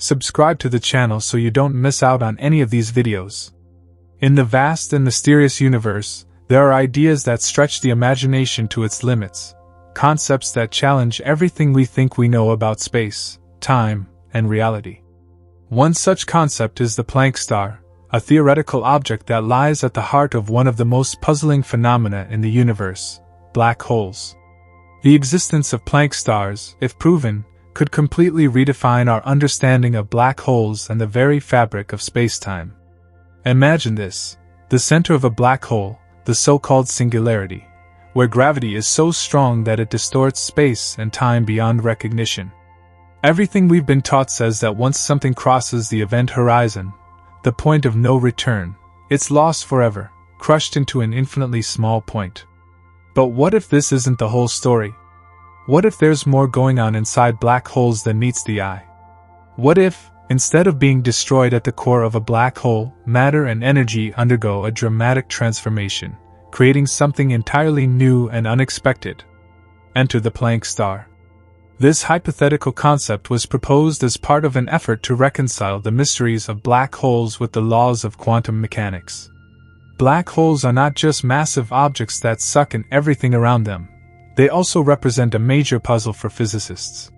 Subscribe to the channel so you don't miss out on any of these videos. In the vast and mysterious universe, there are ideas that stretch the imagination to its limits, concepts that challenge everything we think we know about space, time, and reality. One such concept is the Planck star, a theoretical object that lies at the heart of one of the most puzzling phenomena in the universe: black holes. The existence of Planck stars, if proven, could completely redefine our understanding of black holes and the very fabric of spacetime. Imagine this: the center of a black hole, the so-called singularity, where gravity is so strong that it distorts space and time beyond recognition. Everything we've been taught says that once something crosses the event horizon, the point of no return, it's lost forever, crushed into an infinitely small point. But what if this isn't the whole story? What if there's more going on inside black holes than meets the eye? What if, instead of being destroyed at the core of a black hole, matter and energy undergo a dramatic transformation, creating something entirely new and unexpected? Enter the Planck star. This hypothetical concept was proposed as part of an effort to reconcile the mysteries of black holes with the laws of quantum mechanics. Black holes are not just massive objects that suck in everything around them. They also represent a major puzzle for physicists.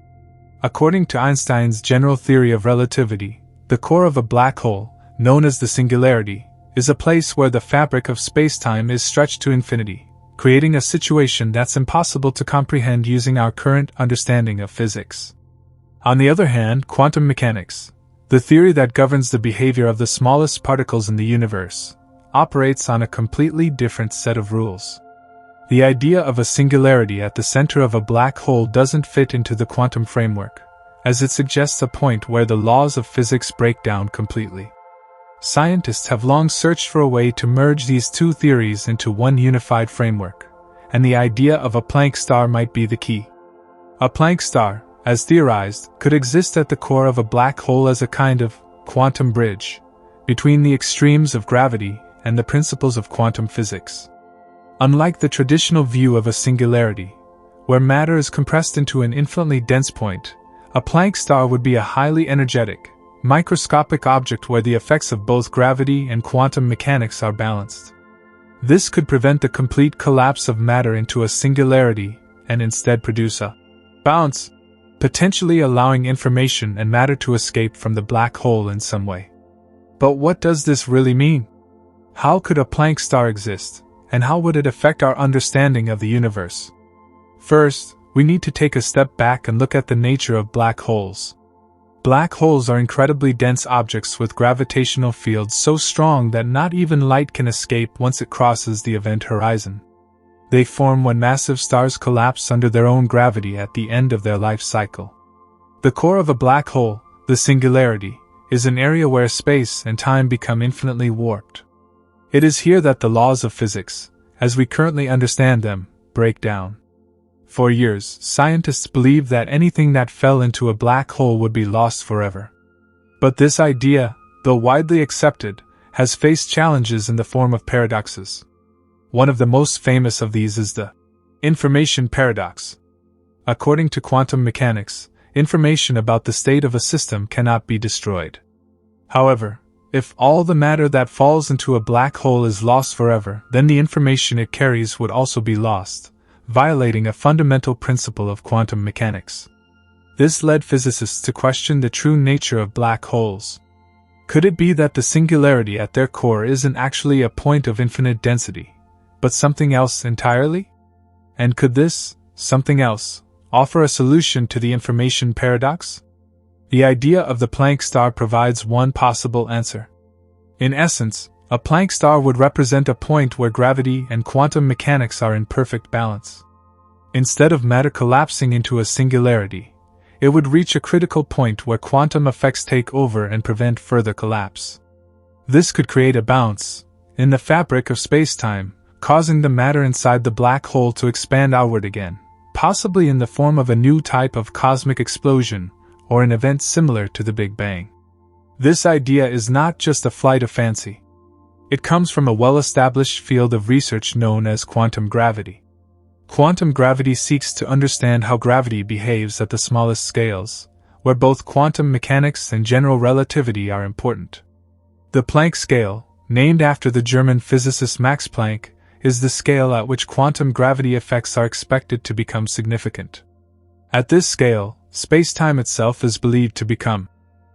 According to Einstein's general theory of relativity, the core of a black hole, known as the singularity, is a place where the fabric of spacetime is stretched to infinity, creating a situation that's impossible to comprehend using our current understanding of physics. On the other hand, quantum mechanics, the theory that governs the behavior of the smallest particles in the universe, operates on a completely different set of rules. The idea of a singularity at the center of a black hole doesn't fit into the quantum framework, as it suggests a point where the laws of physics break down completely. Scientists have long searched for a way to merge these two theories into one unified framework, and the idea of a Planck star might be the key. A Planck star, as theorized, could exist at the core of a black hole as a kind of quantum bridge between the extremes of gravity and the principles of quantum physics. Unlike the traditional view of a singularity, where matter is compressed into an infinitely dense point, a Planck star would be a highly energetic, microscopic object where the effects of both gravity and quantum mechanics are balanced. This could prevent the complete collapse of matter into a singularity and instead produce a bounce, potentially allowing information and matter to escape from the black hole in some way. But what does this really mean? How could a Planck star exist, and how would it affect our understanding of the universe? First, we need to take a step back and look at the nature of black holes. Black holes are incredibly dense objects with gravitational fields so strong that not even light can escape once it crosses the event horizon. They form when massive stars collapse under their own gravity at the end of their life cycle. The core of a black hole, the singularity, is an area where space and time become infinitely warped. It is here that the laws of physics, as we currently understand them, break down. For years, scientists believed that anything that fell into a black hole would be lost forever. But this idea, though widely accepted, has faced challenges in the form of paradoxes. One of the most famous of these is the information paradox. According to quantum mechanics, information about the state of a system cannot be destroyed. However, if all the matter that falls into a black hole is lost forever, then the information it carries would also be lost, violating a fundamental principle of quantum mechanics. This led physicists to question the true nature of black holes. Could it be that the singularity at their core isn't actually a point of infinite density, but something else entirely? And could this, something else, offer a solution to the information paradox? The idea of the Planck star provides one possible answer. In essence, a Planck star would represent a point where gravity and quantum mechanics are in perfect balance. Instead of matter collapsing into a singularity, it would reach a critical point where quantum effects take over and prevent further collapse. This could create a bounce in the fabric of spacetime, causing the matter inside the black hole to expand outward again, possibly in the form of a new type of cosmic explosion or an event similar to the Big Bang. This idea is not just a flight of fancy. It comes from a well-established field of research known as quantum gravity. Quantum gravity seeks to understand how gravity behaves at the smallest scales, where both quantum mechanics and general relativity are important. The Planck scale, named after the German physicist Max Planck, is the scale at which quantum gravity effects are expected to become significant. At this scale, spacetime itself is believed to become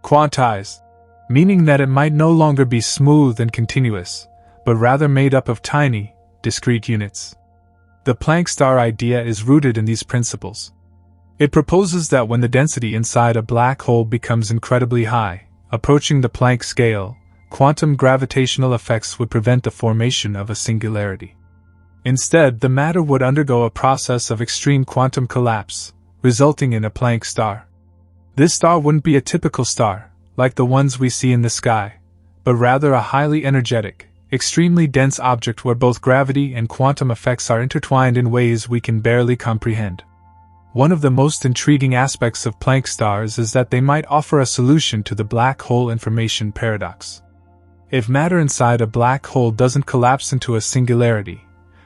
quantized, meaning that it might no longer be smooth and continuous, but rather made up of tiny, discrete units. The Planck star idea is rooted in these principles. It proposes that when the density inside a black hole becomes incredibly high, approaching the Planck scale, quantum gravitational effects would prevent the formation of a singularity. Instead, the matter would undergo a process of extreme quantum collapse, resulting in a Planck star. This star wouldn't be a typical star, like the ones we see in the sky, but rather a highly energetic, extremely dense object where both gravity and quantum effects are intertwined in ways we can barely comprehend. One of the most intriguing aspects of Planck stars is that they might offer a solution to the black hole information paradox. If matter inside a black hole doesn't collapse into a singularity,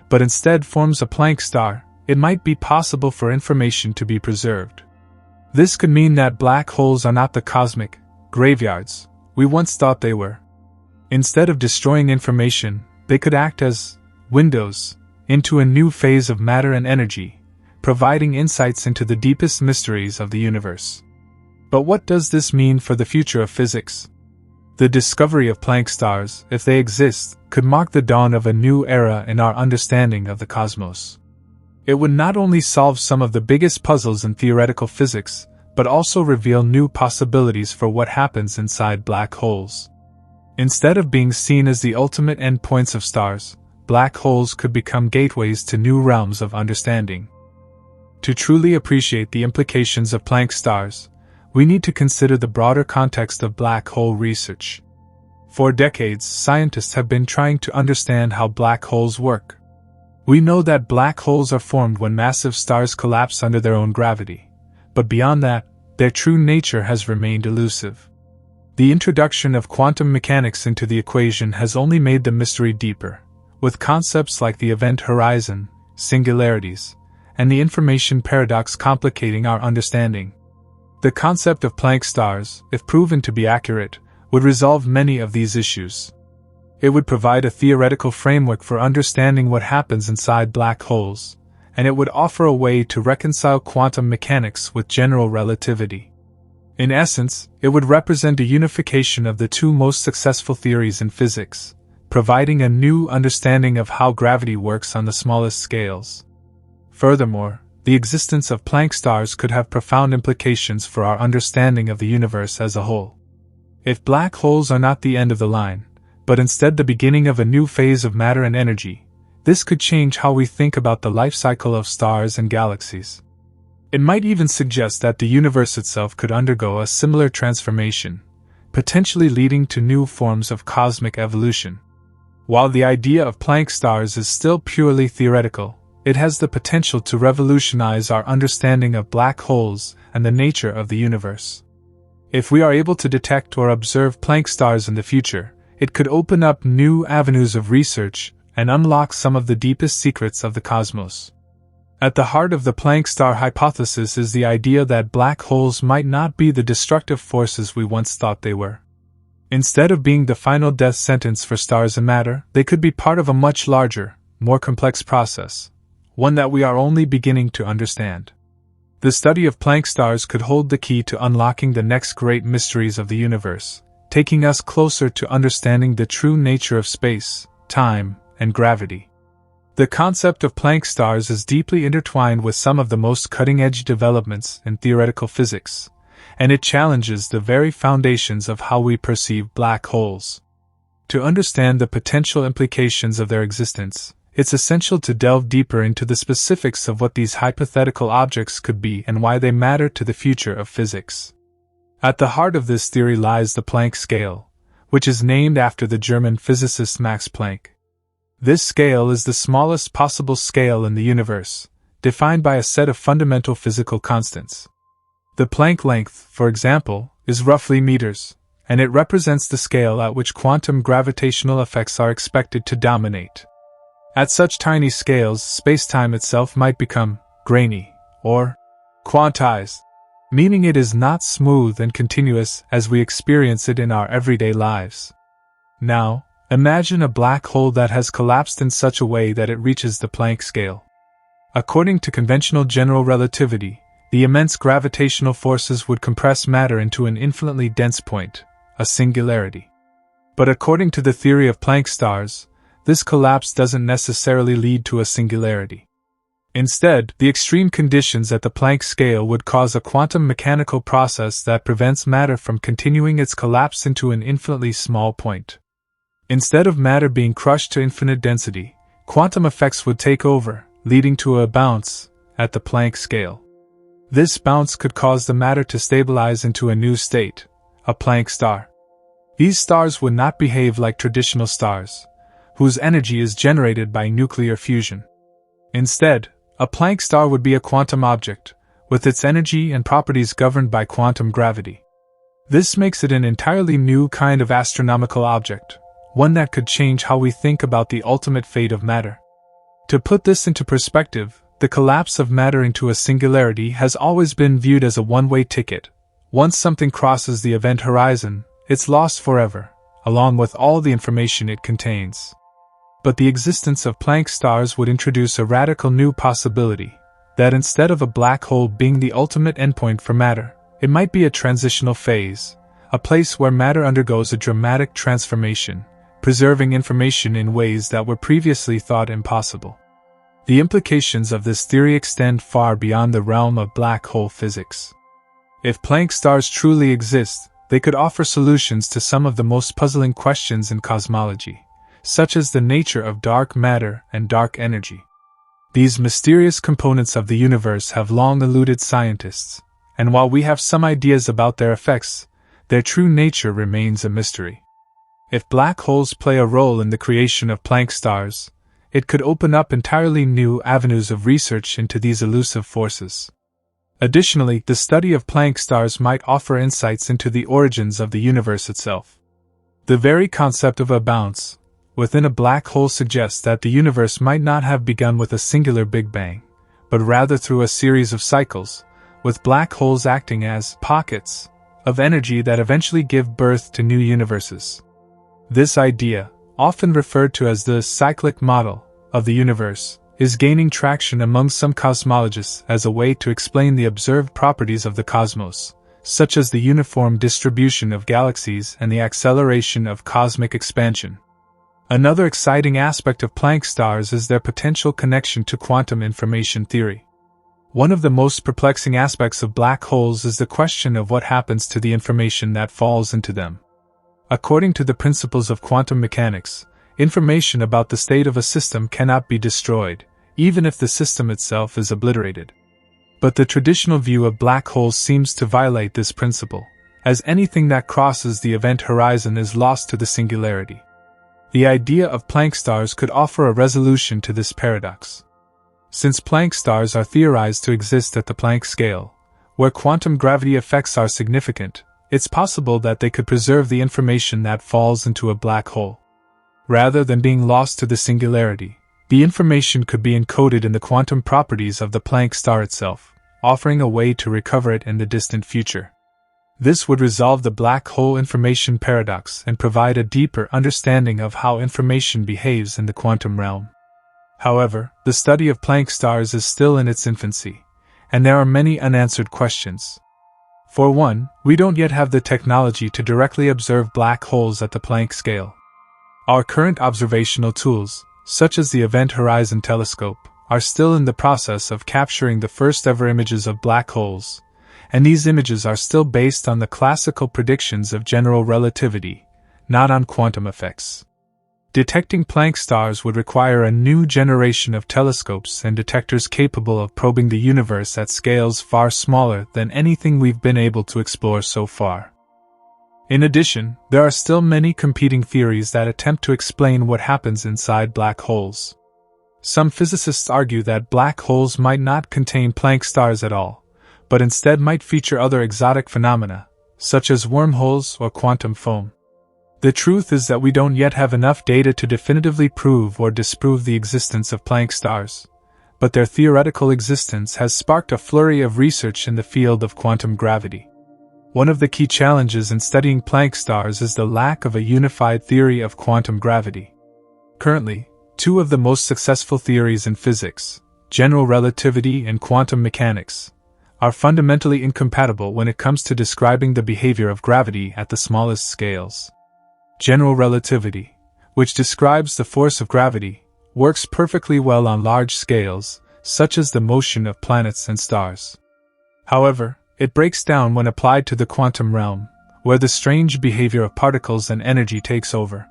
but instead forms a Planck star, it might be possible for information to be preserved. This could mean that black holes are not the cosmic graveyards we once thought they were. Instead of destroying information, they could act as windows into a new phase of matter and energy, providing insights into the deepest mysteries of the universe. But what does this mean for the future of physics? The discovery of Planck stars, if they exist, could mark the dawn of a new era in our understanding of the cosmos. It would not only solve some of the biggest puzzles in theoretical physics, but also reveal new possibilities for what happens inside black holes. Instead of being seen as the ultimate endpoints of stars, black holes could become gateways to new realms of understanding. To truly appreciate the implications of Planck stars, we need to consider the broader context of black hole research. For decades, scientists have been trying to understand how black holes work. We know that black holes are formed when massive stars collapse under their own gravity, but beyond that, their true nature has remained elusive. The introduction of quantum mechanics into the equation has only made the mystery deeper, with concepts like the event horizon, singularities, and the information paradox complicating our understanding. The concept of Planck stars, if proven to be accurate, would resolve many of these issues. It would provide a theoretical framework for understanding what happens inside black holes, and it would offer a way to reconcile quantum mechanics with general relativity. In essence, it would represent a unification of the two most successful theories in physics, providing a new understanding of how gravity works on the smallest scales. Furthermore, the existence of Planck stars could have profound implications for our understanding of the universe as a whole. If black holes are not the end of the line, but instead the beginning of a new phase of matter and energy, this could change how we think about the life cycle of stars and galaxies. It might even suggest that the universe itself could undergo a similar transformation, potentially leading to new forms of cosmic evolution. While the idea of Planck stars is still purely theoretical, it has the potential to revolutionize our understanding of black holes and the nature of the universe. If we are able to detect or observe Planck stars in the future, it could open up new avenues of research and unlock some of the deepest secrets of the cosmos. At the heart of the Planck star hypothesis is the idea that black holes might not be the destructive forces we once thought they were. Instead of being the final death sentence for stars and matter, they could be part of a much larger, more complex process, one that we are only beginning to understand. The study of Planck stars could hold the key to unlocking the next great mysteries of the universe, taking us closer to understanding the true nature of space, time, and gravity. The concept of Planck stars is deeply intertwined with some of the most cutting-edge developments in theoretical physics, and it challenges the very foundations of how we perceive black holes. To understand the potential implications of their existence, it's essential to delve deeper into the specifics of what these hypothetical objects could be and why they matter to the future of physics. At the heart of this theory lies the Planck scale, which is named after the German physicist Max Planck. This scale is the smallest possible scale in the universe, defined by a set of fundamental physical constants. The Planck length, for example, is roughly meters, and it represents the scale at which quantum gravitational effects are expected to dominate. At such tiny scales, spacetime itself might become grainy or quantized, meaning it is not smooth and continuous as we experience it in our everyday lives. Now, imagine a black hole that has collapsed in such a way that it reaches the Planck scale. According to conventional general relativity, the immense gravitational forces would compress matter into an infinitely dense point, a singularity. But according to the theory of Planck stars, this collapse doesn't necessarily lead to a singularity. Instead, the extreme conditions at the Planck scale would cause a quantum mechanical process that prevents matter from continuing its collapse into an infinitely small point. Instead of matter being crushed to infinite density, quantum effects would take over, leading to a bounce at the Planck scale. This bounce could cause the matter to stabilize into a new state, a Planck star. These stars would not behave like traditional stars, whose energy is generated by nuclear fusion. Instead, a Planck star would be a quantum object, with its energy and properties governed by quantum gravity. This makes it an entirely new kind of astronomical object, one that could change how we think about the ultimate fate of matter. To put this into perspective, the collapse of matter into a singularity has always been viewed as a one-way ticket. Once something crosses the event horizon, it's lost forever, along with all the information it contains. But the existence of Planck stars would introduce a radical new possibility, that instead of a black hole being the ultimate endpoint for matter, it might be a transitional phase, a place where matter undergoes a dramatic transformation, preserving information in ways that were previously thought impossible. The implications of this theory extend far beyond the realm of black hole physics. If Planck stars truly exist, they could offer solutions to some of the most puzzling questions in cosmology, such as the nature of dark matter and dark energy. These mysterious components of the universe have long eluded scientists, and while we have some ideas about their effects, their true nature remains a mystery. If black holes play a role in the creation of Planck stars, it could open up entirely new avenues of research into these elusive forces. Additionally, the study of Planck stars might offer insights into the origins of the universe itself. The very concept of a bounce within a black hole suggests that the universe might not have begun with a singular Big Bang, but rather through a series of cycles, with black holes acting as pockets of energy that eventually give birth to new universes. This idea, often referred to as the cyclic model of the universe, is gaining traction among some cosmologists as a way to explain the observed properties of the cosmos, such as the uniform distribution of galaxies and the acceleration of cosmic expansion. Another exciting aspect of Planck stars is their potential connection to quantum information theory. One of the most perplexing aspects of black holes is the question of what happens to the information that falls into them. According to the principles of quantum mechanics, information about the state of a system cannot be destroyed, even if the system itself is obliterated. But the traditional view of black holes seems to violate this principle, as anything that crosses the event horizon is lost to the singularity. The idea of Planck stars could offer a resolution to this paradox. Since Planck stars are theorized to exist at the Planck scale, where quantum gravity effects are significant, it's possible that they could preserve the information that falls into a black hole. Rather than being lost to the singularity, the information could be encoded in the quantum properties of the Planck star itself, offering a way to recover it in the distant future. This would resolve the black hole information paradox and provide a deeper understanding of how information behaves in the quantum realm. However, the study of Planck stars is still in its infancy, and there are many unanswered questions. For one, we don't yet have the technology to directly observe black holes at the Planck scale. Our current observational tools, such as the Event Horizon Telescope, are still in the process of capturing the first-ever images of black holes, and these images are still based on the classical predictions of general relativity, not on quantum effects. Detecting Planck stars would require a new generation of telescopes and detectors capable of probing the universe at scales far smaller than anything we've been able to explore so far. In addition, there are still many competing theories that attempt to explain what happens inside black holes. Some physicists argue that black holes might not contain Planck stars at all, but instead might feature other exotic phenomena, such as wormholes or quantum foam. The truth is that we don't yet have enough data to definitively prove or disprove the existence of Planck stars, but their theoretical existence has sparked a flurry of research in the field of quantum gravity. One of the key challenges in studying Planck stars is the lack of a unified theory of quantum gravity. Currently, two of the most successful theories in physics, general relativity and quantum mechanics, are fundamentally incompatible when it comes to describing the behavior of gravity at the smallest scales. General relativity, which describes the force of gravity, works perfectly well on large scales, such as the motion of planets and stars. However, it breaks down when applied to the quantum realm, where the strange behavior of particles and energy takes over.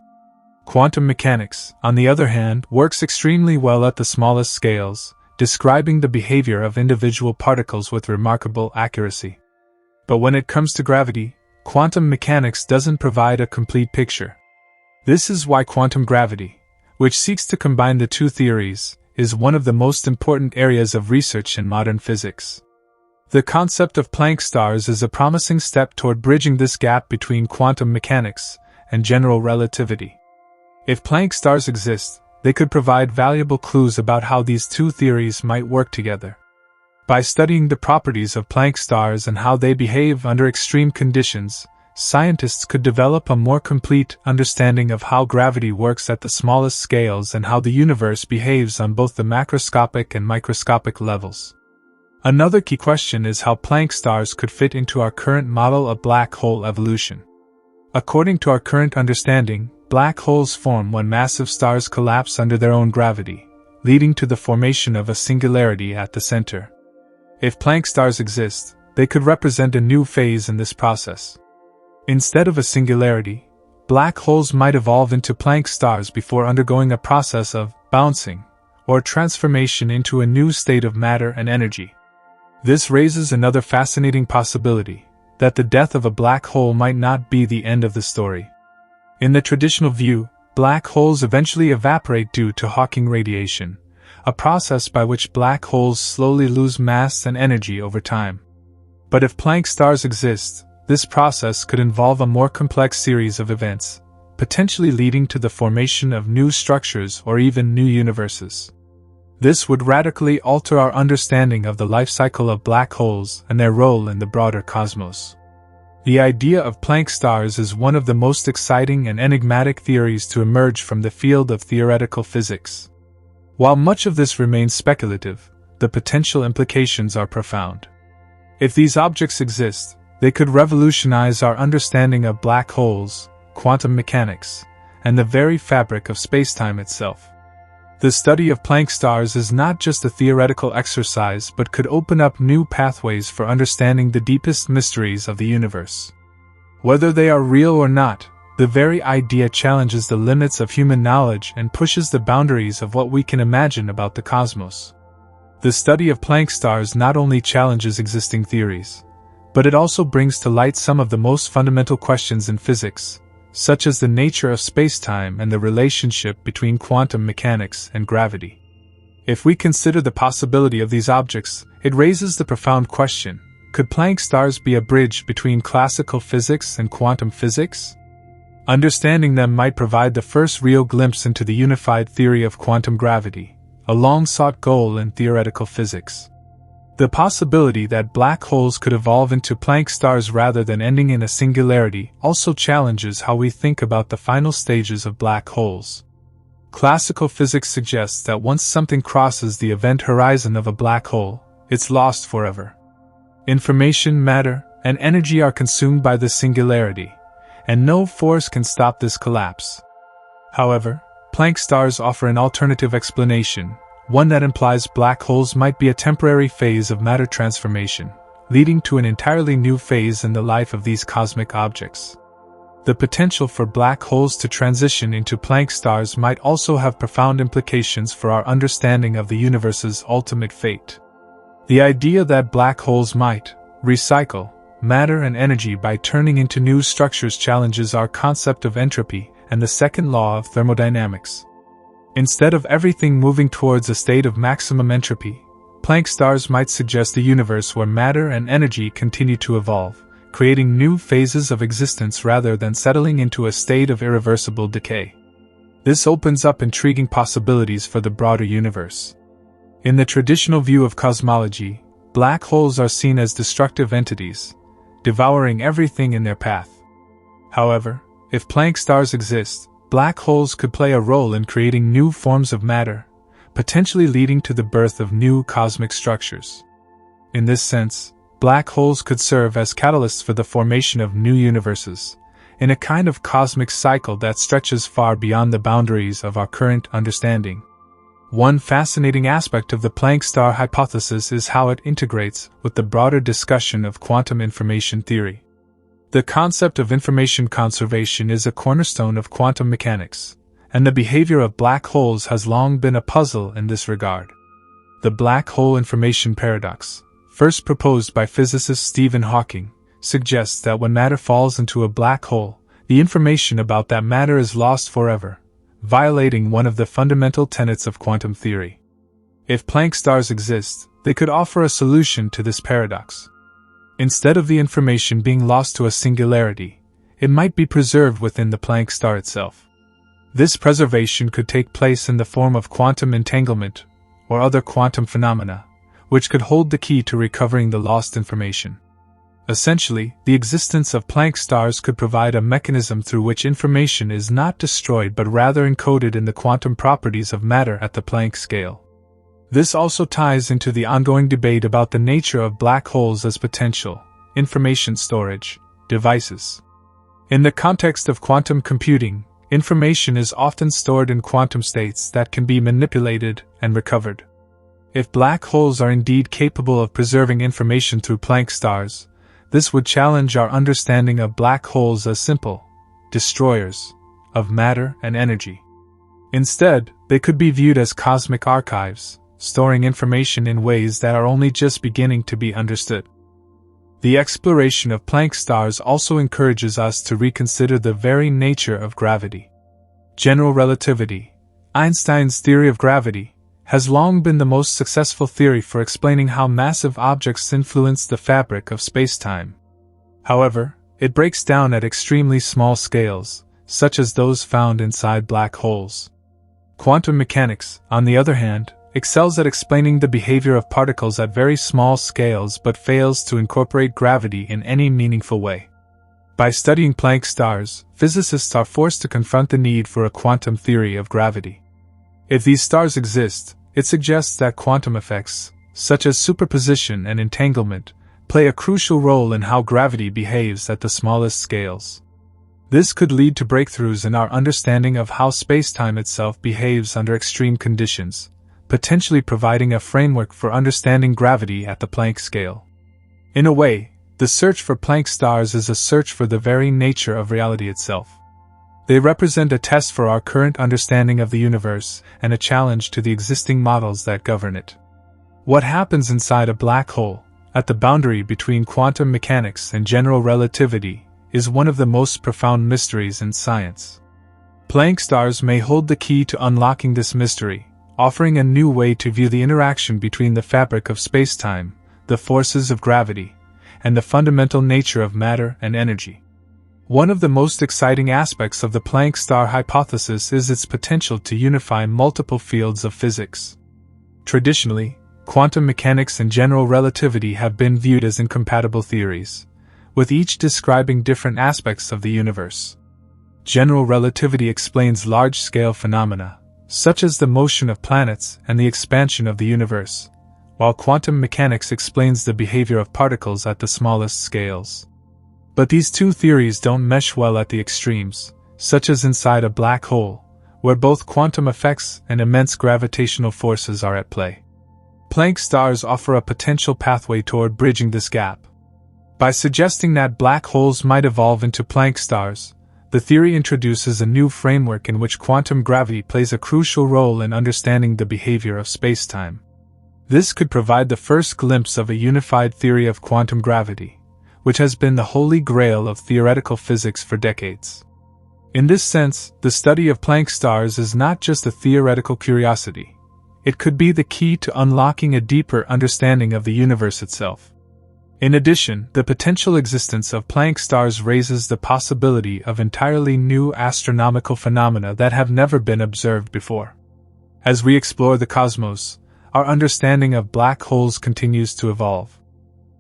Quantum mechanics, on the other hand, works extremely well at the smallest scales, describing the behavior of individual particles with remarkable accuracy. But when it comes to gravity, quantum mechanics doesn't provide a complete picture. This is why quantum gravity, which seeks to combine the two theories, is one of the most important areas of research in modern physics. The concept of Planck stars is a promising step toward bridging this gap between quantum mechanics and general relativity. If Planck stars exist, they could provide valuable clues about how these two theories might work together. By studying the properties of Planck stars and how they behave under extreme conditions, scientists could develop a more complete understanding of how gravity works at the smallest scales and how the universe behaves on both the macroscopic and microscopic levels. Another key question is how Planck stars could fit into our current model of black hole evolution. According to our current understanding, black holes form when massive stars collapse under their own gravity, leading to the formation of a singularity at the center. If Planck stars exist, they could represent a new phase in this process. Instead of a singularity, black holes might evolve into Planck stars before undergoing a process of bouncing or transformation into a new state of matter and energy. This raises another fascinating possibility, that the death of a black hole might not be the end of the story. In the traditional view, black holes eventually evaporate due to Hawking radiation, a process by which black holes slowly lose mass and energy over time. But if Planck stars exist, this process could involve a more complex series of events, potentially leading to the formation of new structures or even new universes. This would radically alter our understanding of the life cycle of black holes and their role in the broader cosmos. The idea of Planck stars is one of the most exciting and enigmatic theories to emerge from the field of theoretical physics. While much of this remains speculative, the potential implications are profound. If these objects exist, they could revolutionize our understanding of black holes, quantum mechanics, and the very fabric of spacetime itself. The study of Planck stars is not just a theoretical exercise but could open up new pathways for understanding the deepest mysteries of the universe. Whether they are real or not, the very idea challenges the limits of human knowledge and pushes the boundaries of what we can imagine about the cosmos. The study of Planck stars not only challenges existing theories, but it also brings to light some of the most fundamental questions in physics, such as the nature of spacetime and the relationship between quantum mechanics and gravity. If we consider the possibility of these objects, it raises the profound question, could Planck stars be a bridge between classical physics and quantum physics? Understanding them might provide the first real glimpse into the unified theory of quantum gravity, a long-sought goal in theoretical physics. The possibility that black holes could evolve into Planck stars rather than ending in a singularity also challenges how we think about the final stages of black holes. Classical physics suggests that once something crosses the event horizon of a black hole, it's lost forever. Information, matter, and energy are consumed by the singularity, and no force can stop this collapse. However, Planck stars offer an alternative explanation, one that implies black holes might be a temporary phase of matter transformation, leading to an entirely new phase in the life of these cosmic objects. The potential for black holes to transition into Planck stars might also have profound implications for our understanding of the universe's ultimate fate. The idea that black holes might recycle matter and energy by turning into new structures challenges our concept of entropy and the second law of thermodynamics. Instead of everything moving towards a state of maximum entropy, Planck stars might suggest a universe where matter and energy continue to evolve, creating new phases of existence rather than settling into a state of irreversible decay. This opens up intriguing possibilities for the broader universe. In the traditional view of cosmology, black holes are seen as destructive entities, devouring everything in their path. However, if Planck stars exist, black holes could play a role in creating new forms of matter, potentially leading to the birth of new cosmic structures. In this sense, black holes could serve as catalysts for the formation of new universes, in a kind of cosmic cycle that stretches far beyond the boundaries of our current understanding. One fascinating aspect of the Planck star hypothesis is how it integrates with the broader discussion of quantum information theory. The concept of information conservation is a cornerstone of quantum mechanics, and the behavior of black holes has long been a puzzle in this regard. The black hole information paradox, first proposed by physicist Stephen Hawking, suggests that when matter falls into a black hole, the information about that matter is lost forever, violating one of the fundamental tenets of quantum theory. If Planck stars exist, they could offer a solution to this paradox. Instead of the information being lost to a singularity, it might be preserved within the Planck star itself. This preservation could take place in the form of quantum entanglement or other quantum phenomena, which could hold the key to recovering the lost information. Essentially, the existence of Planck stars could provide a mechanism through which information is not destroyed but rather encoded in the quantum properties of matter at the Planck scale. This also ties into the ongoing debate about the nature of black holes as potential information storage devices. In the context of quantum computing, information is often stored in quantum states that can be manipulated and recovered. If black holes are indeed capable of preserving information through Planck stars, this would challenge our understanding of black holes as simple destroyers of matter and energy. Instead, they could be viewed as cosmic archives, storing information in ways that are only just beginning to be understood. The exploration of Planck stars also encourages us to reconsider the very nature of gravity. General relativity, Einstein's theory of gravity, has long been the most successful theory for explaining how massive objects influence the fabric of spacetime. However, it breaks down at extremely small scales, such as those found inside black holes. Quantum mechanics, on the other hand, excels at explaining the behavior of particles at very small scales but fails to incorporate gravity in any meaningful way. By studying Planck stars, physicists are forced to confront the need for a quantum theory of gravity. If these stars exist, it suggests that quantum effects, such as superposition and entanglement, play a crucial role in how gravity behaves at the smallest scales. This could lead to breakthroughs in our understanding of how spacetime itself behaves under extreme conditions, potentially providing a framework for understanding gravity at the Planck scale. In a way, the search for Planck stars is a search for the very nature of reality itself. They represent a test for our current understanding of the universe and a challenge to the existing models that govern it. What happens inside a black hole, at the boundary between quantum mechanics and general relativity, is one of the most profound mysteries in science. Planck stars may hold the key to unlocking this mystery, offering a new way to view the interaction between the fabric of spacetime, the forces of gravity, and the fundamental nature of matter and energy. One of the most exciting aspects of the Planck star hypothesis is its potential to unify multiple fields of physics. Traditionally, quantum mechanics and general relativity have been viewed as incompatible theories, with each describing different aspects of the universe. General relativity explains large-scale phenomena, such as the motion of planets and the expansion of the universe, while quantum mechanics explains the behavior of particles at the smallest scales. But these two theories don't mesh well at the extremes, such as inside a black hole, where both quantum effects and immense gravitational forces are at play. Planck stars offer a potential pathway toward bridging this gap. By suggesting that black holes might evolve into Planck stars, the theory introduces a new framework in which quantum gravity plays a crucial role in understanding the behavior of spacetime. This could provide the first glimpse of a unified theory of quantum gravity, which has been the holy grail of theoretical physics for decades. In this sense, the study of Planck stars is not just a theoretical curiosity. It could be the key to unlocking a deeper understanding of the universe itself. In addition, the potential existence of Planck stars raises the possibility of entirely new astronomical phenomena that have never been observed before. As we explore the cosmos, our understanding of black holes continues to evolve.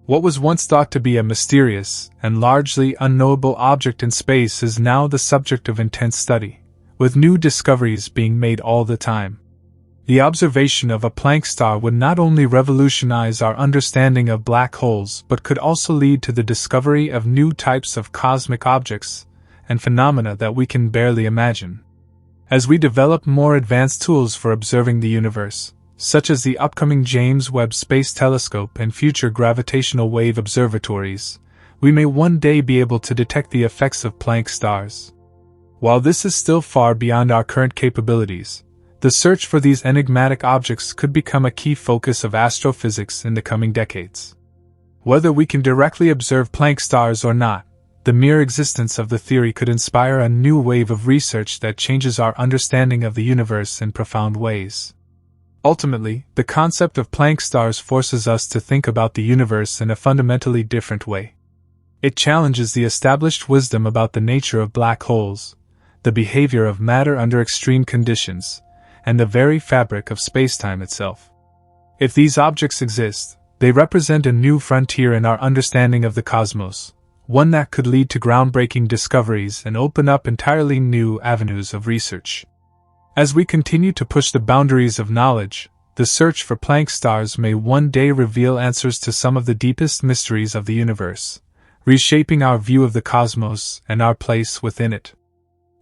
What was once thought to be a mysterious and largely unknowable object in space is now the subject of intense study, with new discoveries being made all the time. The observation of a Planck star would not only revolutionize our understanding of black holes but could also lead to the discovery of new types of cosmic objects and phenomena that we can barely imagine. As we develop more advanced tools for observing the universe, such as the upcoming James Webb Space Telescope and future gravitational wave observatories, we may one day be able to detect the effects of Planck stars. While this is still far beyond our current capabilities, the search for these enigmatic objects could become a key focus of astrophysics in the coming decades. Whether we can directly observe Planck stars or not, the mere existence of the theory could inspire a new wave of research that changes our understanding of the universe in profound ways. Ultimately, the concept of Planck stars forces us to think about the universe in a fundamentally different way. It challenges the established wisdom about the nature of black holes, the behavior of matter under extreme conditions, and the very fabric of spacetime itself. If these objects exist, they represent a new frontier in our understanding of the cosmos, one that could lead to groundbreaking discoveries and open up entirely new avenues of research. As we continue to push the boundaries of knowledge, the search for Planck stars may one day reveal answers to some of the deepest mysteries of the universe, reshaping our view of the cosmos and our place within it.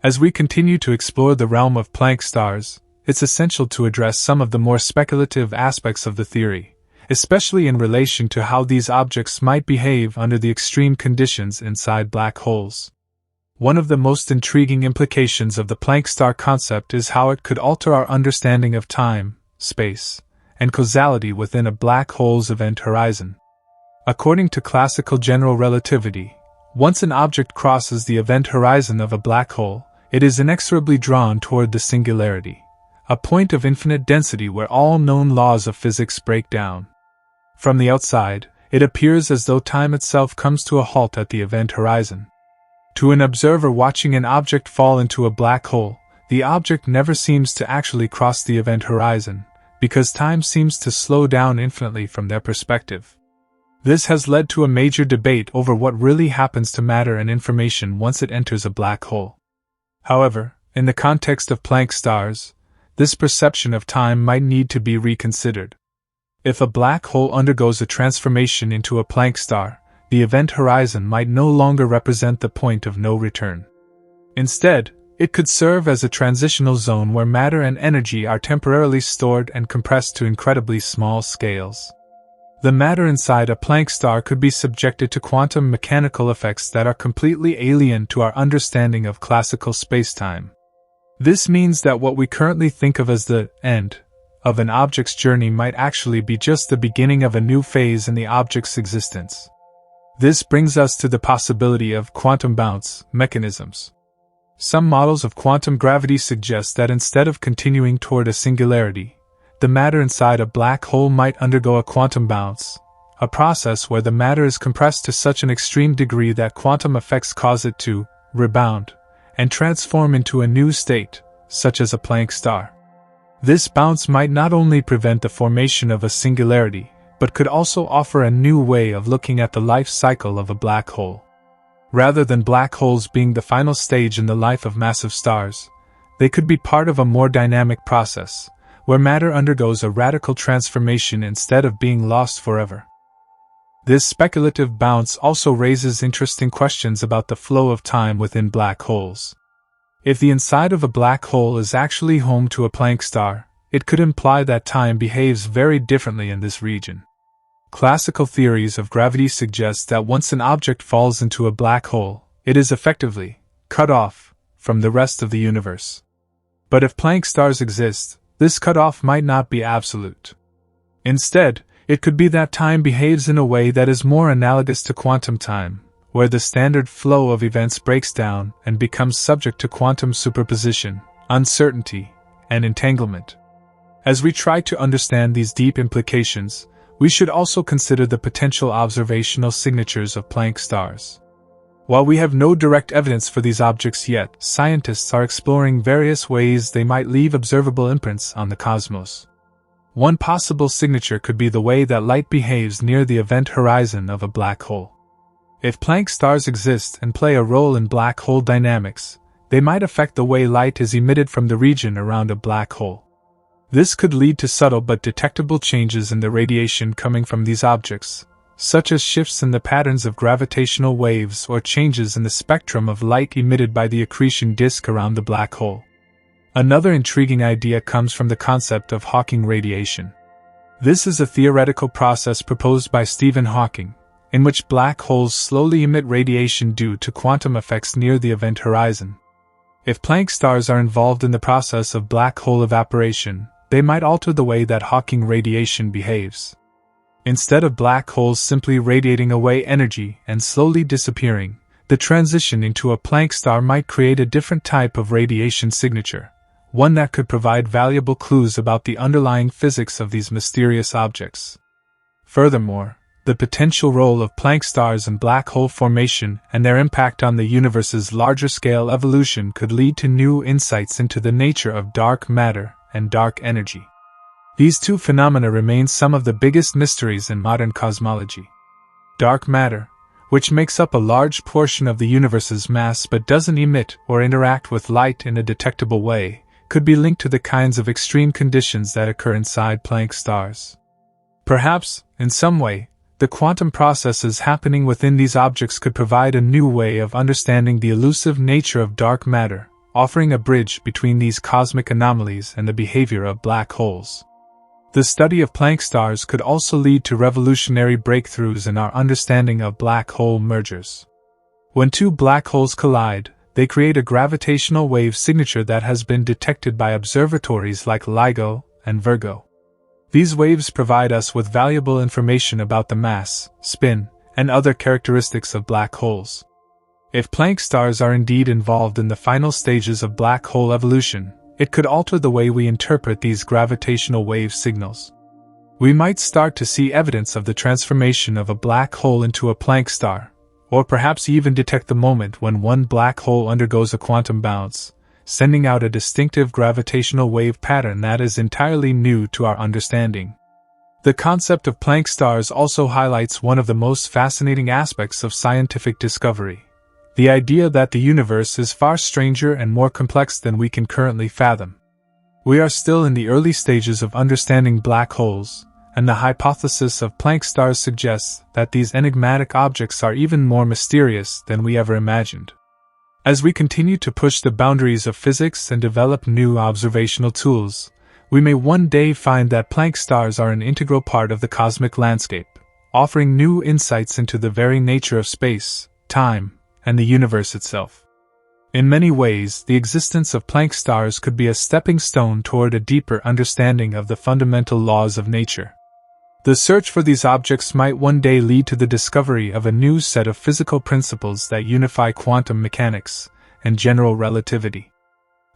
As we continue to explore the realm of Planck stars, it's essential to address some of the more speculative aspects of the theory, especially in relation to how these objects might behave under the extreme conditions inside black holes. One of the most intriguing implications of the Planck star concept is how it could alter our understanding of time, space, and causality within a black hole's event horizon. According to classical general relativity, once an object crosses the event horizon of a black hole, it is inexorably drawn toward the singularity, a point of infinite density where all known laws of physics break down. From the outside, it appears as though time itself comes to a halt at the event horizon. To an observer watching an object fall into a black hole, the object never seems to actually cross the event horizon, because time seems to slow down infinitely from their perspective. This has led to a major debate over what really happens to matter and information once it enters a black hole. However, in the context of Planck stars, this perception of time might need to be reconsidered. If a black hole undergoes a transformation into a Planck star, the event horizon might no longer represent the point of no return. Instead, it could serve as a transitional zone where matter and energy are temporarily stored and compressed to incredibly small scales. The matter inside a Planck star could be subjected to quantum mechanical effects that are completely alien to our understanding of classical spacetime. This means that what we currently think of as the end of an object's journey might actually be just the beginning of a new phase in the object's existence. This brings us to the possibility of quantum bounce mechanisms. Some models of quantum gravity suggest that instead of continuing toward a singularity, the matter inside a black hole might undergo a quantum bounce, a process where the matter is compressed to such an extreme degree that quantum effects cause it to rebound and transform into a new state, such as a Planck star. This bounce might not only prevent the formation of a singularity, but could also offer a new way of looking at the life cycle of a black hole. Rather than black holes being the final stage in the life of massive stars, they could be part of a more dynamic process, where matter undergoes a radical transformation instead of being lost forever. This speculative bounce also raises interesting questions about the flow of time within black holes. If the inside of a black hole is actually home to a Planck star, it could imply that time behaves very differently in this region. Classical theories of gravity suggest that once an object falls into a black hole, it is effectively cut off from the rest of the universe. But if Planck stars exist, this cutoff might not be absolute. Instead, it could be that time behaves in a way that is more analogous to quantum time, where the standard flow of events breaks down and becomes subject to quantum superposition, uncertainty, and entanglement. As we try to understand these deep implications, we should also consider the potential observational signatures of Planck stars. While we have no direct evidence for these objects yet, scientists are exploring various ways they might leave observable imprints on the cosmos. One possible signature could be the way that light behaves near the event horizon of a black hole. If Planck stars exist and play a role in black hole dynamics, they might affect the way light is emitted from the region around a black hole. This could lead to subtle but detectable changes in the radiation coming from these objects, such as shifts in the patterns of gravitational waves or changes in the spectrum of light emitted by the accretion disk around the black hole. Another intriguing idea comes from the concept of Hawking radiation. This is a theoretical process proposed by Stephen Hawking, in which black holes slowly emit radiation due to quantum effects near the event horizon. If Planck stars are involved in the process of black hole evaporation, they might alter the way that Hawking radiation behaves. Instead of black holes simply radiating away energy and slowly disappearing, the transition into a Planck star might create a different type of radiation signature, one that could provide valuable clues about the underlying physics of these mysterious objects. Furthermore, the potential role of Planck stars in black hole formation and their impact on the universe's larger-scale evolution could lead to new insights into the nature of dark matter and dark energy. These two phenomena remain some of the biggest mysteries in modern cosmology. Dark matter, which makes up a large portion of the universe's mass but doesn't emit or interact with light in a detectable way, could be linked to the kinds of extreme conditions that occur inside Planck stars. Perhaps, in some way, the quantum processes happening within these objects could provide a new way of understanding the elusive nature of dark matter, offering a bridge between these cosmic anomalies and the behavior of black holes. The study of Planck stars could also lead to revolutionary breakthroughs in our understanding of black hole mergers. When two black holes collide, they create a gravitational wave signature that has been detected by observatories like LIGO and Virgo. These waves provide us with valuable information about the mass, spin, and other characteristics of black holes. If Planck stars are indeed involved in the final stages of black hole evolution, it could alter the way we interpret these gravitational wave signals. We might start to see evidence of the transformation of a black hole into a Planck star, or perhaps even detect the moment when one black hole undergoes a quantum bounce, sending out a distinctive gravitational wave pattern that is entirely new to our understanding. The concept of Planck stars also highlights one of the most fascinating aspects of scientific discovery: the idea that the universe is far stranger and more complex than we can currently fathom. We are still in the early stages of understanding black holes, and the hypothesis of Planck stars suggests that these enigmatic objects are even more mysterious than we ever imagined. As we continue to push the boundaries of physics and develop new observational tools, we may one day find that Planck stars are an integral part of the cosmic landscape, offering new insights into the very nature of space, time, and the universe itself. In many ways, the existence of Planck stars could be a stepping stone toward a deeper understanding of the fundamental laws of nature. The search for these objects might one day lead to the discovery of a new set of physical principles that unify quantum mechanics and general relativity.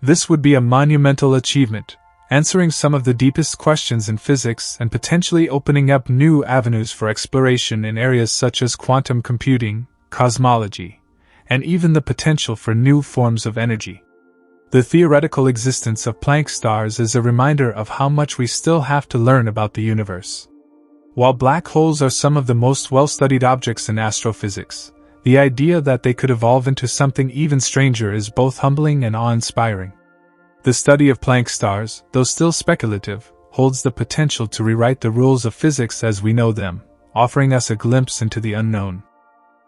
This would be a monumental achievement, answering some of the deepest questions in physics and potentially opening up new avenues for exploration in areas such as quantum computing, cosmology, and even the potential for new forms of energy. The theoretical existence of Planck stars is a reminder of how much we still have to learn about the universe. While black holes are some of the most well-studied objects in astrophysics, the idea that they could evolve into something even stranger is both humbling and awe-inspiring. The study of Planck stars, though still speculative, holds the potential to rewrite the rules of physics as we know them, offering us a glimpse into the unknown.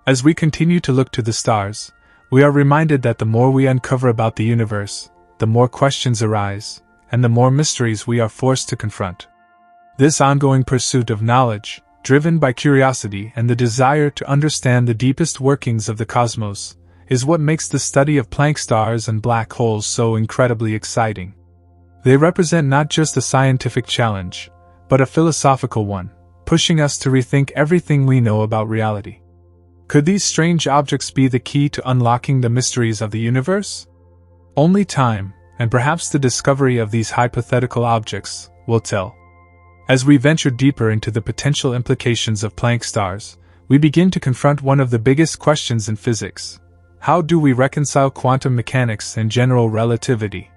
As we continue to look to the stars, we are reminded that the more we uncover about the universe, the more questions arise, and the more mysteries we are forced to confront. This ongoing pursuit of knowledge, driven by curiosity and the desire to understand the deepest workings of the cosmos, is what makes the study of Planck stars and black holes so incredibly exciting. They represent not just a scientific challenge, but a philosophical one, pushing us to rethink everything we know about reality. Could these strange objects be the key to unlocking the mysteries of the universe? Only time, and perhaps the discovery of these hypothetical objects, will tell. As we venture deeper into the potential implications of Planck stars, we begin to confront one of the biggest questions in physics: how do we reconcile quantum mechanics and general relativity?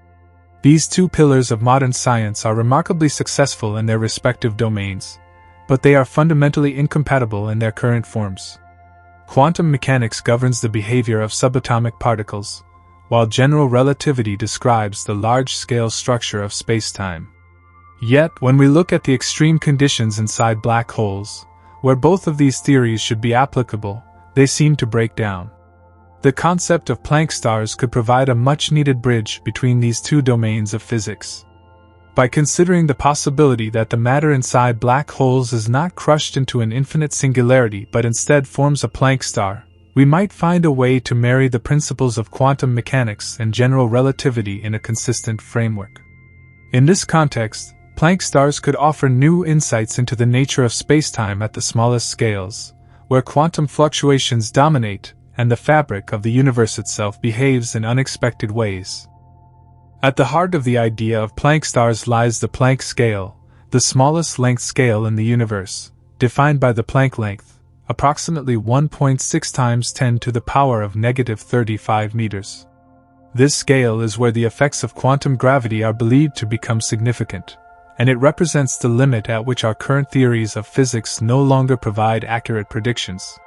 These two pillars of modern science are remarkably successful in their respective domains, but they are fundamentally incompatible in their current forms. Quantum mechanics governs the behavior of subatomic particles, while general relativity describes the large-scale structure of spacetime. Yet, when we look at the extreme conditions inside black holes, where both of these theories should be applicable, they seem to break down. The concept of Planck stars could provide a much-needed bridge between these two domains of physics. By considering the possibility that the matter inside black holes is not crushed into an infinite singularity but instead forms a Planck star, we might find a way to marry the principles of quantum mechanics and general relativity in a consistent framework. In this context, Planck stars could offer new insights into the nature of spacetime at the smallest scales, where quantum fluctuations dominate and the fabric of the universe itself behaves in unexpected ways. At the heart of the idea of Planck stars lies the Planck scale, the smallest length scale in the universe, defined by the Planck length, approximately 1.6 times 10 to the power of negative 35 meters. This scale is where the effects of quantum gravity are believed to become significant, and it represents the limit at which our current theories of physics no longer provide accurate predictions.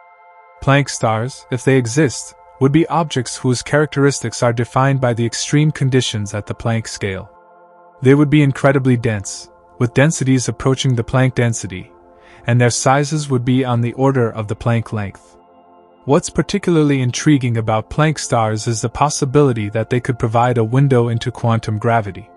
Planck stars, if they exist, would be objects whose characteristics are defined by the extreme conditions at the Planck scale. They would be incredibly dense, with densities approaching the Planck density, and their sizes would be on the order of the Planck length. What's particularly intriguing about Planck stars is the possibility that they could provide a window into quantum gravity.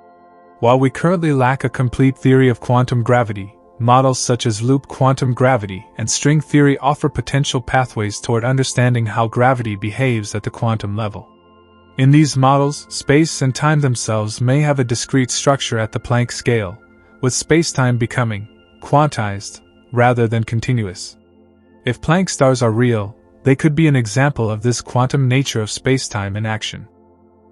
While we currently lack a complete theory of quantum gravity, models such as loop quantum gravity and string theory offer potential pathways toward understanding how gravity behaves at the quantum level. In these models, space and time themselves may have a discrete structure at the Planck scale, with spacetime becoming quantized rather than continuous. If Planck stars are real, they could be an example of this quantum nature of spacetime in action.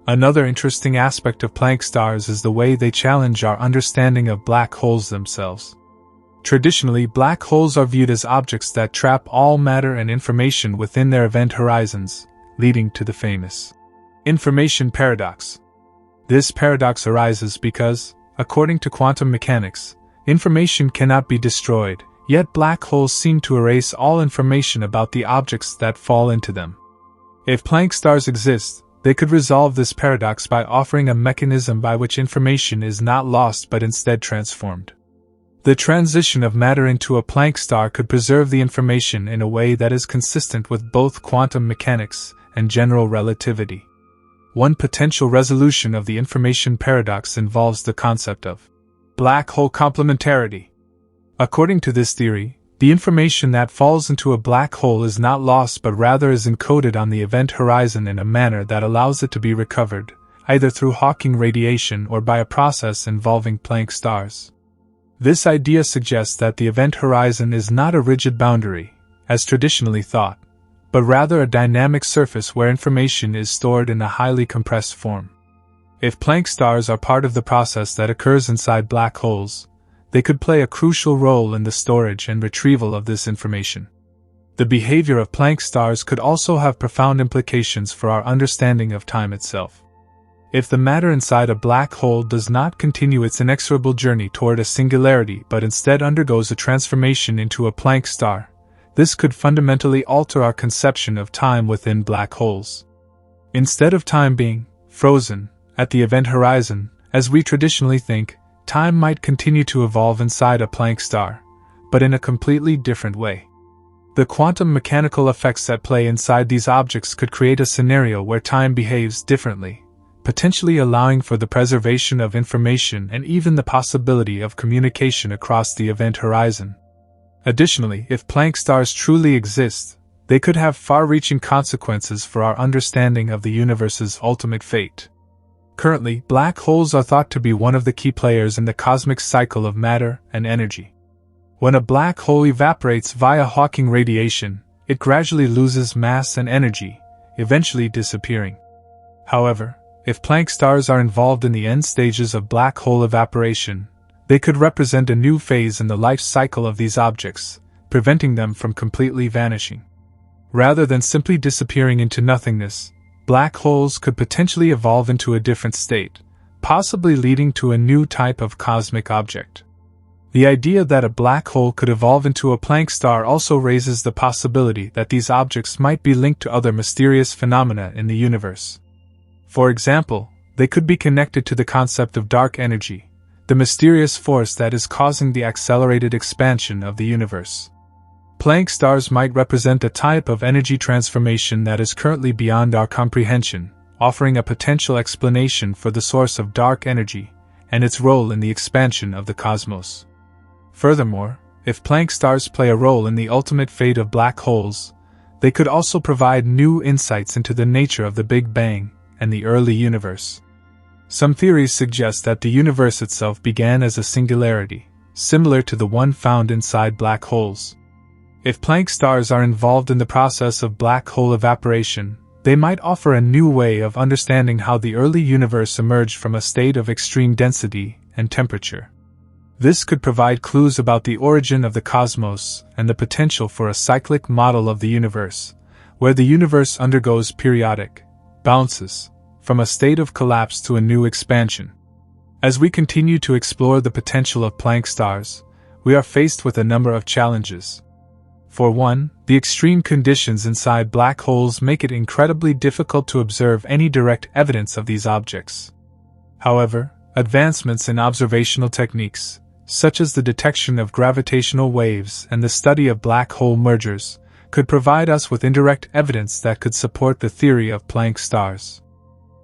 Another interesting aspect of Planck stars is the way they challenge our understanding of black holes themselves. Traditionally, black holes are viewed as objects that trap all matter and information within their event horizons, leading to the famous information paradox. This paradox arises because, according to quantum mechanics, information cannot be destroyed, yet black holes seem to erase all information about the objects that fall into them. If Planck stars exist, they could resolve this paradox by offering a mechanism by which information is not lost but instead transformed. The transition of matter into a Planck star could preserve the information in a way that is consistent with both quantum mechanics and general relativity. One potential resolution of the information paradox involves the concept of black hole complementarity. According to this theory, the information that falls into a black hole is not lost but rather is encoded on the event horizon in a manner that allows it to be recovered, either through Hawking radiation or by a process involving Planck stars. This idea suggests that the event horizon is not a rigid boundary, as traditionally thought, but rather a dynamic surface where information is stored in a highly compressed form. If Planck stars are part of the process that occurs inside black holes, they could play a crucial role in the storage and retrieval of this information. The behavior of Planck stars could also have profound implications for our understanding of time itself. If the matter inside a black hole does not continue its inexorable journey toward a singularity but instead undergoes a transformation into a Planck star, this could fundamentally alter our conception of time within black holes. Instead of time being frozen at the event horizon, as we traditionally think, time might continue to evolve inside a Planck star, but in a completely different way. The quantum mechanical effects at play inside these objects could create a scenario where time behaves differently, potentially allowing for the preservation of information and even the possibility of communication across the event horizon. Additionally, if Planck stars truly exist, they could have far-reaching consequences for our understanding of the universe's ultimate fate. Currently, black holes are thought to be one of the key players in the cosmic cycle of matter and energy. When a black hole evaporates via Hawking radiation, it gradually loses mass and energy, eventually disappearing. However, if Planck stars are involved in the end stages of black hole evaporation, they could represent a new phase in the life cycle of these objects, preventing them from completely vanishing. Rather than simply disappearing into nothingness, black holes could potentially evolve into a different state, possibly leading to a new type of cosmic object. The idea that a black hole could evolve into a Planck star also raises the possibility that these objects might be linked to other mysterious phenomena in the universe. For example, they could be connected to the concept of dark energy, the mysterious force that is causing the accelerated expansion of the universe. Planck stars might represent a type of energy transformation that is currently beyond our comprehension, offering a potential explanation for the source of dark energy and its role in the expansion of the cosmos. Furthermore, if Planck stars play a role in the ultimate fate of black holes, they could also provide new insights into the nature of the Big Bang and the early universe. Some theories suggest that the universe itself began as a singularity, similar to the one found inside black holes. If Planck stars are involved in the process of black hole evaporation, they might offer a new way of understanding how the early universe emerged from a state of extreme density and temperature. This could provide clues about the origin of the cosmos and the potential for a cyclic model of the universe, where the universe undergoes periodic bounces from a state of collapse to a new expansion. As we continue to explore the potential of Planck stars, we are faced with a number of challenges. For one, the extreme conditions inside black holes make it incredibly difficult to observe any direct evidence of these objects. However, advancements in observational techniques, such as the detection of gravitational waves and the study of black hole mergers, could provide us with indirect evidence that could support the theory of Planck stars.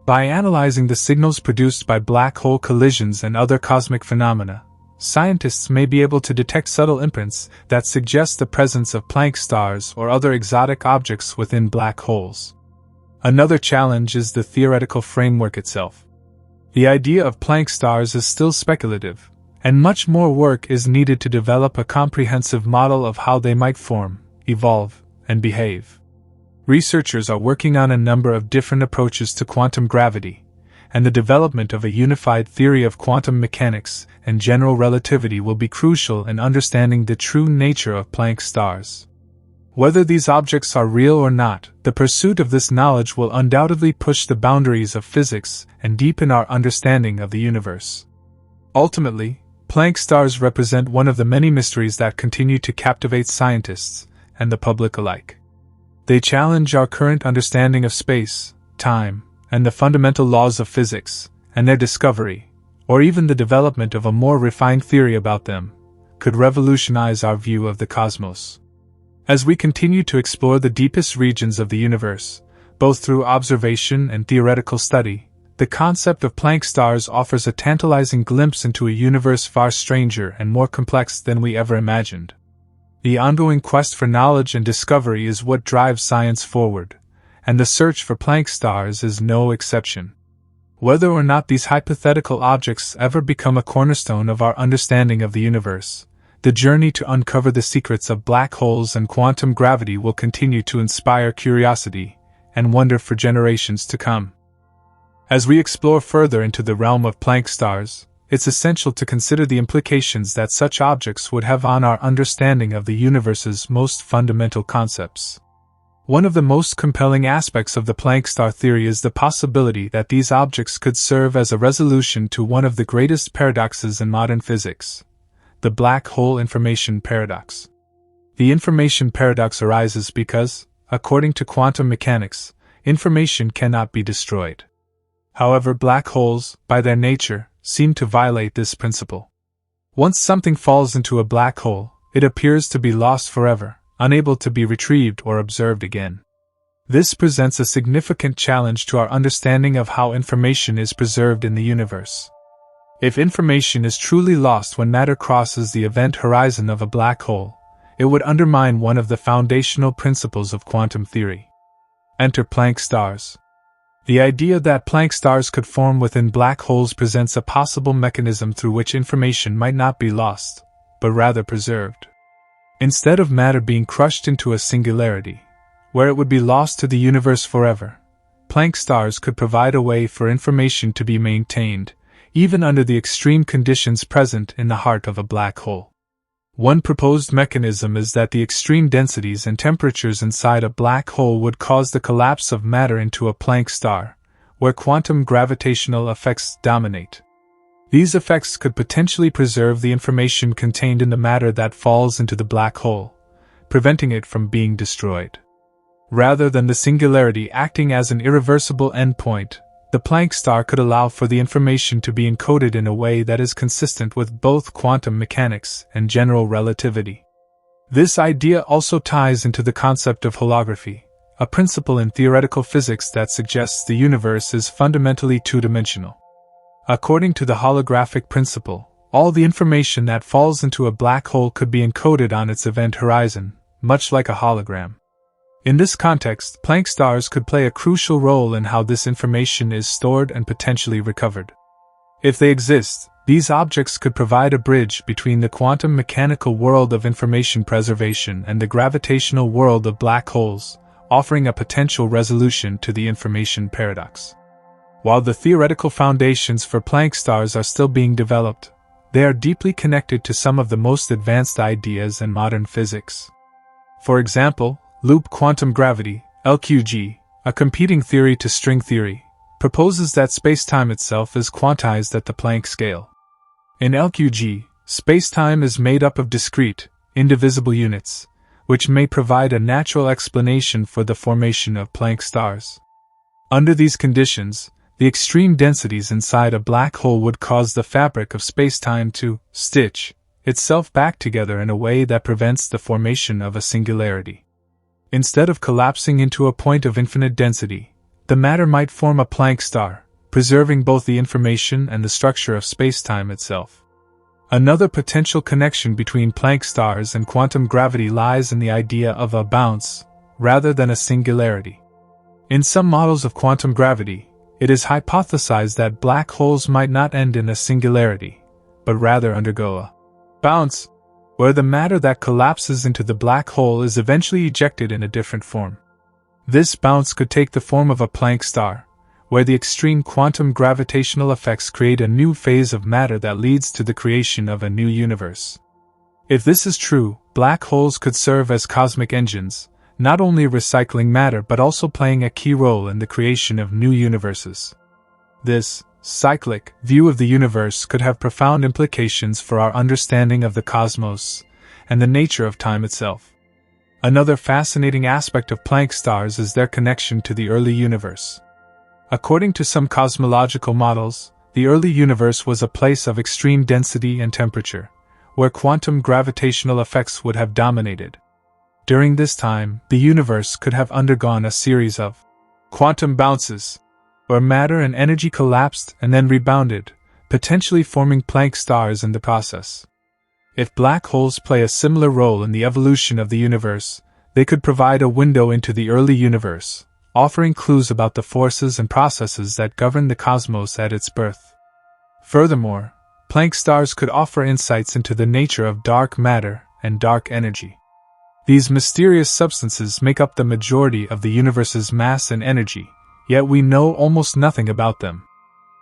By analyzing the signals produced by black hole collisions and other cosmic phenomena, scientists may be able to detect subtle imprints that suggest the presence of Planck stars or other exotic objects within black holes. Another challenge is the theoretical framework itself. The idea of Planck stars is still speculative, and much more work is needed to develop a comprehensive model of how they might form, evolve, and behave. Researchers are working on a number of different approaches to quantum gravity, and the development of a unified theory of quantum mechanics and general relativity will be crucial in understanding the true nature of Planck stars. Whether these objects are real or not, the pursuit of this knowledge will undoubtedly push the boundaries of physics and deepen our understanding of the universe. Ultimately, Planck stars represent one of the many mysteries that continue to captivate scientists and the public alike. They challenge our current understanding of space, time, and the fundamental laws of physics, and their discovery, or even the development of a more refined theory about them, could revolutionize our view of the cosmos. As we continue to explore the deepest regions of the universe, both through observation and theoretical study, the concept of Planck stars offers a tantalizing glimpse into a universe far stranger and more complex than we ever imagined. The ongoing quest for knowledge and discovery is what drives science forward, and the search for Planck stars is no exception. Whether or not these hypothetical objects ever become a cornerstone of our understanding of the universe, the journey to uncover the secrets of black holes and quantum gravity will continue to inspire curiosity and wonder for generations to come. As we explore further into the realm of Planck stars, it's essential to consider the implications that such objects would have on our understanding of the universe's most fundamental concepts. One of the most compelling aspects of the Planck star theory is the possibility that these objects could serve as a resolution to one of the greatest paradoxes in modern physics, the black hole information paradox. The information paradox arises because, according to quantum mechanics, information cannot be destroyed. However, black holes, by their nature, seem to violate this principle. Once something falls into a black hole, it appears to be lost forever, unable to be retrieved or observed again. This presents a significant challenge to our understanding of how information is preserved in the universe. If information is truly lost when matter crosses the event horizon of a black hole, it would undermine one of the foundational principles of quantum theory. Enter Planck stars. The idea that Planck stars could form within black holes presents a possible mechanism through which information might not be lost, but rather preserved. Instead of matter being crushed into a singularity, where it would be lost to the universe forever, Planck stars could provide a way for information to be maintained, even under the extreme conditions present in the heart of a black hole. One proposed mechanism is that the extreme densities and temperatures inside a black hole would cause the collapse of matter into a Planck star, where quantum gravitational effects dominate. These effects could potentially preserve the information contained in the matter that falls into the black hole, preventing it from being destroyed. Rather than the singularity acting as an irreversible endpoint, the Planck star could allow for the information to be encoded in a way that is consistent with both quantum mechanics and general relativity. This idea also ties into the concept of holography, a principle in theoretical physics that suggests the universe is fundamentally two-dimensional. According to the holographic principle, all the information that falls into a black hole could be encoded on its event horizon, much like a hologram. In this context, Planck stars could play a crucial role in how this information is stored and potentially recovered. If they exist, these objects could provide a bridge between the quantum mechanical world of information preservation and the gravitational world of black holes, offering a potential resolution to the information paradox. While the theoretical foundations for Planck stars are still being developed, they are deeply connected to some of the most advanced ideas in modern physics. For example, loop quantum gravity, LQG, a competing theory to string theory, proposes that spacetime itself is quantized at the Planck scale. In LQG, spacetime is made up of discrete, indivisible units, which may provide a natural explanation for the formation of Planck stars. Under these conditions, the extreme densities inside a black hole would cause the fabric of spacetime to stitch itself back together in a way that prevents the formation of a singularity. Instead of collapsing into a point of infinite density, the matter might form a Planck star, preserving both the information and the structure of spacetime itself. Another potential connection between Planck stars and quantum gravity lies in the idea of a bounce, rather than a singularity. In some models of quantum gravity, it is hypothesized that black holes might not end in a singularity, but rather undergo a bounce, where the matter that collapses into the black hole is eventually ejected in a different form. This bounce could take the form of a Planck star, where the extreme quantum gravitational effects create a new phase of matter that leads to the creation of a new universe. If this is true, black holes could serve as cosmic engines, not only recycling matter but also playing a key role in the creation of new universes. This cyclic view of the universe could have profound implications for our understanding of the cosmos and the nature of time itself. Another fascinating aspect of Planck stars is their connection to the early universe. According to some cosmological models, the early universe was a place of extreme density and temperature, where quantum gravitational effects would have dominated. During this time, the universe could have undergone a series of quantum bounces, where matter and energy collapsed and then rebounded, potentially forming Planck stars in the process. If black holes play a similar role in the evolution of the universe, they could provide a window into the early universe, offering clues about the forces and processes that govern the cosmos at its birth. Furthermore, Planck stars could offer insights into the nature of dark matter and dark energy. These mysterious substances make up the majority of the universe's mass and energy, yet we know almost nothing about them.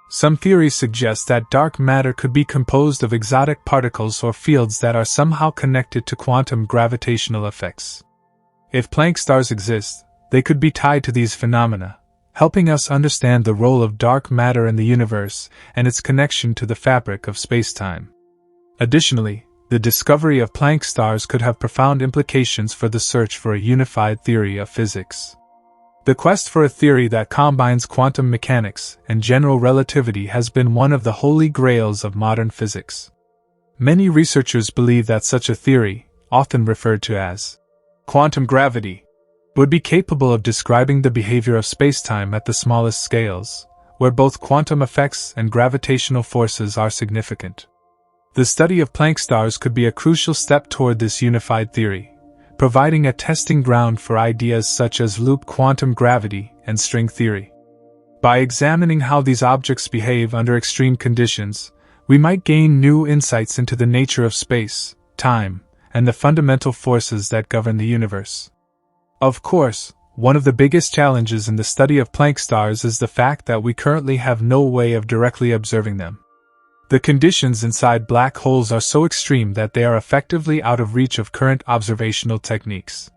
Some theories suggest that dark matter could be composed of exotic particles or fields that are somehow connected to quantum gravitational effects. If Planck stars exist, they could be tied to these phenomena, helping us understand the role of dark matter in the universe and its connection to the fabric of spacetime. Additionally, the discovery of Planck stars could have profound implications for the search for a unified theory of physics. The quest for a theory that combines quantum mechanics and general relativity has been one of the holy grails of modern physics. Many researchers believe that such a theory, often referred to as quantum gravity, would be capable of describing the behavior of spacetime at the smallest scales, where both quantum effects and gravitational forces are significant. The study of Planck stars could be a crucial step toward this unified theory, providing a testing ground for ideas such as loop quantum gravity and string theory. By examining how these objects behave under extreme conditions, we might gain new insights into the nature of space, time, and the fundamental forces that govern the universe. Of course, one of the biggest challenges in the study of Planck stars is the fact that we currently have no way of directly observing them. The conditions inside black holes are so extreme that they are effectively out of reach of current observational techniques.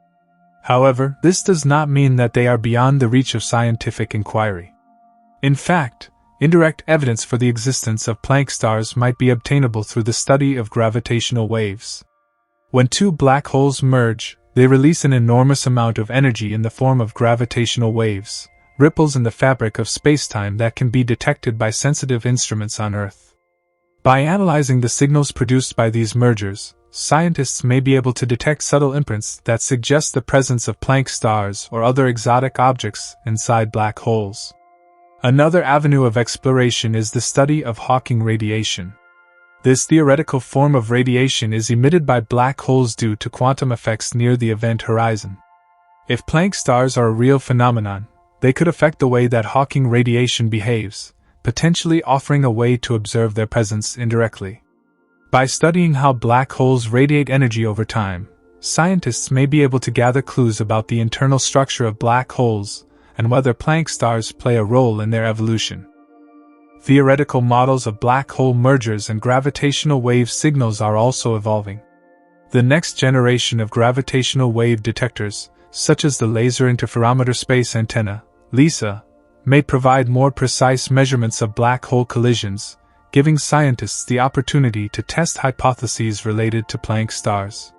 However, this does not mean that they are beyond the reach of scientific inquiry. In fact, indirect evidence for the existence of Planck stars might be obtainable through the study of gravitational waves. When two black holes merge, they release an enormous amount of energy in the form of gravitational waves, ripples in the fabric of spacetime that can be detected by sensitive instruments on Earth. By analyzing the signals produced by these mergers, scientists may be able to detect subtle imprints that suggest the presence of Planck stars or other exotic objects inside black holes. Another avenue of exploration is the study of Hawking radiation. This theoretical form of radiation is emitted by black holes due to quantum effects near the event horizon. If Planck stars are a real phenomenon, they could affect the way that Hawking radiation behaves, potentially offering a way to observe their presence indirectly. By studying how black holes radiate energy over time, scientists may be able to gather clues about the internal structure of black holes and whether Planck stars play a role in their evolution. Theoretical models of black hole mergers and gravitational wave signals are also evolving. The next generation of gravitational wave detectors, such as the Laser Interferometer Space Antenna, LISA, may provide more precise measurements of black hole collisions, giving scientists the opportunity to test hypotheses related to Planck stars.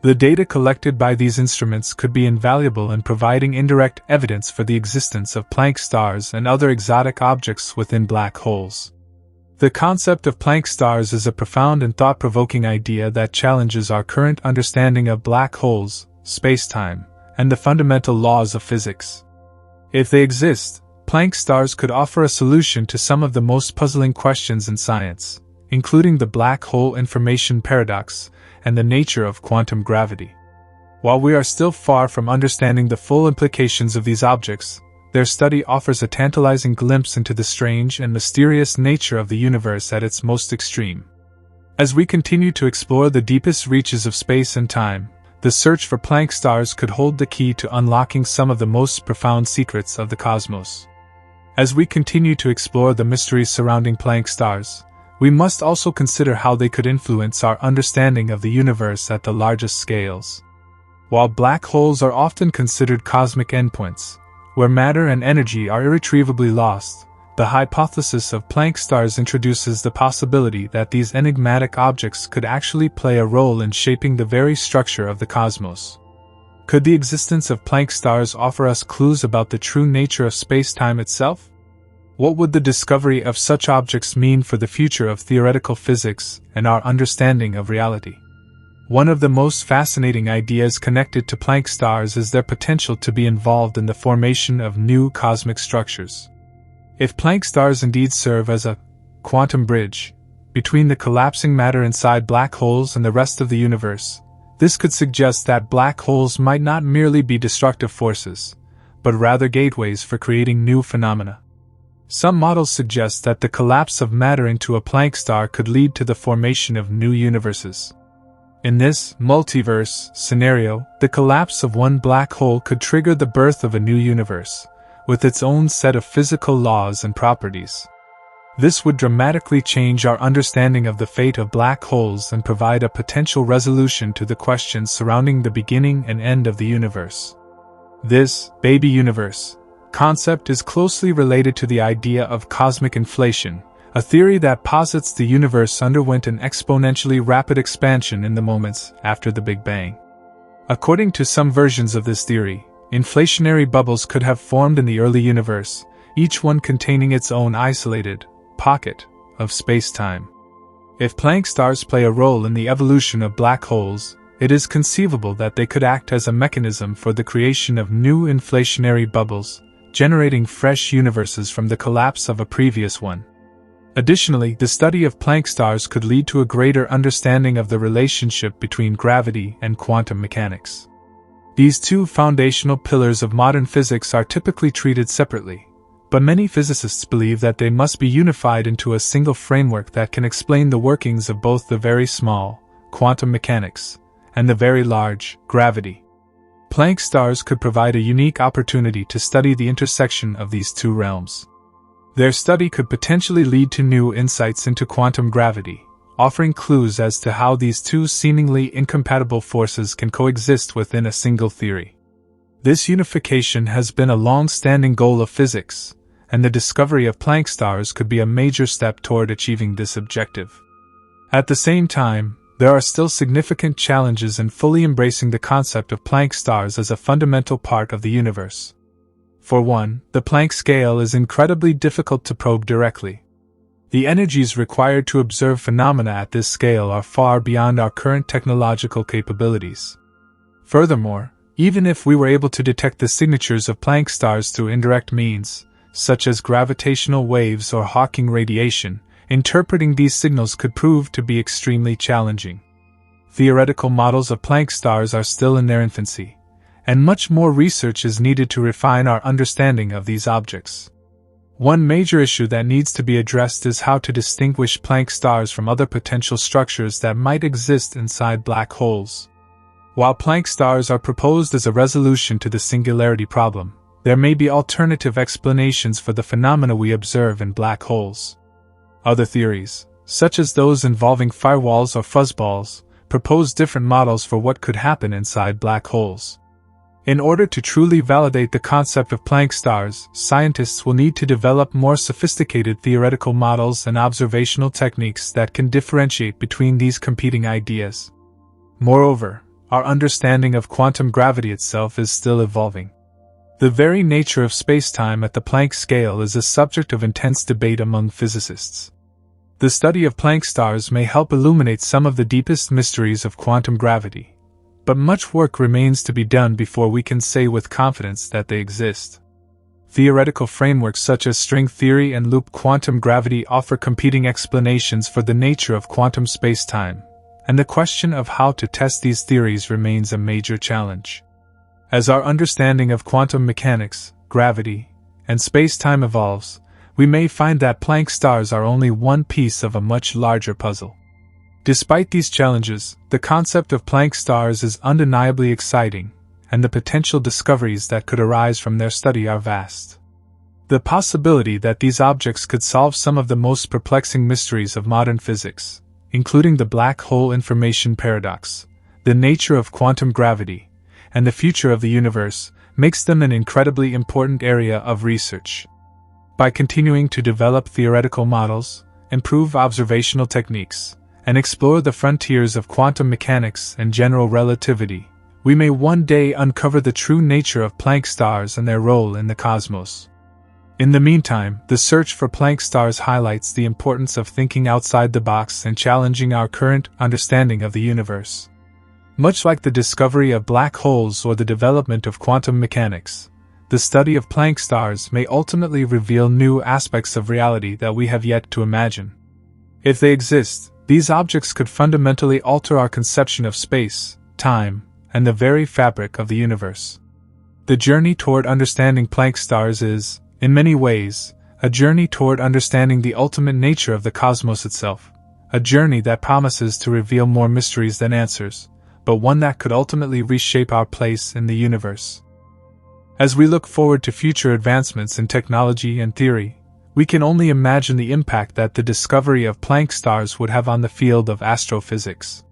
The data collected by these instruments could be invaluable in providing indirect evidence for the existence of Planck stars and other exotic objects within black holes. The concept of Planck stars is a profound and thought-provoking idea that challenges our current understanding of black holes, spacetime, and the fundamental laws of physics. If they exist, Planck stars could offer a solution to some of the most puzzling questions in science, including the black hole information paradox and the nature of quantum gravity. While we are still far from understanding the full implications of these objects, their study offers a tantalizing glimpse into the strange and mysterious nature of the universe at its most extreme. As we continue to explore the deepest reaches of space and time, the search for Planck stars could hold the key to unlocking some of the most profound secrets of the cosmos. As we continue to explore the mysteries surrounding Planck stars, we must also consider how they could influence our understanding of the universe at the largest scales. While black holes are often considered cosmic endpoints, where matter and energy are irretrievably lost, the hypothesis of Planck stars introduces the possibility that these enigmatic objects could actually play a role in shaping the very structure of the cosmos. Could the existence of Planck stars offer us clues about the true nature of space-time itself? What would the discovery of such objects mean for the future of theoretical physics and our understanding of reality? One of the most fascinating ideas connected to Planck stars is their potential to be involved in the formation of new cosmic structures. If Planck stars indeed serve as a quantum bridge between the collapsing matter inside black holes and the rest of the universe, this could suggest that black holes might not merely be destructive forces, but rather gateways for creating new phenomena. Some models suggest that the collapse of matter into a Planck star could lead to the formation of new universes. In this multiverse scenario, the collapse of one black hole could trigger the birth of a new universe, with its own set of physical laws and properties. This would dramatically change our understanding of the fate of black holes and provide a potential resolution to the questions surrounding the beginning and end of the universe. This baby universe concept is closely related to the idea of cosmic inflation, a theory that posits the universe underwent an exponentially rapid expansion in the moments after the Big Bang. According to some versions of this theory, inflationary bubbles could have formed in the early universe, each one containing its own isolated pocket of space-time. If Planck stars play a role in the evolution of black holes, it is conceivable that they could act as a mechanism for the creation of new inflationary bubbles, generating fresh universes from the collapse of a previous one. Additionally, the study of Planck stars could lead to a greater understanding of the relationship between gravity and quantum mechanics. These two foundational pillars of modern physics are typically treated separately, but many physicists believe that they must be unified into a single framework that can explain the workings of both the very small, quantum mechanics, and the very large, gravity. Planck stars could provide a unique opportunity to study the intersection of these two realms. Their study could potentially lead to new insights into quantum gravity, offering clues as to how these two seemingly incompatible forces can coexist within a single theory. This unification has been a long-standing goal of physics, and the discovery of Planck stars could be a major step toward achieving this objective. At the same time, there are still significant challenges in fully embracing the concept of Planck stars as a fundamental part of the universe. For one, the Planck scale is incredibly difficult to probe directly. The energies required to observe phenomena at this scale are far beyond our current technological capabilities. Furthermore, even if we were able to detect the signatures of Planck stars through indirect means, such as gravitational waves or Hawking radiation, interpreting these signals could prove to be extremely challenging. Theoretical models of Planck stars are still in their infancy, and much more research is needed to refine our understanding of these objects. One major issue that needs to be addressed is how to distinguish Planck stars from other potential structures that might exist inside black holes. While Planck stars are proposed as a resolution to the singularity problem, there may be alternative explanations for the phenomena we observe in black holes. Other theories, such as those involving firewalls or fuzzballs, propose different models for what could happen inside black holes. In order to truly validate the concept of Planck stars, scientists will need to develop more sophisticated theoretical models and observational techniques that can differentiate between these competing ideas. Moreover, our understanding of quantum gravity itself is still evolving. The very nature of spacetime at the Planck scale is a subject of intense debate among physicists. The study of Planck stars may help illuminate some of the deepest mysteries of quantum gravity, but much work remains to be done before we can say with confidence that they exist. Theoretical frameworks such as string theory and loop quantum gravity offer competing explanations for the nature of quantum spacetime, and the question of how to test these theories remains a major challenge. As our understanding of quantum mechanics, gravity, and spacetime evolves, we may find that Planck stars are only one piece of a much larger puzzle. Despite these challenges, the concept of Planck stars is undeniably exciting, and the potential discoveries that could arise from their study are vast. The possibility that these objects could solve some of the most perplexing mysteries of modern physics, including the black hole information paradox, the nature of quantum gravity, and the future of the universe, makes them an incredibly important area of research. By continuing to develop theoretical models, improve observational techniques, and explore the frontiers of quantum mechanics and general relativity, we may one day uncover the true nature of Planck stars and their role in the cosmos. In the meantime, the search for Planck stars highlights the importance of thinking outside the box and challenging our current understanding of the universe. Much like the discovery of black holes or the development of quantum mechanics, the study of Planck stars may ultimately reveal new aspects of reality that we have yet to imagine. If they exist, these objects could fundamentally alter our conception of space, time, and the very fabric of the universe. The journey toward understanding Planck stars is, in many ways, a journey toward understanding the ultimate nature of the cosmos itself, a journey that promises to reveal more mysteries than answers, but one that could ultimately reshape our place in the universe. As we look forward to future advancements in technology and theory, we can only imagine the impact that the discovery of Planck stars would have on the field of astrophysics.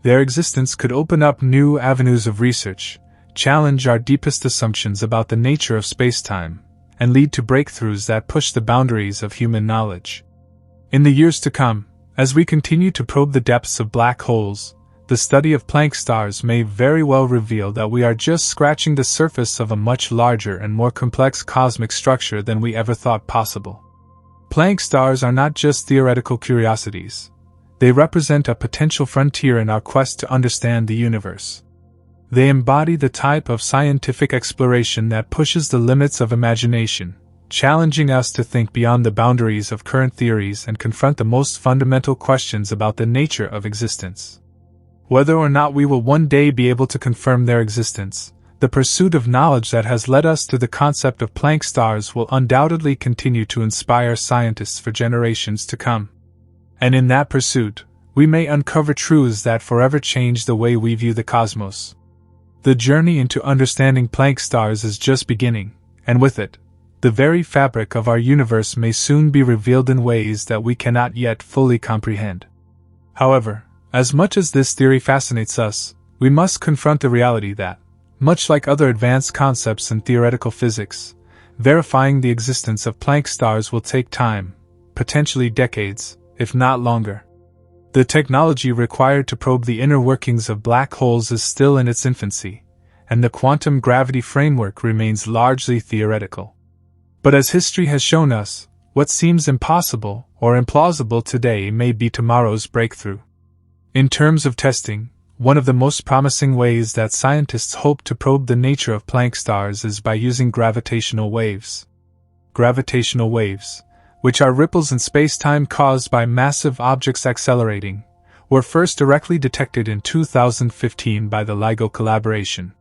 Their existence could open up new avenues of research, challenge our deepest assumptions about the nature of spacetime, and lead to breakthroughs that push the boundaries of human knowledge. In the years to come, as we continue to probe the depths of black holes, the study of Planck stars may very well reveal that we are just scratching the surface of a much larger and more complex cosmic structure than we ever thought possible. Planck stars are not just theoretical curiosities. They represent a potential frontier in our quest to understand the universe. They embody the type of scientific exploration that pushes the limits of imagination, challenging us to think beyond the boundaries of current theories and confront the most fundamental questions about the nature of existence. Whether or not we will one day be able to confirm their existence, the pursuit of knowledge that has led us to the concept of Planck stars will undoubtedly continue to inspire scientists for generations to come. And in that pursuit, we may uncover truths that forever change the way we view the cosmos. The journey into understanding Planck stars is just beginning, and with it, the very fabric of our universe may soon be revealed in ways that we cannot yet fully comprehend. However, as much as this theory fascinates us, we must confront the reality that, much like other advanced concepts in theoretical physics, Verifying the existence of Planck stars will take time, potentially decades, if not longer. The technology required to probe the inner workings of black holes is still in its infancy, and the quantum gravity framework remains largely theoretical. But as history has shown us, what seems impossible or implausible today may be tomorrow's breakthrough. In terms of testing, one of the most promising ways that scientists hope to probe the nature of Planck stars is by using gravitational waves. Gravitational waves, which are ripples in space-time caused by massive objects accelerating, were first directly detected in 2015 by the LIGO collaboration.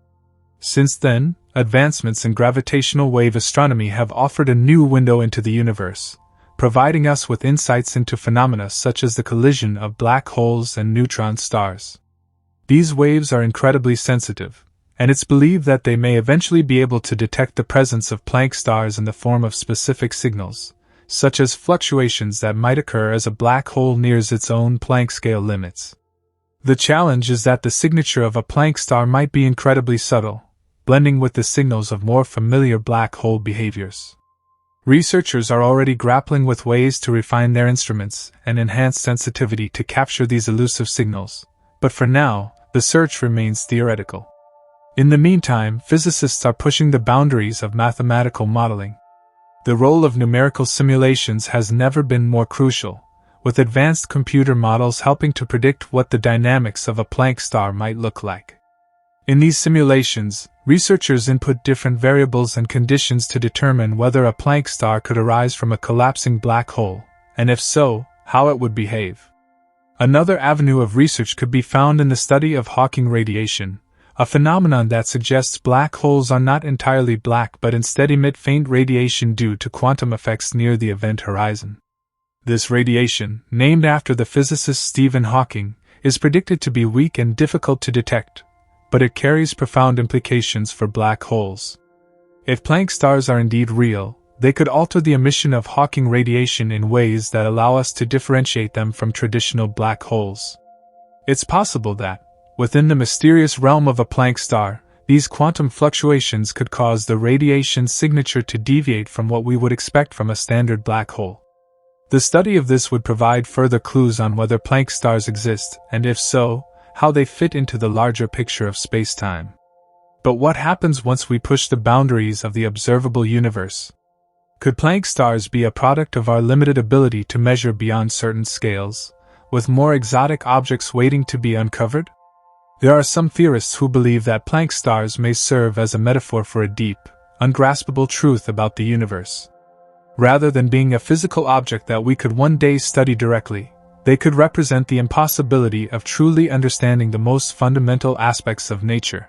Since then, advancements in gravitational wave astronomy have offered a new window into the universe, providing us with insights into phenomena such as the collision of black holes and neutron stars. These waves are incredibly sensitive, and it's believed that they may eventually be able to detect the presence of Planck stars in the form of specific signals, such as fluctuations that might occur as a black hole nears its own Planck scale limits. The challenge is that the signature of a Planck star might be incredibly subtle, blending with the signals of more familiar black hole behaviors. Researchers are already grappling with ways to refine their instruments and enhance sensitivity to capture these elusive signals, but for now, the search remains theoretical. In the meantime, physicists are pushing the boundaries of mathematical modeling. The role of numerical simulations has never been more crucial, with advanced computer models helping to predict what the dynamics of a Planck star might look like. In these simulations, researchers input different variables and conditions to determine whether a Planck star could arise from a collapsing black hole, and if so, how it would behave. Another avenue of research could be found in the study of Hawking radiation, a phenomenon that suggests black holes are not entirely black but instead emit faint radiation due to quantum effects near the event horizon. This radiation, named after the physicist Stephen Hawking, is predicted to be weak and difficult to detect, but it carries profound implications for black holes. If Planck stars are indeed real, they could alter the emission of Hawking radiation in ways that allow us to differentiate them from traditional black holes. It's possible that, within the mysterious realm of a Planck star, these quantum fluctuations could cause the radiation signature to deviate from what we would expect from a standard black hole. The study of this would provide further clues on whether Planck stars exist, and if so, how they fit into the larger picture of space-time. But what happens once we push the boundaries of the observable universe? Could Planck stars be a product of our limited ability to measure beyond certain scales, with more exotic objects waiting to be uncovered? There are some theorists who believe that Planck stars may serve as a metaphor for a deep, ungraspable truth about the universe. Rather than being a physical object that we could one day study directly, they could represent the impossibility of truly understanding the most fundamental aspects of nature.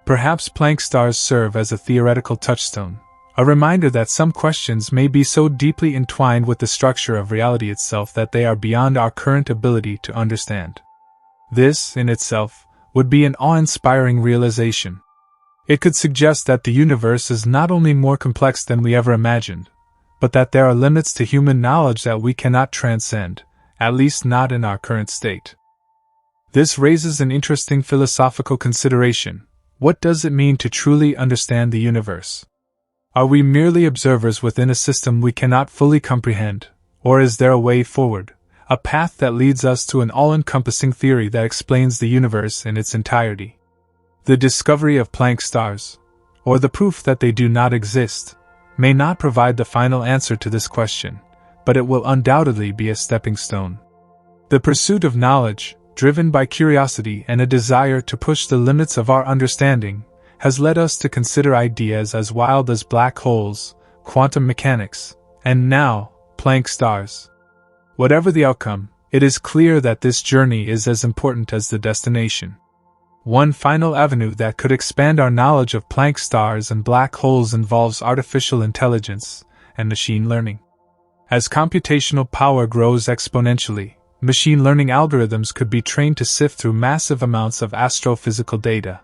Perhaps Planck stars serve as a theoretical touchstone, a reminder that some questions may be so deeply entwined with the structure of reality itself that they are beyond our current ability to understand. This, in itself, would be an awe-inspiring realization. It could suggest that the universe is not only more complex than we ever imagined, but that there are limits to human knowledge that we cannot transcend, at least not in our current state. This raises an interesting philosophical consideration. What does it mean to truly understand the universe? Are we merely observers within a system we cannot fully comprehend, or is there a way forward, a path that leads us to an all-encompassing theory that explains the universe in its entirety? The discovery of Planck stars, or the proof that they do not exist, may not provide the final answer to this question, but it will undoubtedly be a stepping stone. The pursuit of knowledge, driven by curiosity and a desire to push the limits of our understanding, has led us to consider ideas as wild as black holes, quantum mechanics, and now, Planck stars. Whatever the outcome, it is clear that this journey is as important as the destination. One final avenue that could expand our knowledge of Planck stars and black holes involves artificial intelligence and machine learning. As computational power grows exponentially, machine learning algorithms could be trained to sift through massive amounts of astrophysical data.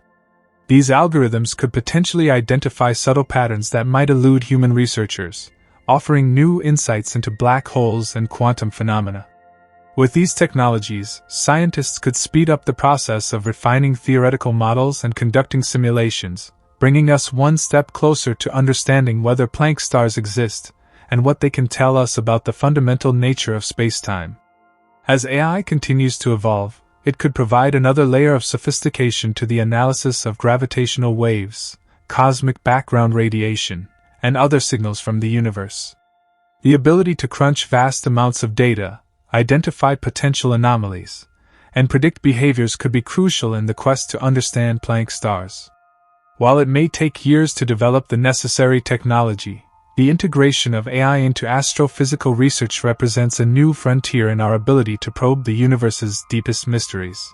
These algorithms could potentially identify subtle patterns that might elude human researchers, offering new insights into black holes and quantum phenomena. With these technologies, scientists could speed up the process of refining theoretical models and conducting simulations, bringing us one step closer to understanding whether Planck stars exist and what they can tell us about the fundamental nature of spacetime. As AI continues to evolve, it could provide another layer of sophistication to the analysis of gravitational waves, cosmic background radiation, and other signals from the universe. The ability to crunch vast amounts of data, identify potential anomalies, and predict behaviors could be crucial in the quest to understand Planck stars. While it may take years to develop the necessary technology, the integration of AI into astrophysical research represents a new frontier in our ability to probe the universe's deepest mysteries.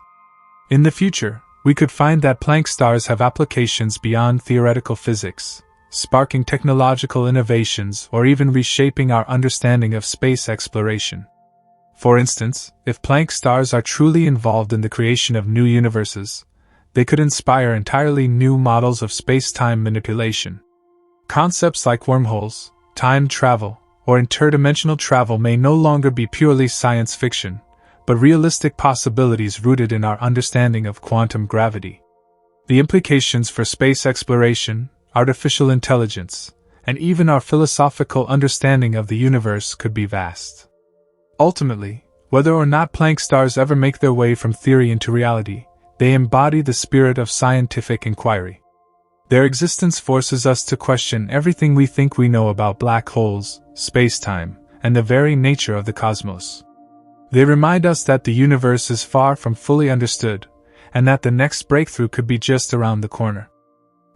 In the future, we could find that Planck stars have applications beyond theoretical physics, sparking technological innovations or even reshaping our understanding of space exploration. For instance, if Planck stars are truly involved in the creation of new universes, they could inspire entirely new models of space-time manipulation. Concepts like wormholes, time travel, or interdimensional travel may no longer be purely science fiction, but realistic possibilities rooted in our understanding of quantum gravity. The implications for space exploration, artificial intelligence, and even our philosophical understanding of the universe could be vast. Ultimately, whether or not Planck stars ever make their way from theory into reality, they embody the spirit of scientific inquiry. Their existence forces us to question everything we think we know about black holes, spacetime, and the very nature of the cosmos. They remind us that the universe is far from fully understood, and that the next breakthrough could be just around the corner.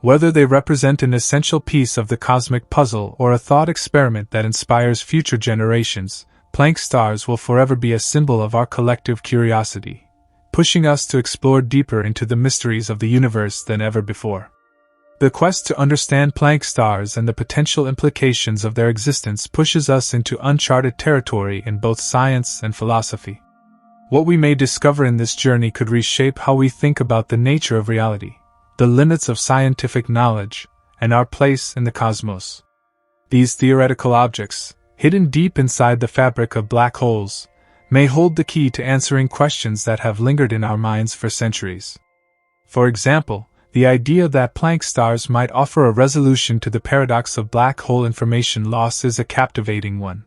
Whether they represent an essential piece of the cosmic puzzle or a thought experiment that inspires future generations, Planck stars will forever be a symbol of our collective curiosity, pushing us to explore deeper into the mysteries of the universe than ever before. The quest to understand Planck stars and the potential implications of their existence pushes us into uncharted territory in both science and philosophy. What we may discover in this journey could reshape how we think about the nature of reality, the limits of scientific knowledge, and our place in the cosmos. These theoretical objects, hidden deep inside the fabric of black holes, may hold the key to answering questions that have lingered in our minds for centuries. For example, the idea that Planck stars might offer a resolution to the paradox of black hole information loss is a captivating one.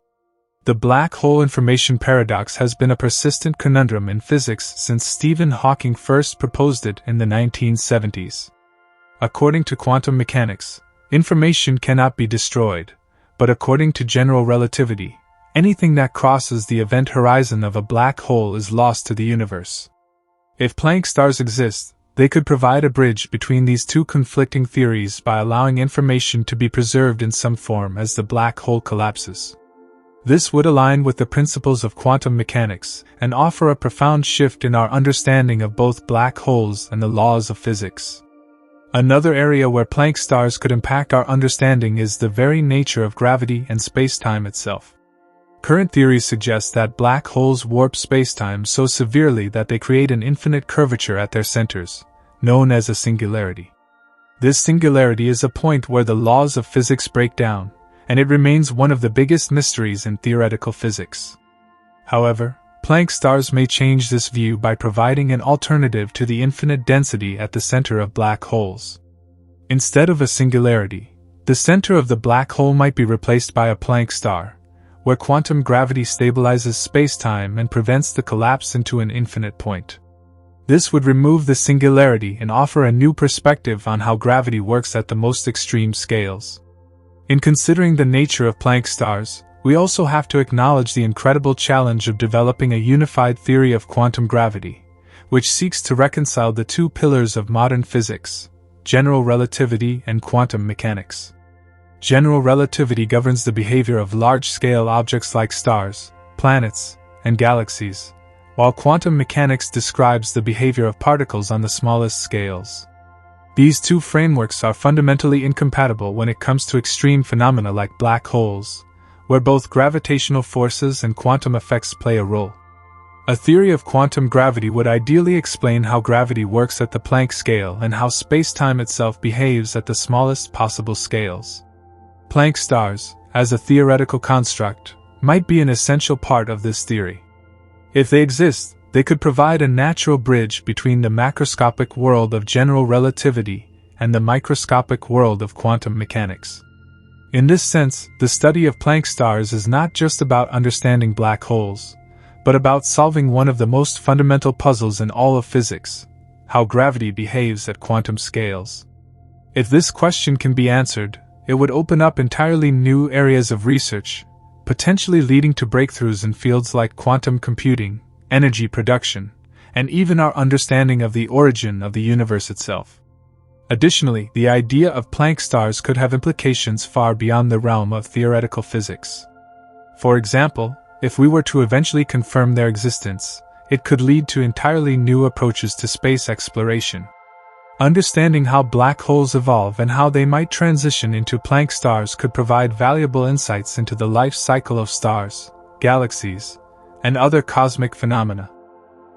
The black hole information paradox has been a persistent conundrum in physics since Stephen Hawking first proposed it in the 1970s. According to quantum mechanics, information cannot be destroyed, but according to general relativity, anything that crosses the event horizon of a black hole is lost to the universe. If Planck stars exist, they could provide a bridge between these two conflicting theories by allowing information to be preserved in some form as the black hole collapses. This would align with the principles of quantum mechanics and offer a profound shift in our understanding of both black holes and the laws of physics. Another area where Planck stars could impact our understanding is the very nature of gravity and spacetime itself. Current theories suggest that black holes warp spacetime so severely that they create an infinite curvature at their centers, known as a singularity. This singularity is a point where the laws of physics break down, and it remains one of the biggest mysteries in theoretical physics. However, Planck stars may change this view by providing an alternative to the infinite density at the center of black holes. Instead of a singularity, the center of the black hole might be replaced by a Planck star, where quantum gravity stabilizes spacetime and prevents the collapse into an infinite point. This would remove the singularity and offer a new perspective on how gravity works at the most extreme scales. In considering the nature of Planck stars, we also have to acknowledge the incredible challenge of developing a unified theory of quantum gravity, which seeks to reconcile the two pillars of modern physics, general relativity and quantum mechanics. General relativity governs the behavior of large-scale objects like stars, planets, and galaxies, while quantum mechanics describes the behavior of particles on the smallest scales. These two frameworks are fundamentally incompatible when it comes to extreme phenomena like black holes, where both gravitational forces and quantum effects play a role. A theory of quantum gravity would ideally explain how gravity works at the Planck scale and how spacetime itself behaves at the smallest possible scales. Planck stars, as a theoretical construct, might be an essential part of this theory. If they exist, they could provide a natural bridge between the macroscopic world of general relativity and the microscopic world of quantum mechanics. In this sense, the study of Planck stars is not just about understanding black holes, but about solving one of the most fundamental puzzles in all of physics: how gravity behaves at quantum scales. If this question can be answered, it would open up entirely new areas of research, potentially leading to breakthroughs in fields like quantum computing, energy production, and even our understanding of the origin of the universe itself. Additionally, the idea of Planck stars could have implications far beyond the realm of theoretical physics. For example, if we were to eventually confirm their existence, it could lead to entirely new approaches to space exploration. Understanding how black holes evolve and how they might transition into Planck stars could provide valuable insights into the life cycle of stars, galaxies, and other cosmic phenomena.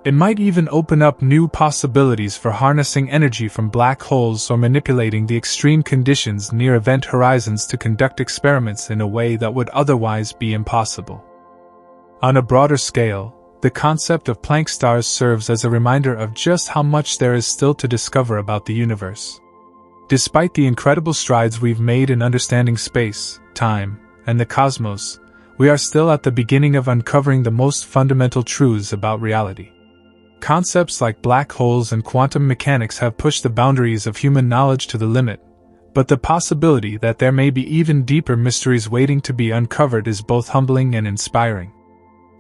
It might even open up new possibilities for harnessing energy from black holes or manipulating the extreme conditions near event horizons to conduct experiments in a way that would otherwise be impossible. On a broader scale, the concept of Planck stars serves as a reminder of just how much there is still to discover about the universe. Despite the incredible strides we've made in understanding space, time, and the cosmos, we are still at the beginning of uncovering the most fundamental truths about reality. Concepts like black holes and quantum mechanics have pushed the boundaries of human knowledge to the limit, but the possibility that there may be even deeper mysteries waiting to be uncovered is both humbling and inspiring.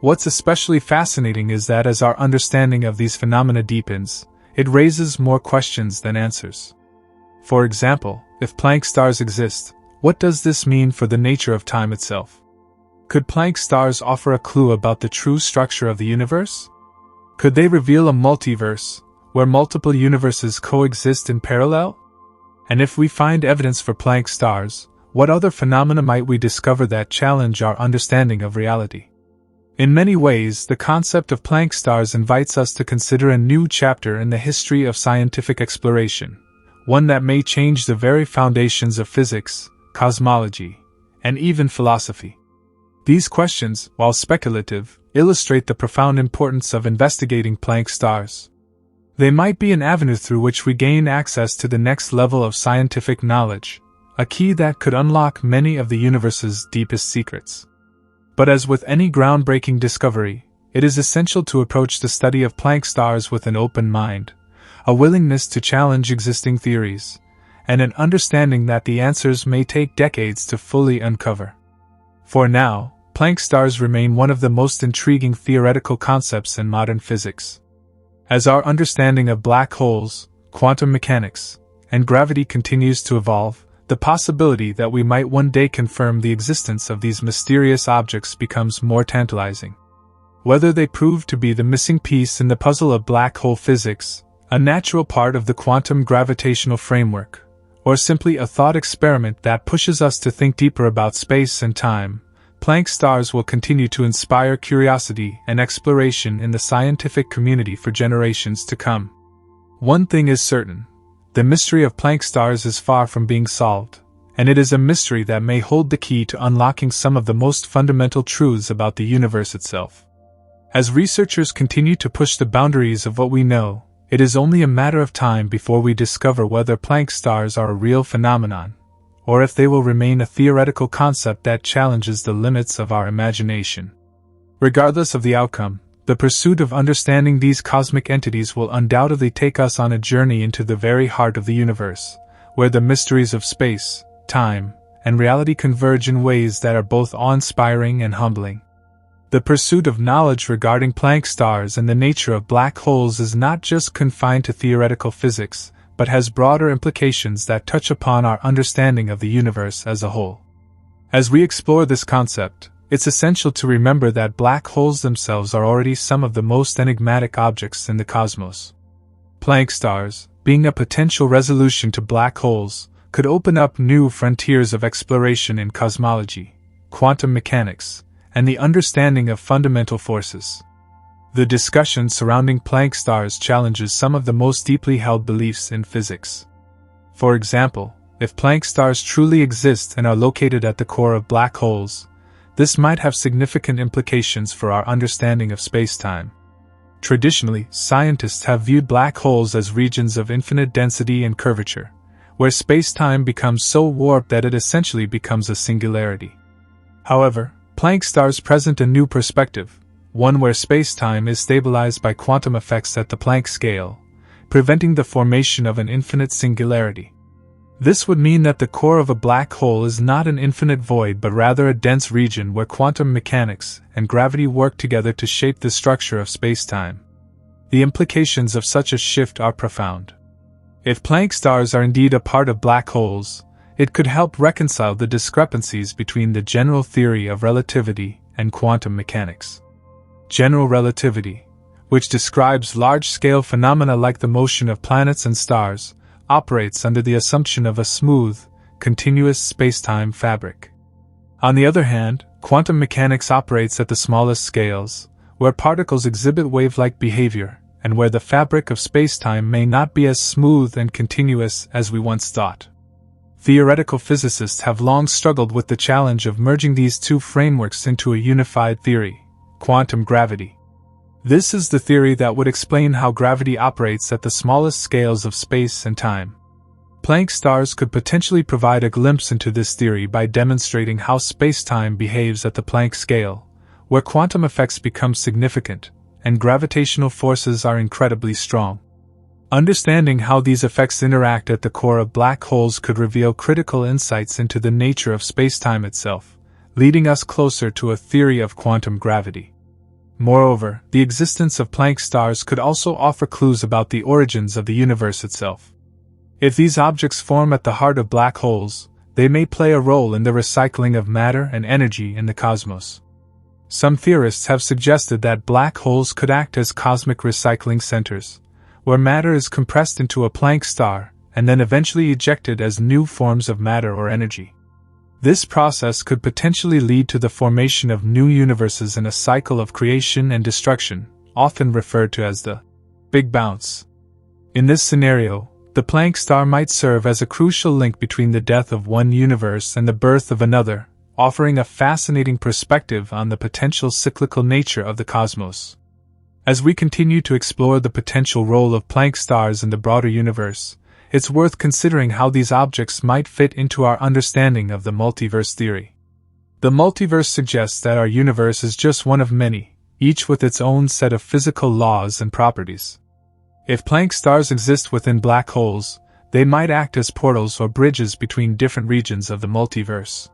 What's especially fascinating is that as our understanding of these phenomena deepens, it raises more questions than answers. For example, if Planck stars exist, what does this mean for the nature of time itself? Could Planck stars offer a clue about the true structure of the universe? Could they reveal a multiverse, where multiple universes coexist in parallel? And if we find evidence for Planck stars, what other phenomena might we discover that challenge our understanding of reality? In many ways, the concept of Planck stars invites us to consider a new chapter in the history of scientific exploration, one that may change the very foundations of physics, cosmology, and even philosophy. These questions, while speculative, illustrate the profound importance of investigating Planck stars. They might be an avenue through which we gain access to the next level of scientific knowledge, a key that could unlock many of the universe's deepest secrets. But as with any groundbreaking discovery, it is essential to approach the study of Planck stars with an open mind, a willingness to challenge existing theories, and an understanding that the answers may take decades to fully uncover. For now, Planck stars remain one of the most intriguing theoretical concepts in modern physics. As our understanding of black holes, quantum mechanics, and gravity continues to evolve, the possibility that we might one day confirm the existence of these mysterious objects becomes more tantalizing. Whether they prove to be the missing piece in the puzzle of black hole physics, a natural part of the quantum gravitational framework, or simply a thought experiment that pushes us to think deeper about space and time, Planck stars will continue to inspire curiosity and exploration in the scientific community for generations to come. One thing is certain: the mystery of Planck stars is far from being solved, and it is a mystery that may hold the key to unlocking some of the most fundamental truths about the universe itself. As researchers continue to push the boundaries of what we know, it is only a matter of time before we discover whether Planck stars are a real phenomenon, or if they will remain a theoretical concept that challenges the limits of our imagination. Regardless of the outcome, the pursuit of understanding these cosmic entities will undoubtedly take us on a journey into the very heart of the universe, where the mysteries of space, time, and reality converge in ways that are both awe-inspiring and humbling. The pursuit of knowledge regarding Planck stars and the nature of black holes is not just confined to theoretical physics, but has broader implications that touch upon our understanding of the universe as a whole. As we explore this concept, it's essential to remember that black holes themselves are already some of the most enigmatic objects in the cosmos. Planck stars, being a potential resolution to black holes, could open up new frontiers of exploration in cosmology, quantum mechanics, and the understanding of fundamental forces. The discussion surrounding Planck stars challenges some of the most deeply held beliefs in physics. For example, if Planck stars truly exist and are located at the core of black holes, this might have significant implications for our understanding of space-time. Traditionally, scientists have viewed black holes as regions of infinite density and curvature, where space-time becomes so warped that it essentially becomes a singularity. However, Planck stars present a new perspective, one where space-time is stabilized by quantum effects at the Planck scale, preventing the formation of an infinite singularity. This would mean that the core of a black hole is not an infinite void but rather a dense region where quantum mechanics and gravity work together to shape the structure of space-time. The implications of such a shift are profound. If Planck stars are indeed a part of black holes, it could help reconcile the discrepancies between the general theory of relativity and quantum mechanics. General relativity, which describes large-scale phenomena like the motion of planets and stars, operates under the assumption of a smooth, continuous space-time fabric. On the other hand, quantum mechanics operates at the smallest scales, where particles exhibit wave-like behavior, and where the fabric of space-time may not be as smooth and continuous as we once thought. Theoretical physicists have long struggled with the challenge of merging these two frameworks into a unified theory, quantum gravity. This is the theory that would explain how gravity operates at the smallest scales of space and time. Planck stars could potentially provide a glimpse into this theory by demonstrating how space-time behaves at the Planck scale, where quantum effects become significant, and gravitational forces are incredibly strong. Understanding how these effects interact at the core of black holes could reveal critical insights into the nature of space-time itself, leading us closer to a theory of quantum gravity. Moreover, the existence of Planck stars could also offer clues about the origins of the universe itself. If these objects form at the heart of black holes, they may play a role in the recycling of matter and energy in the cosmos. Some theorists have suggested that black holes could act as cosmic recycling centers, where matter is compressed into a Planck star and then eventually ejected as new forms of matter or energy. This process could potentially lead to the formation of new universes in a cycle of creation and destruction, often referred to as the Big Bounce. In this scenario, the Planck star might serve as a crucial link between the death of one universe and the birth of another, offering a fascinating perspective on the potential cyclical nature of the cosmos. As we continue to explore the potential role of Planck stars in the broader universe, it's worth considering how these objects might fit into our understanding of the multiverse theory. The multiverse suggests that our universe is just one of many, each with its own set of physical laws and properties. If Planck stars exist within black holes, they might act as portals or bridges between different regions of the multiverse.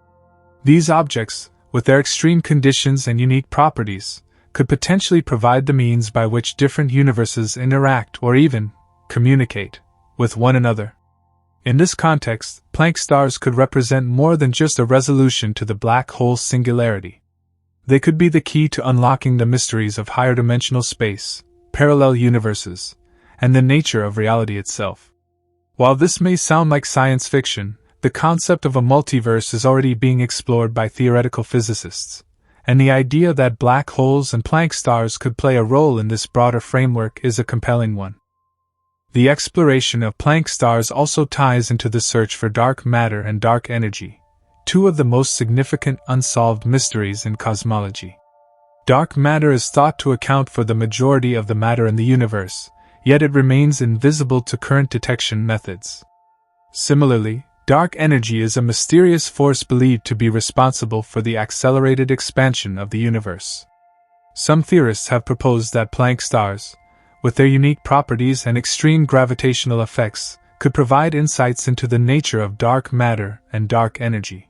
These objects, with their extreme conditions and unique properties, could potentially provide the means by which different universes interact or even communicate with one another. In this context, Planck stars could represent more than just a resolution to the black hole singularity. They could be the key to unlocking the mysteries of higher dimensional space, parallel universes, and the nature of reality itself. While this may sound like science fiction, the concept of a multiverse is already being explored by theoretical physicists, and the idea that black holes and Planck stars could play a role in this broader framework is a compelling one. The exploration of Planck stars also ties into the search for dark matter and dark energy, two of the most significant unsolved mysteries in cosmology. Dark matter is thought to account for the majority of the matter in the universe, yet it remains invisible to current detection methods. Similarly, dark energy is a mysterious force believed to be responsible for the accelerated expansion of the universe. Some theorists have proposed that Planck stars, with their unique properties and extreme gravitational effects, could provide insights into the nature of dark matter and dark energy.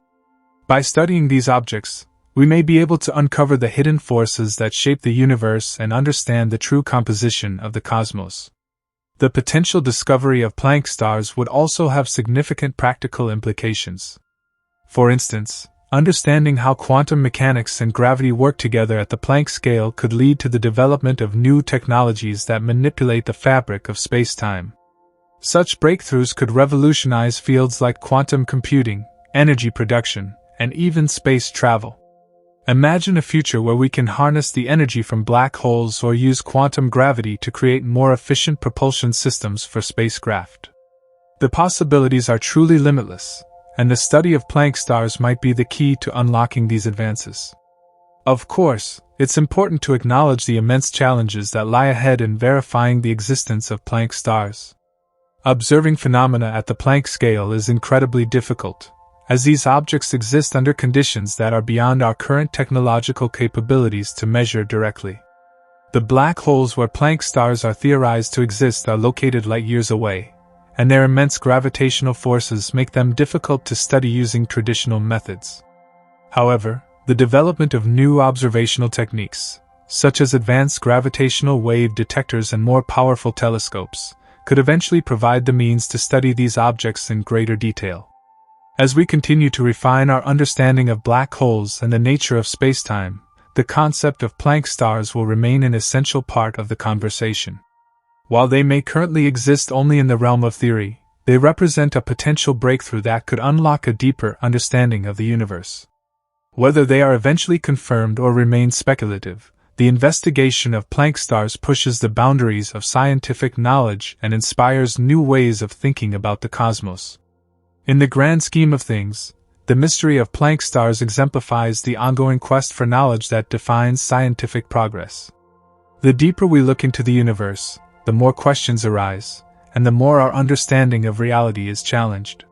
By studying these objects, we may be able to uncover the hidden forces that shape the universe and understand the true composition of the cosmos. The potential discovery of Planck stars would also have significant practical implications. For instance, understanding how quantum mechanics and gravity work together at the Planck scale could lead to the development of new technologies that manipulate the fabric of space-time. Such breakthroughs could revolutionize fields like quantum computing, energy production, and even space travel. Imagine a future where we can harness the energy from black holes or use quantum gravity to create more efficient propulsion systems for spacecraft. The possibilities are truly limitless, and the study of Planck stars might be the key to unlocking these advances. Of course, it's important to acknowledge the immense challenges that lie ahead in verifying the existence of Planck stars. Observing phenomena at the Planck scale is incredibly difficult, as these objects exist under conditions that are beyond our current technological capabilities to measure directly. The black holes where Planck stars are theorized to exist are located light years away, and their immense gravitational forces make them difficult to study using traditional methods. However, the development of new observational techniques, such as advanced gravitational wave detectors and more powerful telescopes, could eventually provide the means to study these objects in greater detail. As we continue to refine our understanding of black holes and the nature of spacetime, the concept of Planck stars will remain an essential part of the conversation. While they may currently exist only in the realm of theory, they represent a potential breakthrough that could unlock a deeper understanding of the universe. Whether they are eventually confirmed or remain speculative, the investigation of Planck stars pushes the boundaries of scientific knowledge and inspires new ways of thinking about the cosmos. In the grand scheme of things, the mystery of Planck stars exemplifies the ongoing quest for knowledge that defines scientific progress. The deeper we look into the universe, the more questions arise, and the more our understanding of reality is challenged.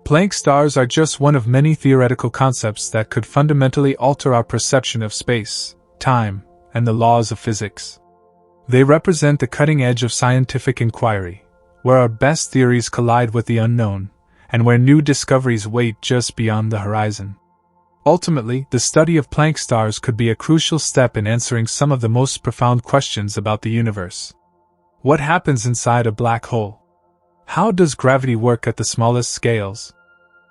Planck stars are just one of many theoretical concepts that could fundamentally alter our perception of space, time, and the laws of physics. They represent the cutting edge of scientific inquiry, where our best theories collide with the unknown, and where new discoveries wait just beyond the horizon. Ultimately, the study of Planck stars could be a crucial step in answering some of the most profound questions about the universe. What happens inside a black hole? How does gravity work at the smallest scales?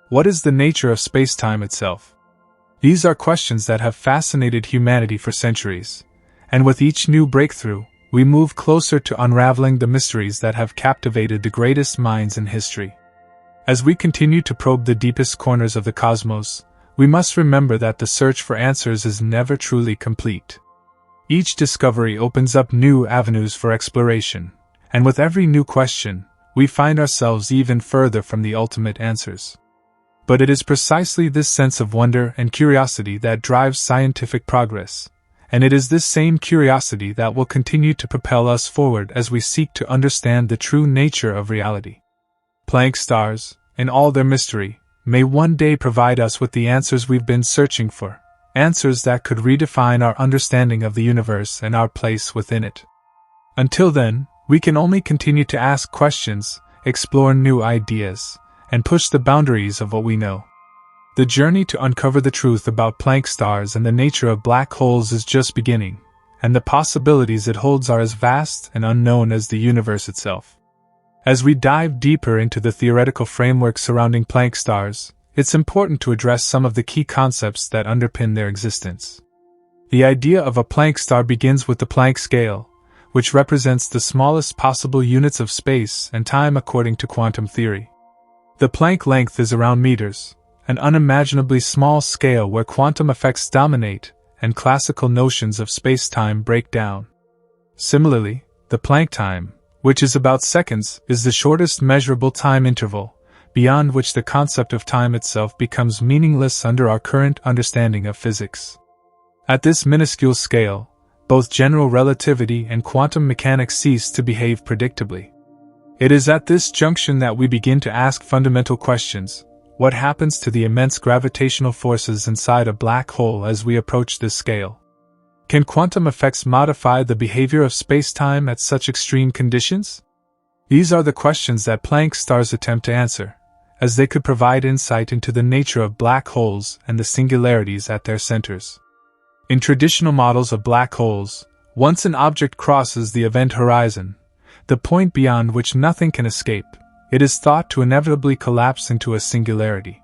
What is the nature of spacetime itself? These are questions that have fascinated humanity for centuries, and with each new breakthrough, we move closer to unraveling the mysteries that have captivated the greatest minds in history. As we continue to probe the deepest corners of the cosmos, we must remember that the search for answers is never truly complete. Each discovery opens up new avenues for exploration, and with every new question, we find ourselves even further from the ultimate answers. But it is precisely this sense of wonder and curiosity that drives scientific progress, and it is this same curiosity that will continue to propel us forward as we seek to understand the true nature of reality. Planck stars, in all their mystery, may one day provide us with the answers we've been searching for, answers that could redefine our understanding of the universe and our place within it. Until then, we can only continue to ask questions, explore new ideas, and push the boundaries of what we know. The journey to uncover the truth about Planck stars and the nature of black holes is just beginning, and the possibilities it holds are as vast and unknown as the universe itself. As we dive deeper into the theoretical framework surrounding Planck stars, it's important to address some of the key concepts that underpin their existence. The idea of a Planck star begins with the Planck scale, which represents the smallest possible units of space and time according to quantum theory. The Planck length is around meters, an unimaginably small scale where quantum effects dominate and classical notions of space-time break down. Similarly, the Planck time, which is about seconds, is the shortest measurable time interval, beyond which the concept of time itself becomes meaningless under our current understanding of physics. At this minuscule scale, both general relativity and quantum mechanics cease to behave predictably. It is at this junction that we begin to ask fundamental questions. What happens to the immense gravitational forces inside a black hole as we approach this scale? Can quantum effects modify the behavior of spacetime at such extreme conditions? These are the questions that Planck stars attempt to answer, as they could provide insight into the nature of black holes and the singularities at their centers. In traditional models of black holes, once an object crosses the event horizon, the point beyond which nothing can escape, it is thought to inevitably collapse into a singularity.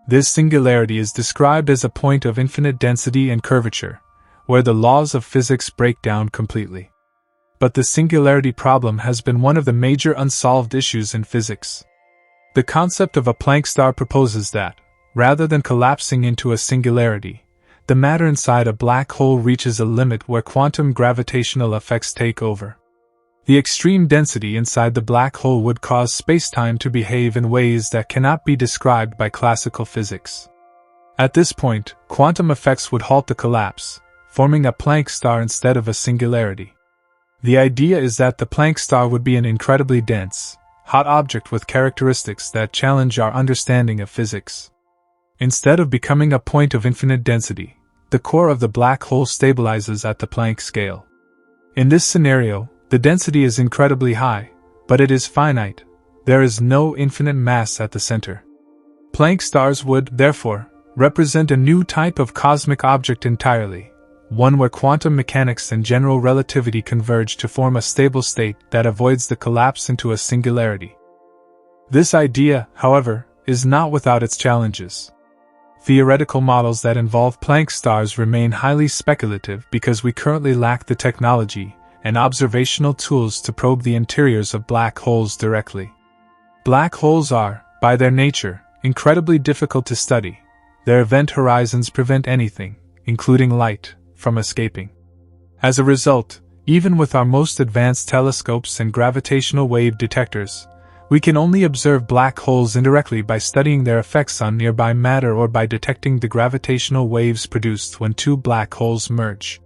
This singularity is described as a point of infinite density and curvature, where the laws of physics break down completely. But the singularity problem has been one of the major unsolved issues in physics. The concept of a Planck star proposes that, rather than collapsing into a singularity, the matter inside a black hole reaches a limit where quantum gravitational effects take over. The extreme density inside the black hole would cause spacetime to behave in ways that cannot be described by classical physics. At this point, quantum effects would halt the collapse, forming a Planck star instead of a singularity. The idea is that the Planck star would be an incredibly dense, hot object with characteristics that challenge our understanding of physics. Instead of becoming a point of infinite density, the core of the black hole stabilizes at the Planck scale. In this scenario, the density is incredibly high, but it is finite. There is no infinite mass at the center. Planck stars would, therefore, represent a new type of cosmic object entirely, one where quantum mechanics and general relativity converge to form a stable state that avoids the collapse into a singularity. This idea, however, is not without its challenges. Theoretical models that involve Planck stars remain highly speculative because we currently lack the technology and observational tools to probe the interiors of black holes directly. Black holes are, by their nature, incredibly difficult to study. Their event horizons prevent anything, including light, from escaping. As a result, even with our most advanced telescopes and gravitational wave detectors, we can only observe black holes indirectly by studying their effects on nearby matter or by detecting the gravitational waves produced when two black holes merge.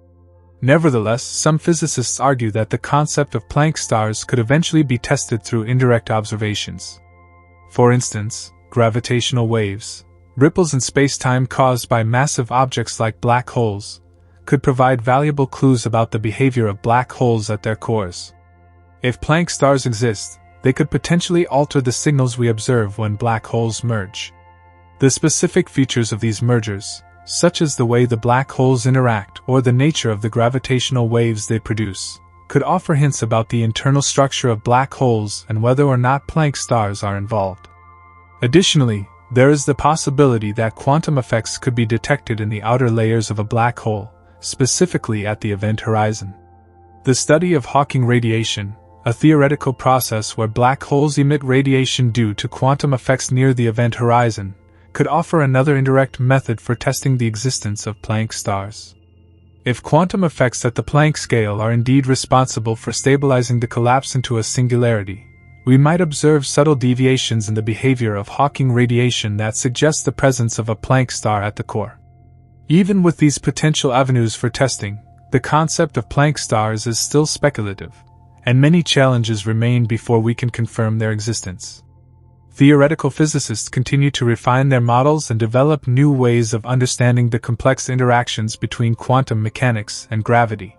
Nevertheless, some physicists argue that the concept of Planck stars could eventually be tested through indirect observations. For instance, gravitational waves, ripples in spacetime caused by massive objects like black holes, could provide valuable clues about the behavior of black holes at their cores. If Planck stars exist, they could potentially alter the signals we observe when black holes merge. The specific features of these mergers, such as the way the black holes interact or the nature of the gravitational waves they produce, could offer hints about the internal structure of black holes and whether or not Planck stars are involved. Additionally, there is the possibility that quantum effects could be detected in the outer layers of a black hole, specifically at the event horizon. The study of Hawking radiation, a theoretical process where black holes emit radiation due to quantum effects near the event horizon, could offer another indirect method for testing the existence of Planck stars. If quantum effects at the Planck scale are indeed responsible for stabilizing the collapse into a singularity, we might observe subtle deviations in the behavior of Hawking radiation that suggest the presence of a Planck star at the core. Even with these potential avenues for testing, the concept of Planck stars is still speculative, and many challenges remain before we can confirm their existence. Theoretical physicists continue to refine their models and develop new ways of understanding the complex interactions between quantum mechanics and gravity.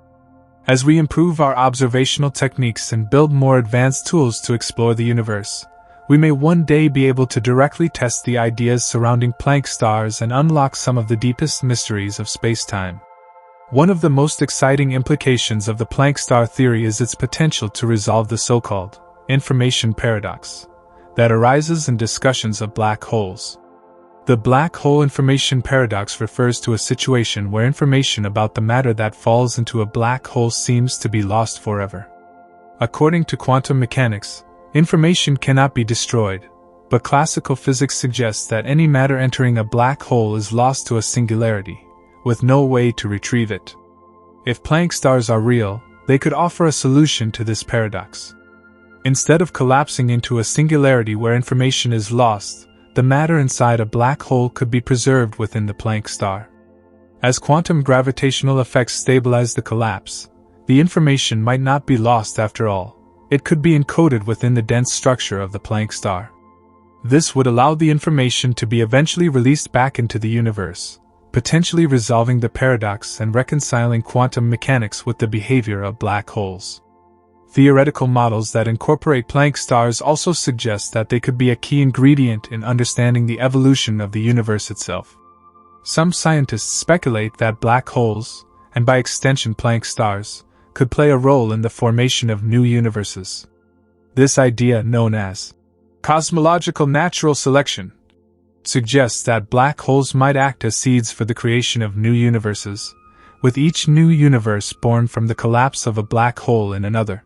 As we improve our observational techniques and build more advanced tools to explore the universe, we may one day be able to directly test the ideas surrounding Planck stars and unlock some of the deepest mysteries of spacetime. One of the most exciting implications of the Planck star theory is its potential to resolve the so-called information paradox that arises in discussions of black holes. The black hole information paradox refers to a situation where information about the matter that falls into a black hole seems to be lost forever. According to quantum mechanics, information cannot be destroyed, but classical physics suggests that any matter entering a black hole is lost to a singularity, with no way to retrieve it. If Planck stars are real, they could offer a solution to this paradox. Instead of collapsing into a singularity where information is lost, the matter inside a black hole could be preserved within the Planck star. As quantum gravitational effects stabilize the collapse, the information might not be lost after all. It could be encoded within the dense structure of the Planck star. This would allow the information to be eventually released back into the universe, potentially resolving the paradox and reconciling quantum mechanics with the behavior of black holes. Theoretical models that incorporate Planck stars also suggest that they could be a key ingredient in understanding the evolution of the universe itself. Some scientists speculate that black holes, and by extension Planck stars, could play a role in the formation of new universes. This idea, known as cosmological natural selection, suggests that black holes might act as seeds for the creation of new universes, with each new universe born from the collapse of a black hole in another.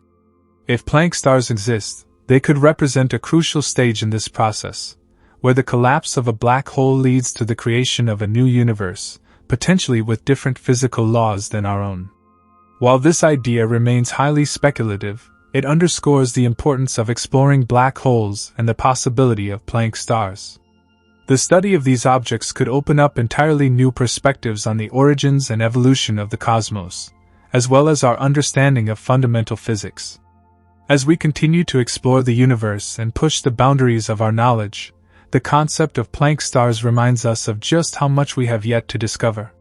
If Planck stars exist, they could represent a crucial stage in this process, where the collapse of a black hole leads to the creation of a new universe, potentially with different physical laws than our own. While this idea remains highly speculative, it underscores the importance of exploring black holes and the possibility of Planck stars. The study of these objects could open up entirely new perspectives on the origins and evolution of the cosmos, as well as our understanding of fundamental physics. As we continue to explore the universe and push the boundaries of our knowledge, the concept of Planck stars reminds us of just how much we have yet to discover.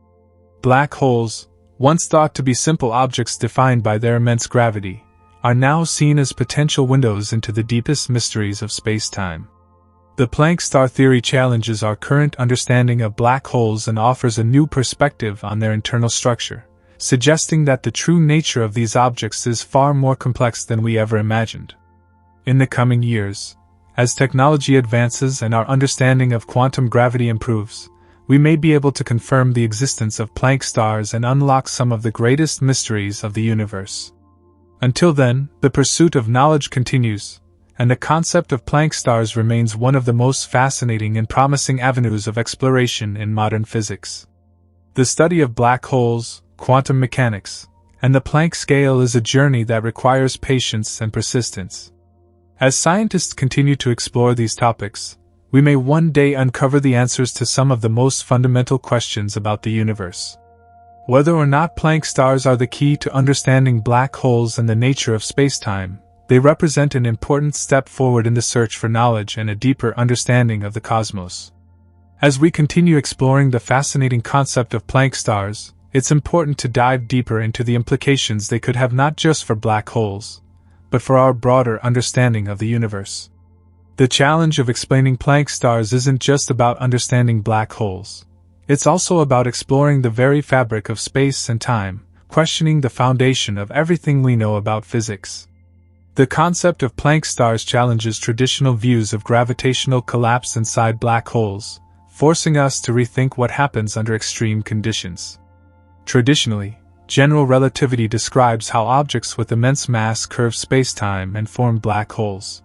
Black holes, once thought to be simple objects defined by their immense gravity, are now seen as potential windows into the deepest mysteries of space-time. The Planck star theory challenges our current understanding of black holes and offers a new perspective on their internal structure, suggesting that the true nature of these objects is far more complex than we ever imagined. In the coming years, as technology advances and our understanding of quantum gravity improves, we may be able to confirm the existence of Planck stars and unlock some of the greatest mysteries of the universe. Until then, the pursuit of knowledge continues, and the concept of Planck stars remains one of the most fascinating and promising avenues of exploration in modern physics. The study of black holes, quantum mechanics, and the Planck scale is a journey that requires patience and persistence. As scientists continue to explore these topics, we may one day uncover the answers to some of the most fundamental questions about the universe. Whether or not Planck stars are the key to understanding black holes and the nature of spacetime, they represent an important step forward in the search for knowledge and a deeper understanding of the cosmos. As we continue exploring the fascinating concept of Planck stars, it's important to dive deeper into the implications they could have not just for black holes, but for our broader understanding of the universe. The challenge of explaining Planck stars isn't just about understanding black holes. It's also about exploring the very fabric of space and time, questioning the foundation of everything we know about physics. The concept of Planck stars challenges traditional views of gravitational collapse inside black holes, forcing us to rethink what happens under extreme conditions. Traditionally, general relativity describes how objects with immense mass curve spacetime and form black holes.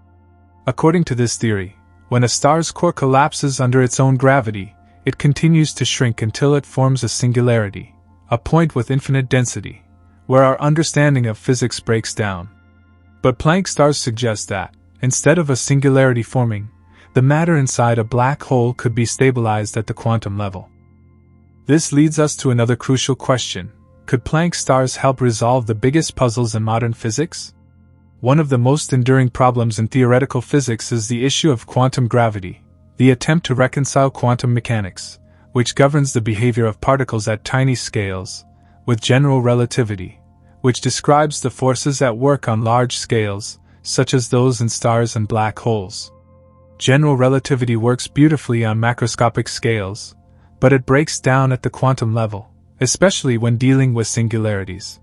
According to this theory, when a star's core collapses under its own gravity, it continues to shrink until it forms a singularity, a point with infinite density, where our understanding of physics breaks down. But Planck stars suggest that, instead of a singularity forming, the matter inside a black hole could be stabilized at the quantum level. This leads us to another crucial question: could Planck stars help resolve the biggest puzzles in modern physics? One of the most enduring problems in theoretical physics is the issue of quantum gravity, the attempt to reconcile quantum mechanics, which governs the behavior of particles at tiny scales, with general relativity, which describes the forces at work on large scales, such as those in stars and black holes. General relativity works beautifully on macroscopic scales, but it breaks down at the quantum level, especially when dealing with singularities.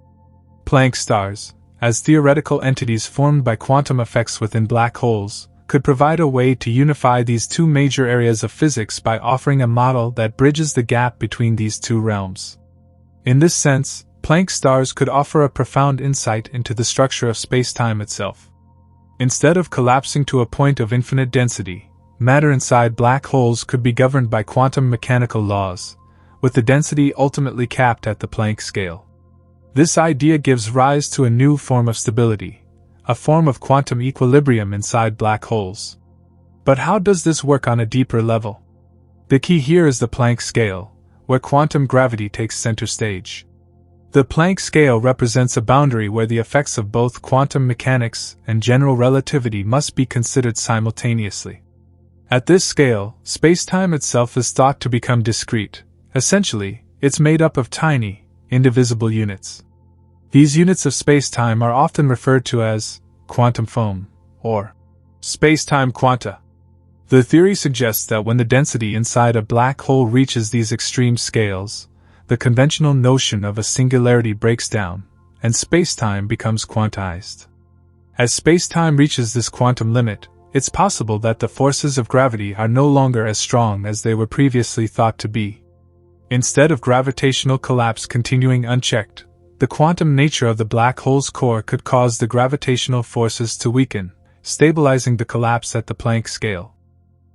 Planck stars, as theoretical entities formed by quantum effects within black holes, could provide a way to unify these two major areas of physics by offering a model that bridges the gap between these two realms. In this sense, Planck stars could offer a profound insight into the structure of spacetime itself. Instead of collapsing to a point of infinite density, matter inside black holes could be governed by quantum mechanical laws, with the density ultimately capped at the Planck scale. This idea gives rise to a new form of stability, a form of quantum equilibrium inside black holes. But how does this work on a deeper level? The key here is the Planck scale, where quantum gravity takes center stage. The Planck scale represents a boundary where the effects of both quantum mechanics and general relativity must be considered simultaneously. At this scale, spacetime itself is thought to become discrete. Essentially, it's made up of tiny, indivisible units. These units of spacetime are often referred to as quantum foam, or spacetime quanta. The theory suggests that when the density inside a black hole reaches these extreme scales, the conventional notion of a singularity breaks down, and spacetime becomes quantized. As spacetime reaches this quantum limit, it's possible that the forces of gravity are no longer as strong as they were previously thought to be. Instead of gravitational collapse continuing unchecked, the quantum nature of the black hole's core could cause the gravitational forces to weaken, stabilizing the collapse at the Planck scale.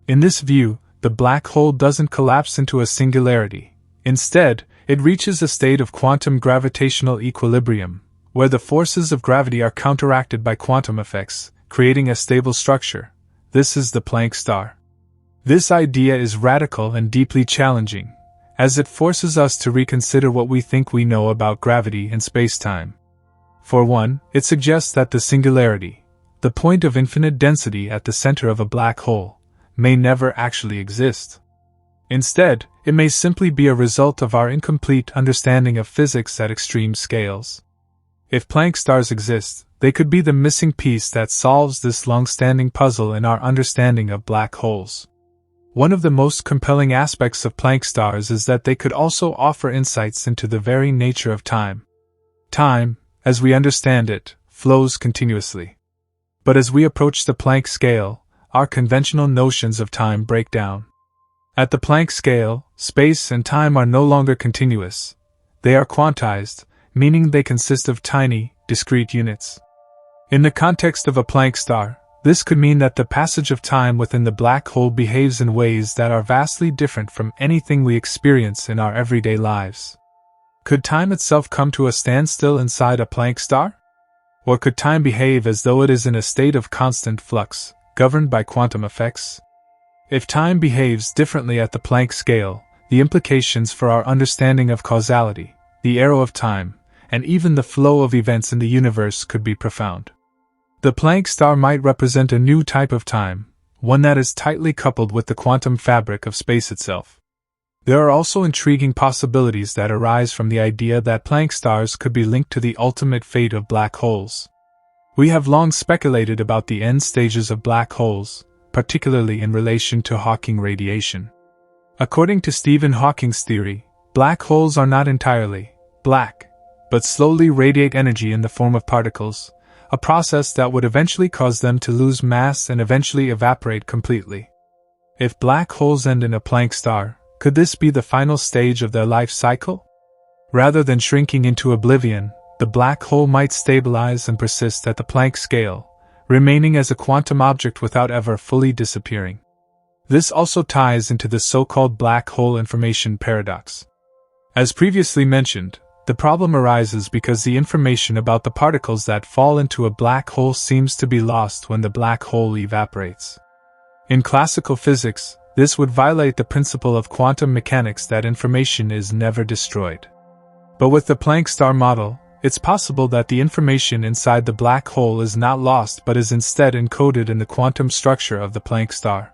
In this view, the black hole doesn't collapse into a singularity. Instead, it reaches a state of quantum gravitational equilibrium, where the forces of gravity are counteracted by quantum effects, creating a stable structure. This is the Planck star. This idea is radical and deeply challenging, as it forces us to reconsider what we think we know about gravity and spacetime. For one, it suggests that the singularity, the point of infinite density at the center of a black hole, may never actually exist. Instead, it may simply be a result of our incomplete understanding of physics at extreme scales. If Planck stars exist, they could be the missing piece that solves this long-standing puzzle in our understanding of black holes. One of the most compelling aspects of Planck stars is that they could also offer insights into the very nature of time. Time, as we understand it, flows continuously. But as we approach the Planck scale, our conventional notions of time break down. At the Planck scale, space and time are no longer continuous. They are quantized, meaning they consist of tiny, discrete units. In the context of a Planck star, this could mean that the passage of time within the black hole behaves in ways that are vastly different from anything we experience in our everyday lives. Could time itself come to a standstill inside a Planck star? Or could time behave as though it is in a state of constant flux, governed by quantum effects? If time behaves differently at the Planck scale, the implications for our understanding of causality, the arrow of time, and even the flow of events in the universe could be profound. The Planck star might represent a new type of time, one that is tightly coupled with the quantum fabric of space itself. There are also intriguing possibilities that arise from the idea that Planck stars could be linked to the ultimate fate of black holes. We have long speculated about the end stages of black holes, particularly in relation to Hawking radiation. According to Stephen Hawking's theory, black holes are not entirely black, but slowly radiate energy in the form of particles, a process that would eventually cause them to lose mass and eventually evaporate completely. If black holes end in a Planck star, could this be the final stage of their life cycle? Rather than shrinking into oblivion, the black hole might stabilize and persist at the Planck scale, remaining as a quantum object without ever fully disappearing. This also ties into the so-called black hole information paradox. As previously mentioned, the problem arises because the information about the particles that fall into a black hole seems to be lost when the black hole evaporates. In classical physics, this would violate the principle of quantum mechanics that information is never destroyed. But with the Planck star model, it's possible that the information inside the black hole is not lost but is instead encoded in the quantum structure of the Planck star.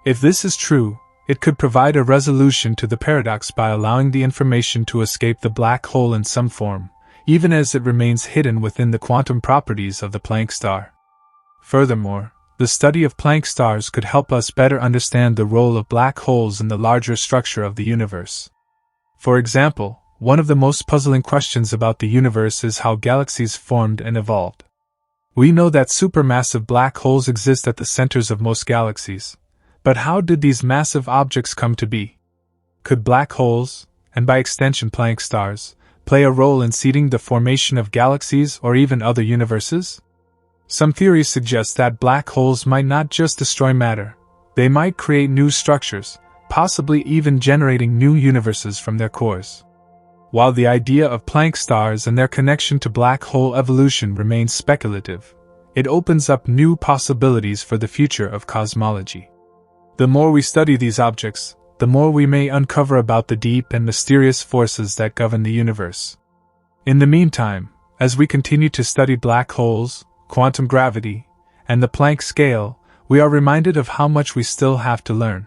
If this is true, it could provide a resolution to the paradox by allowing the information to escape the black hole in some form, even as it remains hidden within the quantum properties of the Planck star. Furthermore, the study of Planck stars could help us better understand the role of black holes in the larger structure of the universe. For example, one of the most puzzling questions about the universe is how galaxies formed and evolved. We know that supermassive black holes exist at the centers of most galaxies. But how did these massive objects come to be? Could black holes, and by extension Planck stars, play a role in seeding the formation of galaxies or even other universes? Some theories suggest that black holes might not just destroy matter, they might create new structures, possibly even generating new universes from their cores. While the idea of Planck stars and their connection to black hole evolution remains speculative, it opens up new possibilities for the future of cosmology. The more we study these objects, the more we may uncover about the deep and mysterious forces that govern the universe. In the meantime, as we continue to study black holes, quantum gravity, and the Planck scale, we are reminded of how much we still have to learn.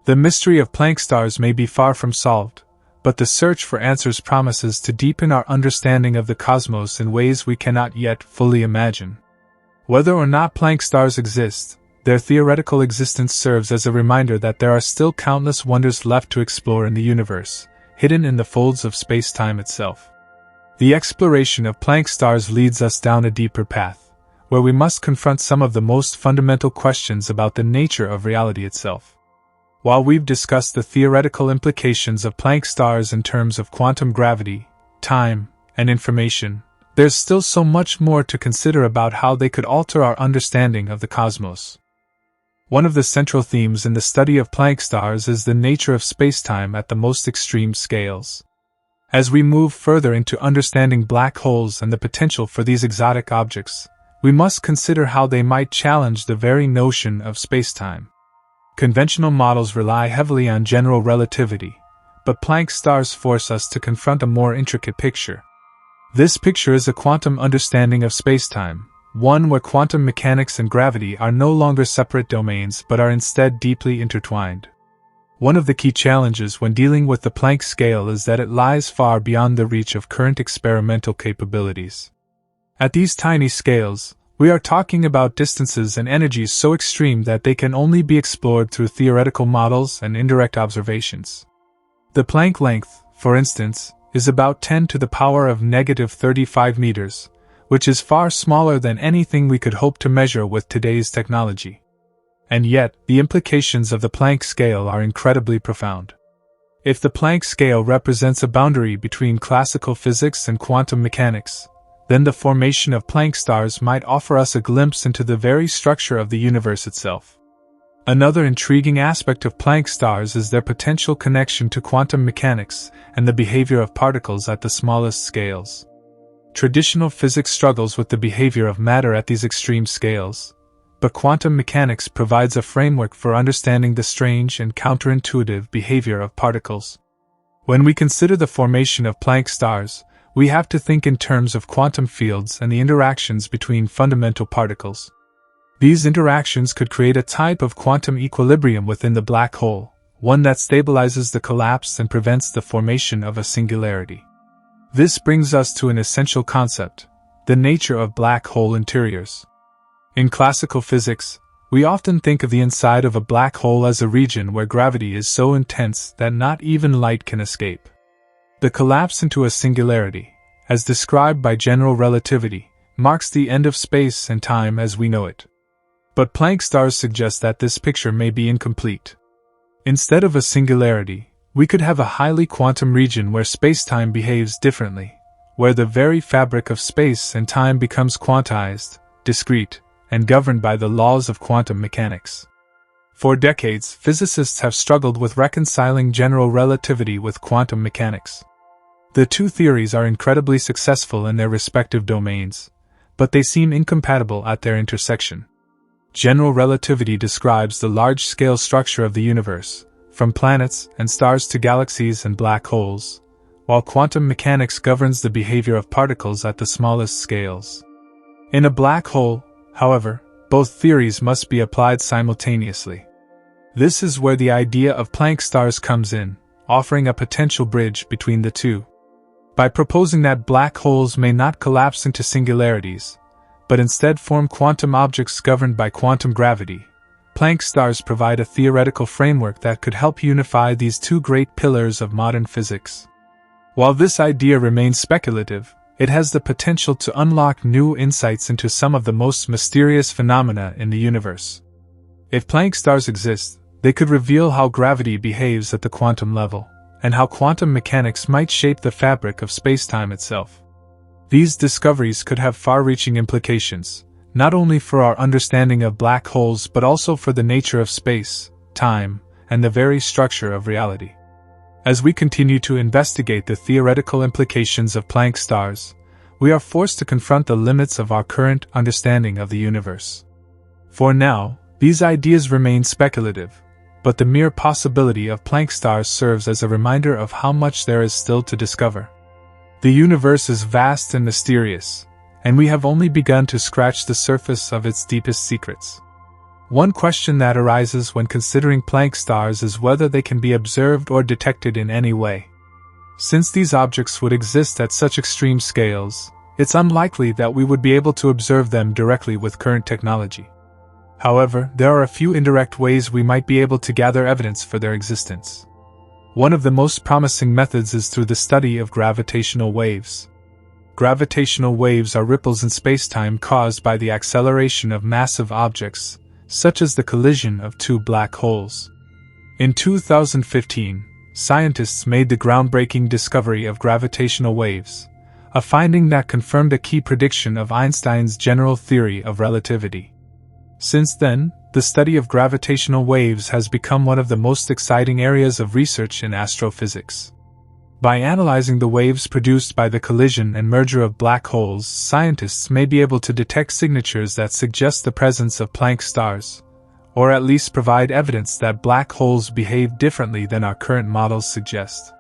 The mystery of Planck stars may be far from solved, but the search for answers promises to deepen our understanding of the cosmos in ways we cannot yet fully imagine. Whether or not Planck stars exist, their theoretical existence serves as a reminder that there are still countless wonders left to explore in the universe, hidden in the folds of space-time itself. The exploration of Planck stars leads us down a deeper path, where we must confront some of the most fundamental questions about the nature of reality itself. While we've discussed the theoretical implications of Planck stars in terms of quantum gravity, time, and information, there's still so much more to consider about how they could alter our understanding of the cosmos. One of the central themes in the study of Planck stars is the nature of spacetime at the most extreme scales. As we move further into understanding black holes and the potential for these exotic objects, we must consider how they might challenge the very notion of spacetime. Conventional models rely heavily on general relativity, but Planck stars force us to confront a more intricate picture. This picture is a quantum understanding of spacetime, one where quantum mechanics and gravity are no longer separate domains but are instead deeply intertwined. One of the key challenges when dealing with the Planck scale is that it lies far beyond the reach of current experimental capabilities. At these tiny scales, we are talking about distances and energies so extreme that they can only be explored through theoretical models and indirect observations. The Planck length, for instance, is about 10 to the power of negative 35 meters, which is far smaller than anything we could hope to measure with today's technology. And yet, the implications of the Planck scale are incredibly profound. If the Planck scale represents a boundary between classical physics and quantum mechanics, then the formation of Planck stars might offer us a glimpse into the very structure of the universe itself. Another intriguing aspect of Planck stars is their potential connection to quantum mechanics and the behavior of particles at the smallest scales. Traditional physics struggles with the behavior of matter at these extreme scales, but quantum mechanics provides a framework for understanding the strange and counterintuitive behavior of particles. When we consider the formation of Planck stars, we have to think in terms of quantum fields and the interactions between fundamental particles. These interactions could create a type of quantum equilibrium within the black hole, one that stabilizes the collapse and prevents the formation of a singularity. This brings us to an essential concept: the nature of black hole interiors. In classical physics, we often think of the inside of a black hole as a region where gravity is so intense that not even light can escape. The collapse into a singularity, as described by general relativity, marks the end of space and time as we know it. But Planck stars suggest that this picture may be incomplete. Instead of a singularity, we could have a highly quantum region where space-time behaves differently, where the very fabric of space and time becomes quantized, discrete, and governed by the laws of quantum mechanics. For decades, physicists have struggled with reconciling general relativity with quantum mechanics. The two theories are incredibly successful in their respective domains, but they seem incompatible at their intersection. General relativity describes the large-scale structure of the universe, from planets and stars to galaxies and black holes, while quantum mechanics governs the behavior of particles at the smallest scales. In a black hole, however, both theories must be applied simultaneously. This is where the idea of Planck stars comes in, offering a potential bridge between the two. By proposing that black holes may not collapse into singularities, but instead form quantum objects governed by quantum gravity, Planck stars provide a theoretical framework that could help unify these two great pillars of modern physics. While this idea remains speculative, it has the potential to unlock new insights into some of the most mysterious phenomena in the universe. If Planck stars exist, they could reveal how gravity behaves at the quantum level, and how quantum mechanics might shape the fabric of spacetime itself. These discoveries could have far-reaching implications, not only for our understanding of black holes but also for the nature of space, time, and the very structure of reality. As we continue to investigate the theoretical implications of Planck stars, we are forced to confront the limits of our current understanding of the universe. For now, these ideas remain speculative, but the mere possibility of Planck stars serves as a reminder of how much there is still to discover. The universe is vast and mysterious, and we have only begun to scratch the surface of its deepest secrets. One question that arises when considering Planck stars is whether they can be observed or detected in any way. Since these objects would exist at such extreme scales, it's unlikely that we would be able to observe them directly with current technology. However, there are a few indirect ways we might be able to gather evidence for their existence. One of the most promising methods is through the study of gravitational waves. Gravitational waves are ripples in spacetime caused by the acceleration of massive objects, such as the collision of two black holes. In 2015, scientists made the groundbreaking discovery of gravitational waves, a finding that confirmed a key prediction of Einstein's general theory of relativity. Since then, the study of gravitational waves has become one of the most exciting areas of research in astrophysics. By analyzing the waves produced by the collision and merger of black holes, scientists may be able to detect signatures that suggest the presence of Planck stars, or at least provide evidence that black holes behave differently than our current models suggest.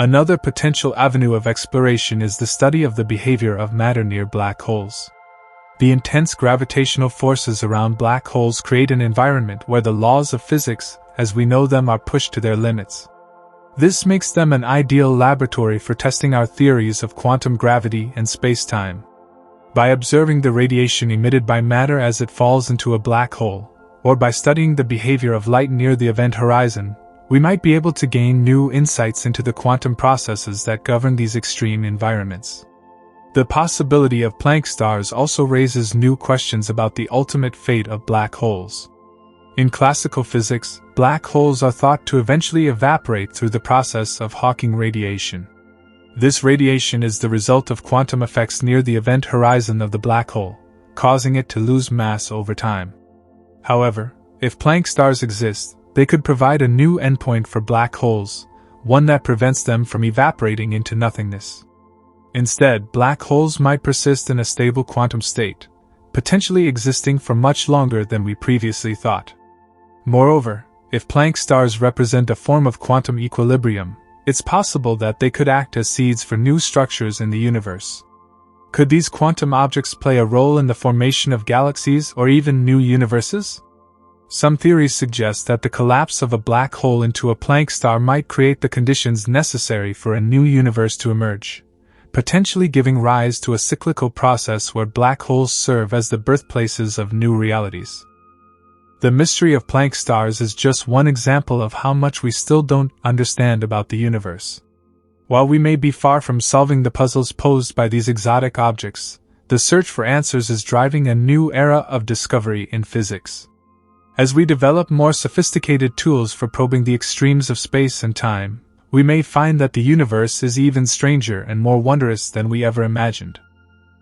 Another potential avenue of exploration is the study of the behavior of matter near black holes. The intense gravitational forces around black holes create an environment where the laws of physics, as we know them, are pushed to their limits. This makes them an ideal laboratory for testing our theories of quantum gravity and space-time. By observing the radiation emitted by matter as it falls into a black hole, or by studying the behavior of light near the event horizon, we might be able to gain new insights into the quantum processes that govern these extreme environments. The possibility of Planck stars also raises new questions about the ultimate fate of black holes. In classical physics, black holes are thought to eventually evaporate through the process of Hawking radiation. This radiation is the result of quantum effects near the event horizon of the black hole, causing it to lose mass over time. However, if Planck stars exist, they could provide a new endpoint for black holes, one that prevents them from evaporating into nothingness. Instead, black holes might persist in a stable quantum state, potentially existing for much longer than we previously thought. Moreover, if Planck stars represent a form of quantum equilibrium, it's possible that they could act as seeds for new structures in the universe. Could these quantum objects play a role in the formation of galaxies or even new universes? Some theories suggest that the collapse of a black hole into a Planck star might create the conditions necessary for a new universe to emerge, potentially giving rise to a cyclical process where black holes serve as the birthplaces of new realities. The mystery of Planck stars is just one example of how much we still don't understand about the universe. While we may be far from solving the puzzles posed by these exotic objects, the search for answers is driving a new era of discovery in physics. As we develop more sophisticated tools for probing the extremes of space and time, we may find that the universe is even stranger and more wondrous than we ever imagined.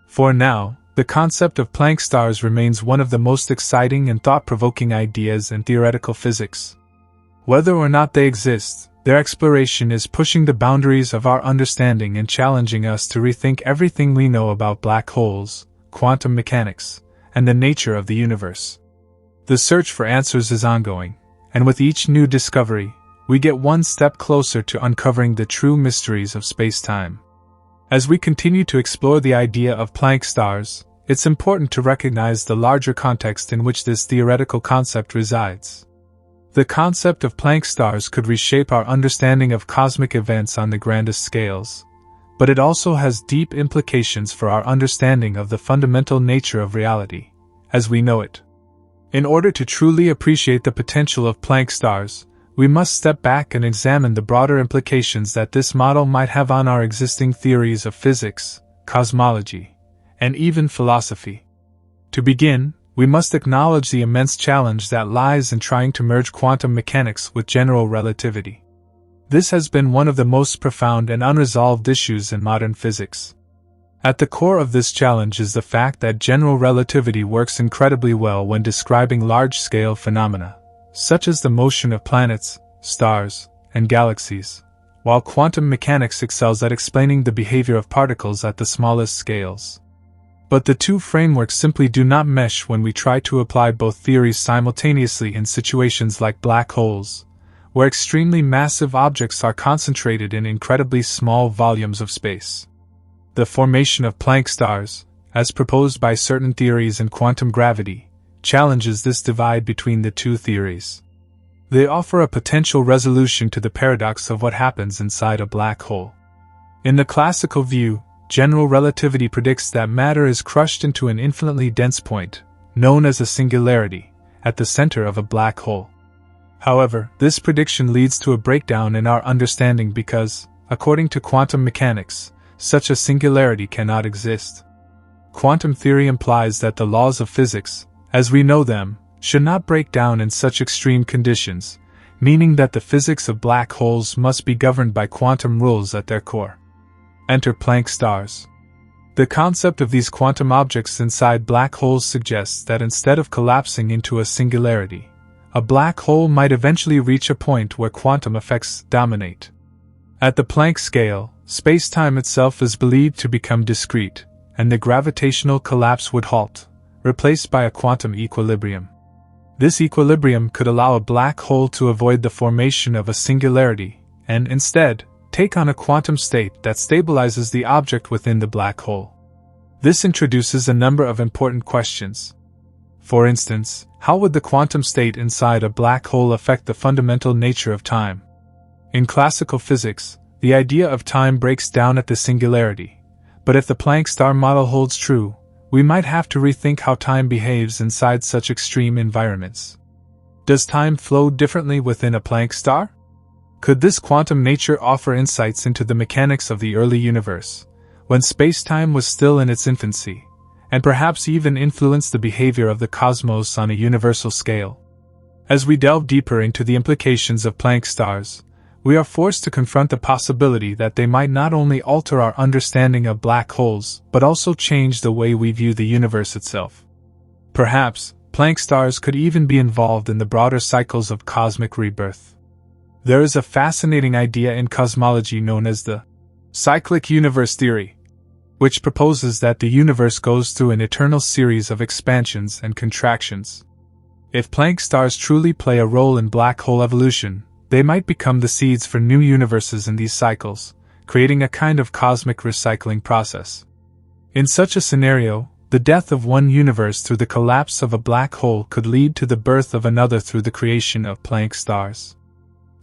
For now, the concept of Planck stars remains one of the most exciting and thought-provoking ideas in theoretical physics. Whether or not they exist, their exploration is pushing the boundaries of our understanding and challenging us to rethink everything we know about black holes, quantum mechanics, and the nature of the universe. The search for answers is ongoing, and with each new discovery, we get one step closer to uncovering the true mysteries of space-time. As we continue to explore the idea of Planck stars, it's important to recognize the larger context in which this theoretical concept resides. The concept of Planck stars could reshape our understanding of cosmic events on the grandest scales, but it also has deep implications for our understanding of the fundamental nature of reality, as we know it. In order to truly appreciate the potential of Planck stars, we must step back and examine the broader implications that this model might have on our existing theories of physics, cosmology, and even philosophy. To begin, we must acknowledge the immense challenge that lies in trying to merge quantum mechanics with general relativity. This has been one of the most profound and unresolved issues in modern physics. At the core of this challenge is the fact that general relativity works incredibly well when describing large-scale phenomena, such as the motion of planets, stars, and galaxies, while quantum mechanics excels at explaining the behavior of particles at the smallest scales. But the two frameworks simply do not mesh when we try to apply both theories simultaneously in situations like black holes, where extremely massive objects are concentrated in incredibly small volumes of space. The formation of Planck stars, as proposed by certain theories in quantum gravity, challenges this divide between the two theories. They offer a potential resolution to the paradox of what happens inside a black hole. In the classical view, general relativity predicts that matter is crushed into an infinitely dense point, known as a singularity, at the center of a black hole. However, this prediction leads to a breakdown in our understanding because, according to quantum mechanics, such a singularity cannot exist. Quantum theory implies that the laws of physics, as we know them, should not break down in such extreme conditions, meaning that the physics of black holes must be governed by quantum rules at their core. Enter Planck stars. The concept of these quantum objects inside black holes suggests that instead of collapsing into a singularity, a black hole might eventually reach a point where quantum effects dominate. At the Planck scale, space-time itself is believed to become discrete, and the gravitational collapse would halt, replaced by a quantum equilibrium. This equilibrium could allow a black hole to avoid the formation of a singularity, and instead, take on a quantum state that stabilizes the object within the black hole. This introduces a number of important questions. For instance, how would the quantum state inside a black hole affect the fundamental nature of time? In classical physics, the idea of time breaks down at the singularity, but if the Planck star model holds true, we might have to rethink how time behaves inside such extreme environments. Does time flow differently within a Planck star? Could this quantum nature offer insights into the mechanics of the early universe, when spacetime was still in its infancy, and perhaps even influence the behavior of the cosmos on a universal scale? As we delve deeper into the implications of Planck stars, we are forced to confront the possibility that they might not only alter our understanding of black holes, but also change the way we view the universe itself. Perhaps, Planck stars could even be involved in the broader cycles of cosmic rebirth. There is a fascinating idea in cosmology known as the cyclic universe theory, which proposes that the universe goes through an eternal series of expansions and contractions. If Planck stars truly play a role in black hole evolution, they might become the seeds for new universes in these cycles, creating a kind of cosmic recycling process. In such a scenario, the death of one universe through the collapse of a black hole could lead to the birth of another through the creation of Planck stars.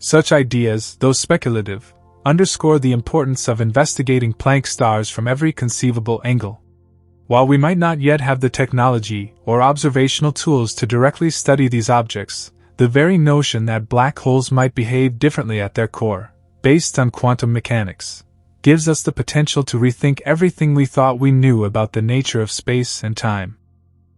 Such ideas, though speculative, underscore the importance of investigating Planck stars from every conceivable angle. While we might not yet have the technology or observational tools to directly study these objects, the very notion that black holes might behave differently at their core, based on quantum mechanics, gives us the potential to rethink everything we thought we knew about the nature of space and time.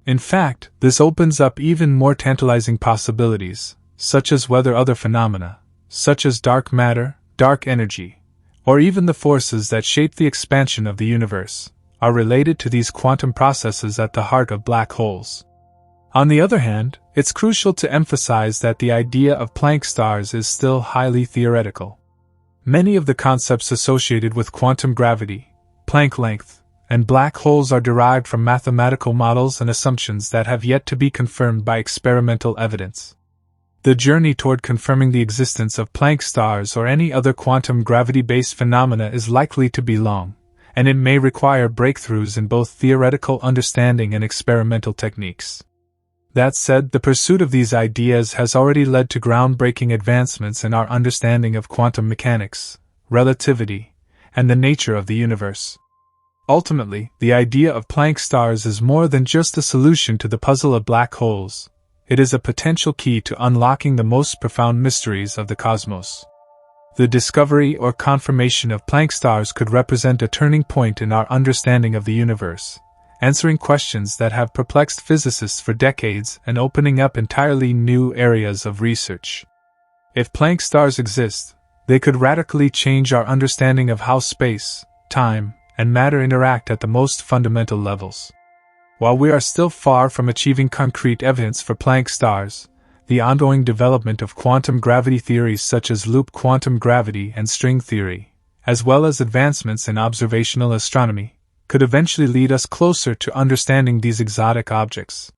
In fact, this opens up even more tantalizing possibilities, such as whether other phenomena, such as dark matter, dark energy, or even the forces that shape the expansion of the universe, are related to these quantum processes at the heart of black holes. On the other hand, it's crucial to emphasize that the idea of Planck stars is still highly theoretical. Many of the concepts associated with quantum gravity, Planck length, and black holes are derived from mathematical models and assumptions that have yet to be confirmed by experimental evidence. The journey toward confirming the existence of Planck stars or any other quantum gravity-based phenomena is likely to be long, and it may require breakthroughs in both theoretical understanding and experimental techniques. That said, the pursuit of these ideas has already led to groundbreaking advancements in our understanding of quantum mechanics, relativity, and the nature of the universe. Ultimately, the idea of Planck stars is more than just a solution to the puzzle of black holes. It is a potential key to unlocking the most profound mysteries of the cosmos. The discovery or confirmation of Planck stars could represent a turning point in our understanding of the universe, answering questions that have perplexed physicists for decades and opening up entirely new areas of research. If Planck stars exist, they could radically change our understanding of how space, time, and matter interact at the most fundamental levels. While we are still far from achieving concrete evidence for Planck stars, the ongoing development of quantum gravity theories such as loop quantum gravity and string theory, as well as advancements in observational astronomy, could eventually lead us closer to understanding these exotic objects.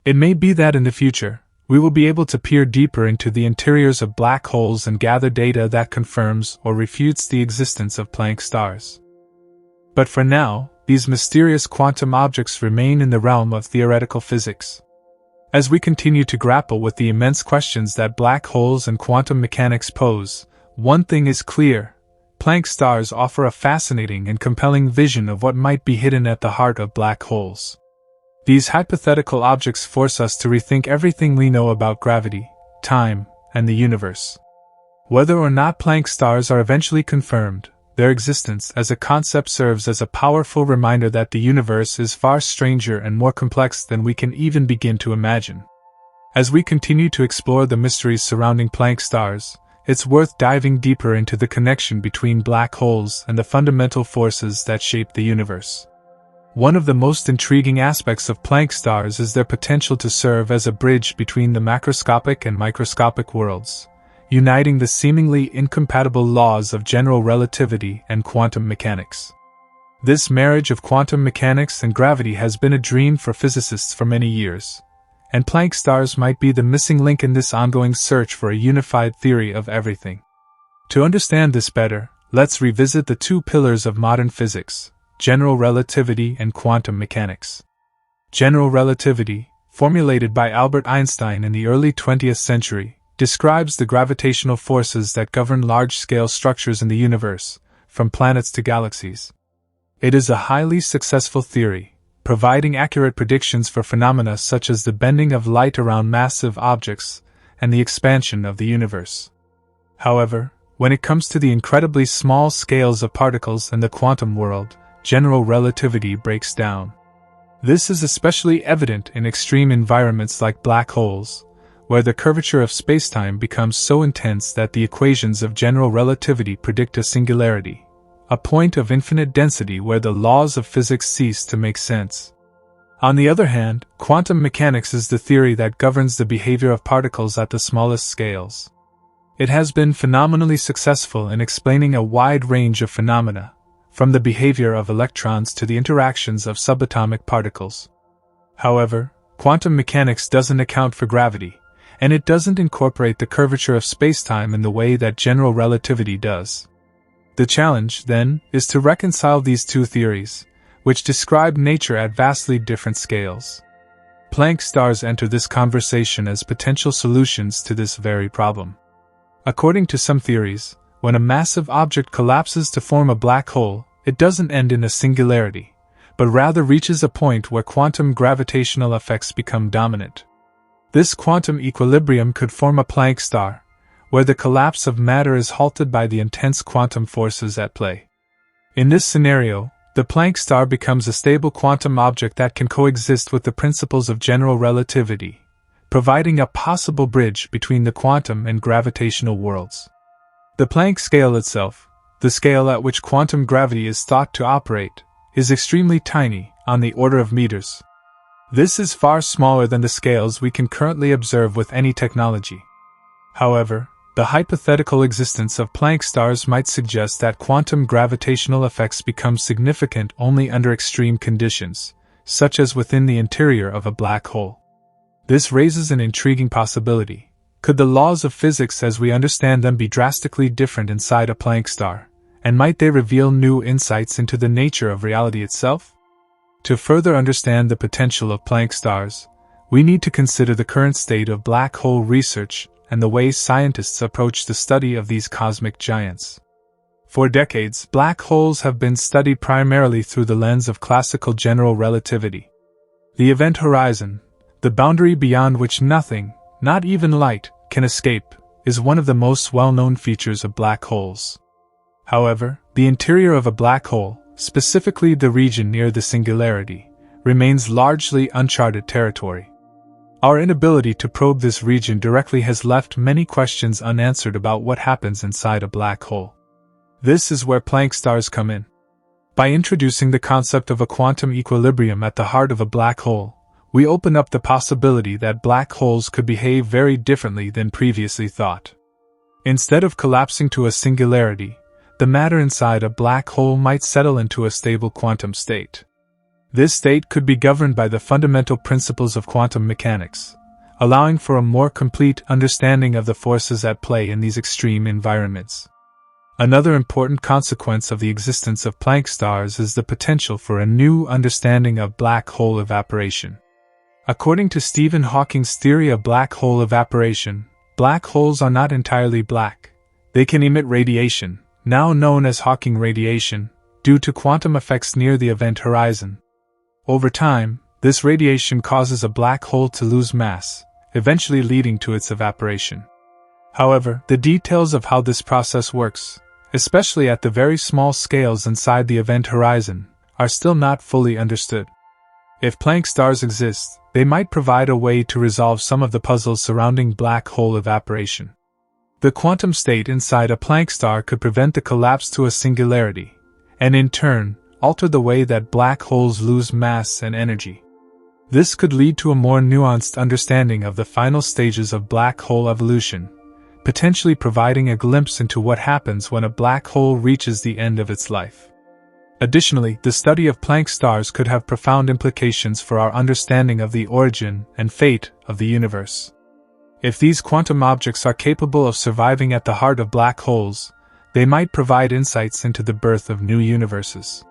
It may be that in the future, we will be able to peer deeper into the interiors of black holes and gather data that confirms or refutes the existence of Planck stars. But for now, these mysterious quantum objects remain in the realm of theoretical physics. As we continue to grapple with the immense questions that black holes and quantum mechanics pose, one thing is clear: Planck stars offer a fascinating and compelling vision of what might be hidden at the heart of black holes. These hypothetical objects force us to rethink everything we know about gravity, time, and the universe. Whether or not Planck stars are eventually confirmed, their existence as a concept serves as a powerful reminder that the universe is far stranger and more complex than we can even begin to imagine. As we continue to explore the mysteries surrounding Planck stars, it's worth diving deeper into the connection between black holes and the fundamental forces that shape the universe. One of the most intriguing aspects of Planck stars is their potential to serve as a bridge between the macroscopic and microscopic worlds, uniting the seemingly incompatible laws of general relativity and quantum mechanics. This marriage of quantum mechanics and gravity has been a dream for physicists for many years, and Planck stars might be the missing link in this ongoing search for a unified theory of everything. To understand this better, let's revisit the two pillars of modern physics: general relativity and quantum mechanics. General relativity, formulated by Albert Einstein in the early 20th century, describes the gravitational forces that govern large-scale structures in the universe, from planets to galaxies. It is a highly successful theory, providing accurate predictions for phenomena such as the bending of light around massive objects and the expansion of the universe. However, when it comes to the incredibly small scales of particles in the quantum world, general relativity breaks down. This is especially evident in extreme environments like black holes, where the curvature of spacetime becomes so intense that the equations of general relativity predict a singularity, a point of infinite density where the laws of physics cease to make sense. On the other hand, quantum mechanics is the theory that governs the behavior of particles at the smallest scales. It has been phenomenally successful in explaining a wide range of phenomena, from the behavior of electrons to the interactions of subatomic particles. However, quantum mechanics doesn't account for gravity, and it doesn't incorporate the curvature of spacetime in the way that general relativity does. The challenge, then, is to reconcile these two theories, which describe nature at vastly different scales. Planck stars enter this conversation as potential solutions to this very problem. According to some theories, when a massive object collapses to form a black hole, it doesn't end in a singularity, but rather reaches a point where quantum gravitational effects become dominant. This quantum equilibrium could form a Planck star, where the collapse of matter is halted by the intense quantum forces at play. In this scenario, the Planck star becomes a stable quantum object that can coexist with the principles of general relativity, providing a possible bridge between the quantum and gravitational worlds. The Planck scale itself, the scale at which quantum gravity is thought to operate, is extremely tiny, on the order of meters. This is far smaller than the scales we can currently observe with any technology. However, the hypothetical existence of Planck stars might suggest that quantum gravitational effects become significant only under extreme conditions, such as within the interior of a black hole. This raises an intriguing possibility. Could the laws of physics as we understand them be drastically different inside a Planck star, and might they reveal new insights into the nature of reality itself? To further understand the potential of Planck stars, we need to consider the current state of black hole research and the way scientists approach the study of these cosmic giants. For decades, black holes have been studied primarily through the lens of classical general relativity. The event horizon, the boundary beyond which nothing, not even light, can escape, is one of the most well-known features of black holes. However, the interior of a black hole, specifically the region near the singularity, remains largely uncharted territory. Our inability to probe this region directly has left many questions unanswered about what happens inside a black hole. This is where Planck stars come in. By introducing the concept of a quantum equilibrium at the heart of a black hole, we open up the possibility that black holes could behave very differently than previously thought. Instead of collapsing to a singularity, the matter inside a black hole might settle into a stable quantum state. This state could be governed by the fundamental principles of quantum mechanics, allowing for a more complete understanding of the forces at play in these extreme environments. Another important consequence of the existence of Planck stars is the potential for a new understanding of black hole evaporation. According to Stephen Hawking's theory of black hole evaporation, black holes are not entirely black. They can emit radiation, now known as Hawking radiation, due to quantum effects near the event horizon. Over time, this radiation causes a black hole to lose mass, eventually leading to its evaporation. However, the details of how this process works, especially at the very small scales inside the event horizon, are still not fully understood. If Planck stars exist, they might provide a way to resolve some of the puzzles surrounding black hole evaporation. The quantum state inside a Planck star could prevent the collapse to a singularity, and in turn, alter the way that black holes lose mass and energy. This could lead to a more nuanced understanding of the final stages of black hole evolution, potentially providing a glimpse into what happens when a black hole reaches the end of its life. Additionally, the study of Planck stars could have profound implications for our understanding of the origin and fate of the universe. If these quantum objects are capable of surviving at the heart of black holes, they might provide insights into the birth of new universes.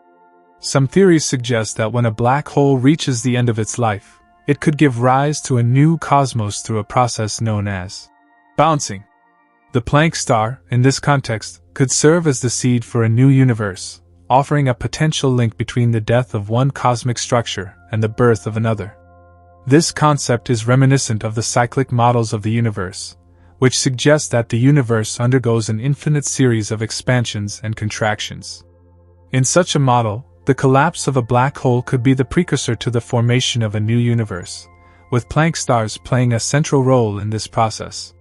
Some theories suggest that when a black hole reaches the end of its life, it could give rise to a new cosmos through a process known as bouncing. The Planck star, in this context, could serve as the seed for a new universe, offering a potential link between the death of one cosmic structure and the birth of another. This concept is reminiscent of the cyclic models of the universe, which suggest that the universe undergoes an infinite series of expansions and contractions. In such a model, the collapse of a black hole could be the precursor to the formation of a new universe, with Planck stars playing a central role in this process.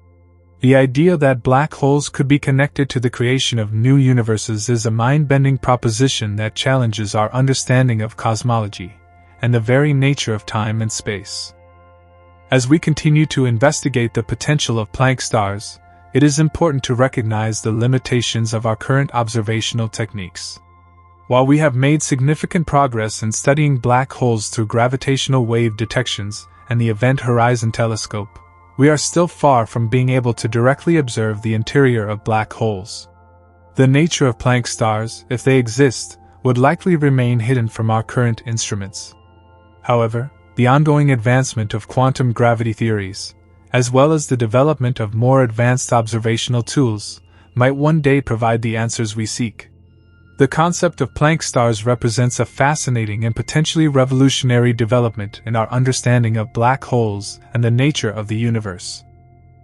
The idea that black holes could be connected to the creation of new universes is a mind-bending proposition that challenges our understanding of cosmology and the very nature of time and space. As we continue to investigate the potential of Planck stars, it is important to recognize the limitations of our current observational techniques. While we have made significant progress in studying black holes through gravitational wave detections and the Event Horizon Telescope, we are still far from being able to directly observe the interior of black holes. The nature of Planck stars, if they exist, would likely remain hidden from our current instruments. However, the ongoing advancement of quantum gravity theories, as well as the development of more advanced observational tools, might one day provide the answers we seek. The concept of Planck stars represents a fascinating and potentially revolutionary development in our understanding of black holes and the nature of the universe.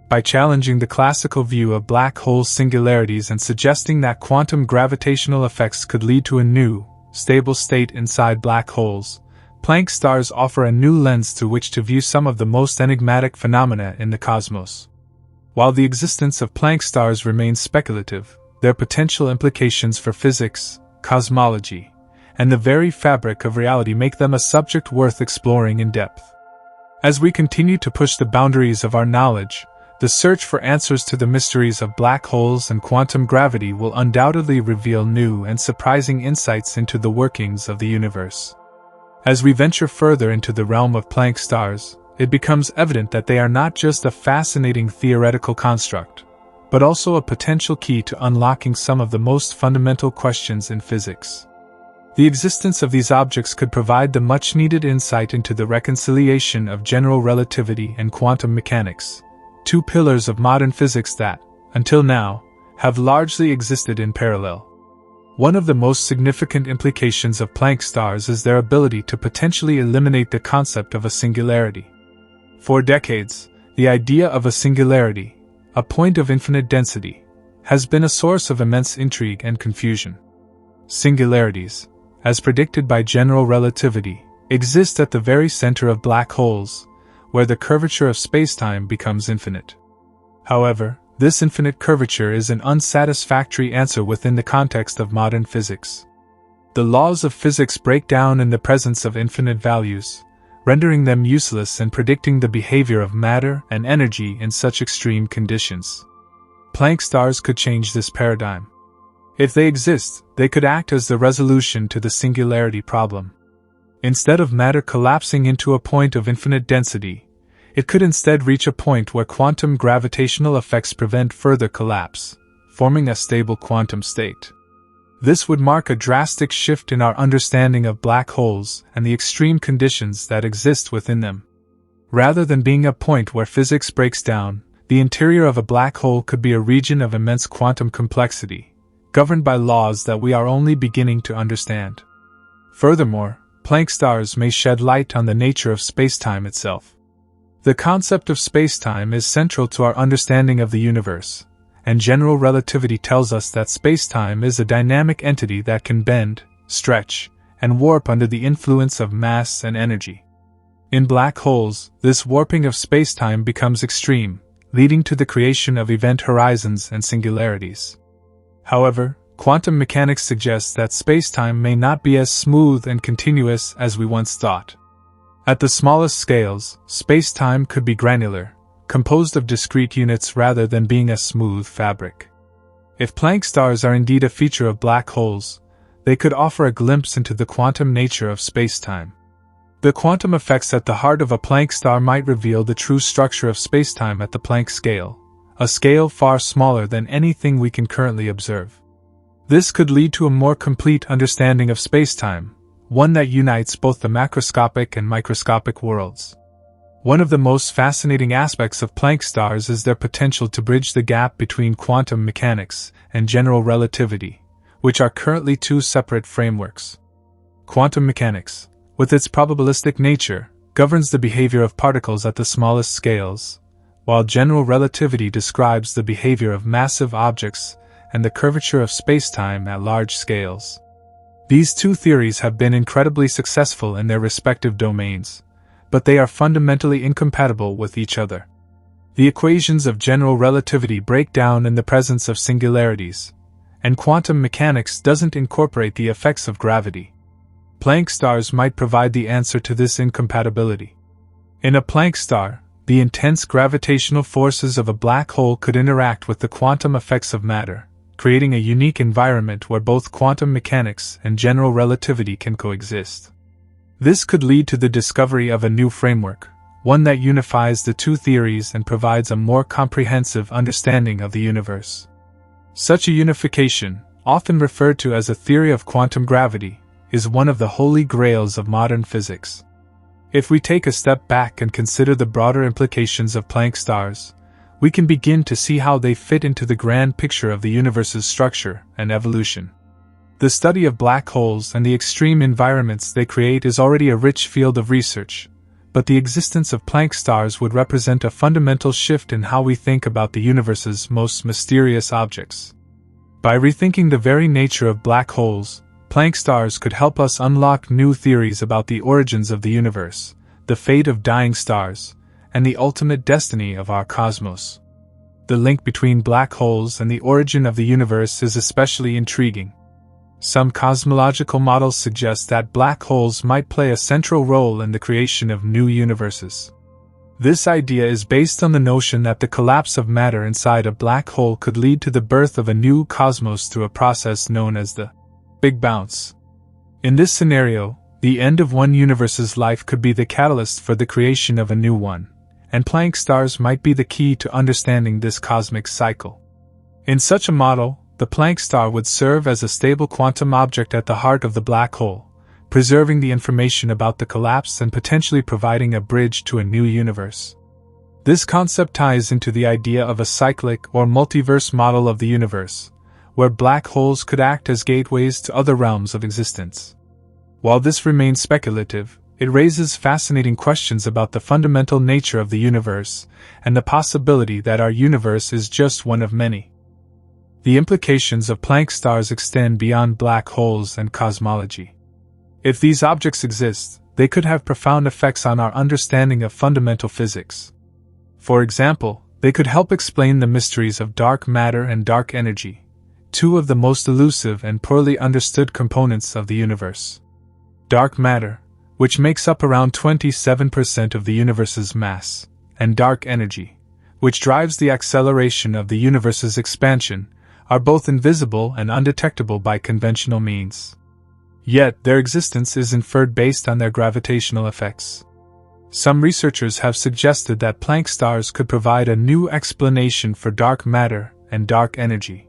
By challenging the classical view of black hole singularities and suggesting that quantum gravitational effects could lead to a new, stable state inside black holes, Planck stars offer a new lens through which to view some of the most enigmatic phenomena in the cosmos. While the existence of Planck stars remains speculative, their potential implications for physics, cosmology, and the very fabric of reality make them a subject worth exploring in depth. As we continue to push the boundaries of our knowledge, the search for answers to the mysteries of black holes and quantum gravity will undoubtedly reveal new and surprising insights into the workings of the universe. As we venture further into the realm of Planck stars, it becomes evident that they are not just a fascinating theoretical construct, but also a potential key to unlocking some of the most fundamental questions in physics. The existence of these objects could provide the much-needed insight into the reconciliation of general relativity and quantum mechanics, two pillars of modern physics that, until now, have largely existed in parallel. One of the most significant implications of Planck stars is their ability to potentially eliminate the concept of a singularity. For decades, the idea of a singularity, a point of infinite density, has been a source of immense intrigue and confusion. Singularities, as predicted by general relativity, exist at the very center of black holes, where the curvature of spacetime becomes infinite. However, this infinite curvature is an unsatisfactory answer within the context of modern physics. The laws of physics break down in the presence of infinite values, rendering them useless in predicting the behavior of matter and energy in such extreme conditions. Planck stars could change this paradigm. If they exist, they could act as the resolution to the singularity problem. Instead of matter collapsing into a point of infinite density, it could instead reach a point where quantum gravitational effects prevent further collapse, forming a stable quantum state. This would mark a drastic shift in our understanding of black holes and the extreme conditions that exist within them. Rather than being a point where physics breaks down, the interior of a black hole could be a region of immense quantum complexity, governed by laws that we are only beginning to understand. Furthermore, Planck stars may shed light on the nature of spacetime itself. The concept of spacetime is central to our understanding of the universe, and general relativity tells us that spacetime is a dynamic entity that can bend, stretch, and warp under the influence of mass and energy. In black holes, this warping of spacetime becomes extreme, leading to the creation of event horizons and singularities. However, quantum mechanics suggests that spacetime may not be as smooth and continuous as we once thought. At the smallest scales, spacetime could be granular, composed of discrete units rather than being a smooth fabric. If Planck stars are indeed a feature of black holes, they could offer a glimpse into the quantum nature of spacetime. The quantum effects at the heart of a Planck star might reveal the true structure of spacetime at the Planck scale, a scale far smaller than anything we can currently observe. This could lead to a more complete understanding of spacetime, one that unites both the macroscopic and microscopic worlds. One of the most fascinating aspects of Planck stars is their potential to bridge the gap between quantum mechanics and general relativity, which are currently two separate frameworks. Quantum mechanics, with its probabilistic nature, governs the behavior of particles at the smallest scales, while general relativity describes the behavior of massive objects and the curvature of spacetime at large scales. These two theories have been incredibly successful in their respective domains, but they are fundamentally incompatible with each other. The equations of general relativity break down in the presence of singularities, and quantum mechanics doesn't incorporate the effects of gravity. Planck stars might provide the answer to this incompatibility. In a Planck star, the intense gravitational forces of a black hole could interact with the quantum effects of matter, creating a unique environment where both quantum mechanics and general relativity can coexist. This could lead to the discovery of a new framework, one that unifies the two theories and provides a more comprehensive understanding of the universe. Such a unification, often referred to as a theory of quantum gravity, is one of the holy grails of modern physics. If we take a step back and consider the broader implications of Planck stars, we can begin to see how they fit into the grand picture of the universe's structure and evolution. The study of black holes and the extreme environments they create is already a rich field of research, but the existence of Planck stars would represent a fundamental shift in how we think about the universe's most mysterious objects. By rethinking the very nature of black holes, Planck stars could help us unlock new theories about the origins of the universe, the fate of dying stars, and the ultimate destiny of our cosmos. The link between black holes and the origin of the universe is especially intriguing. Some cosmological models suggest that black holes might play a central role in the creation of new universes. This idea is based on the notion that the collapse of matter inside a black hole could lead to the birth of a new cosmos through a process known as the Big Bounce. In this scenario, the end of one universe's life could be the catalyst for the creation of a new one, and Planck stars might be the key to understanding this cosmic cycle. In such a model, the Planck star would serve as a stable quantum object at the heart of the black hole, preserving the information about the collapse and potentially providing a bridge to a new universe. This concept ties into the idea of a cyclic or multiverse model of the universe, where black holes could act as gateways to other realms of existence. While this remains speculative, it raises fascinating questions about the fundamental nature of the universe and the possibility that our universe is just one of many. The implications of Planck stars extend beyond black holes and cosmology. If these objects exist, they could have profound effects on our understanding of fundamental physics. For example, they could help explain the mysteries of dark matter and dark energy, two of the most elusive and poorly understood components of the universe. Dark matter, which makes up around 27% of the universe's mass, and dark energy, which drives the acceleration of the universe's expansion, are both invisible and undetectable by conventional means. Yet, their existence is inferred based on their gravitational effects. Some researchers have suggested that Planck stars could provide a new explanation for dark matter and dark energy.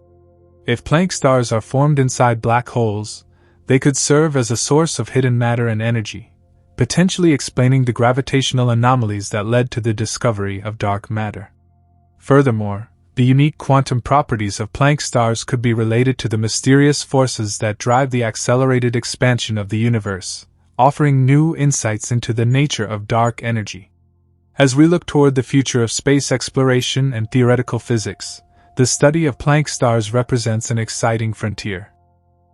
If Planck stars are formed inside black holes, they could serve as a source of hidden matter and energy, potentially explaining the gravitational anomalies that led to the discovery of dark matter. Furthermore, the unique quantum properties of Planck stars could be related to the mysterious forces that drive the accelerated expansion of the universe, offering new insights into the nature of dark energy. As we look toward the future of space exploration and theoretical physics, the study of Planck stars represents an exciting frontier.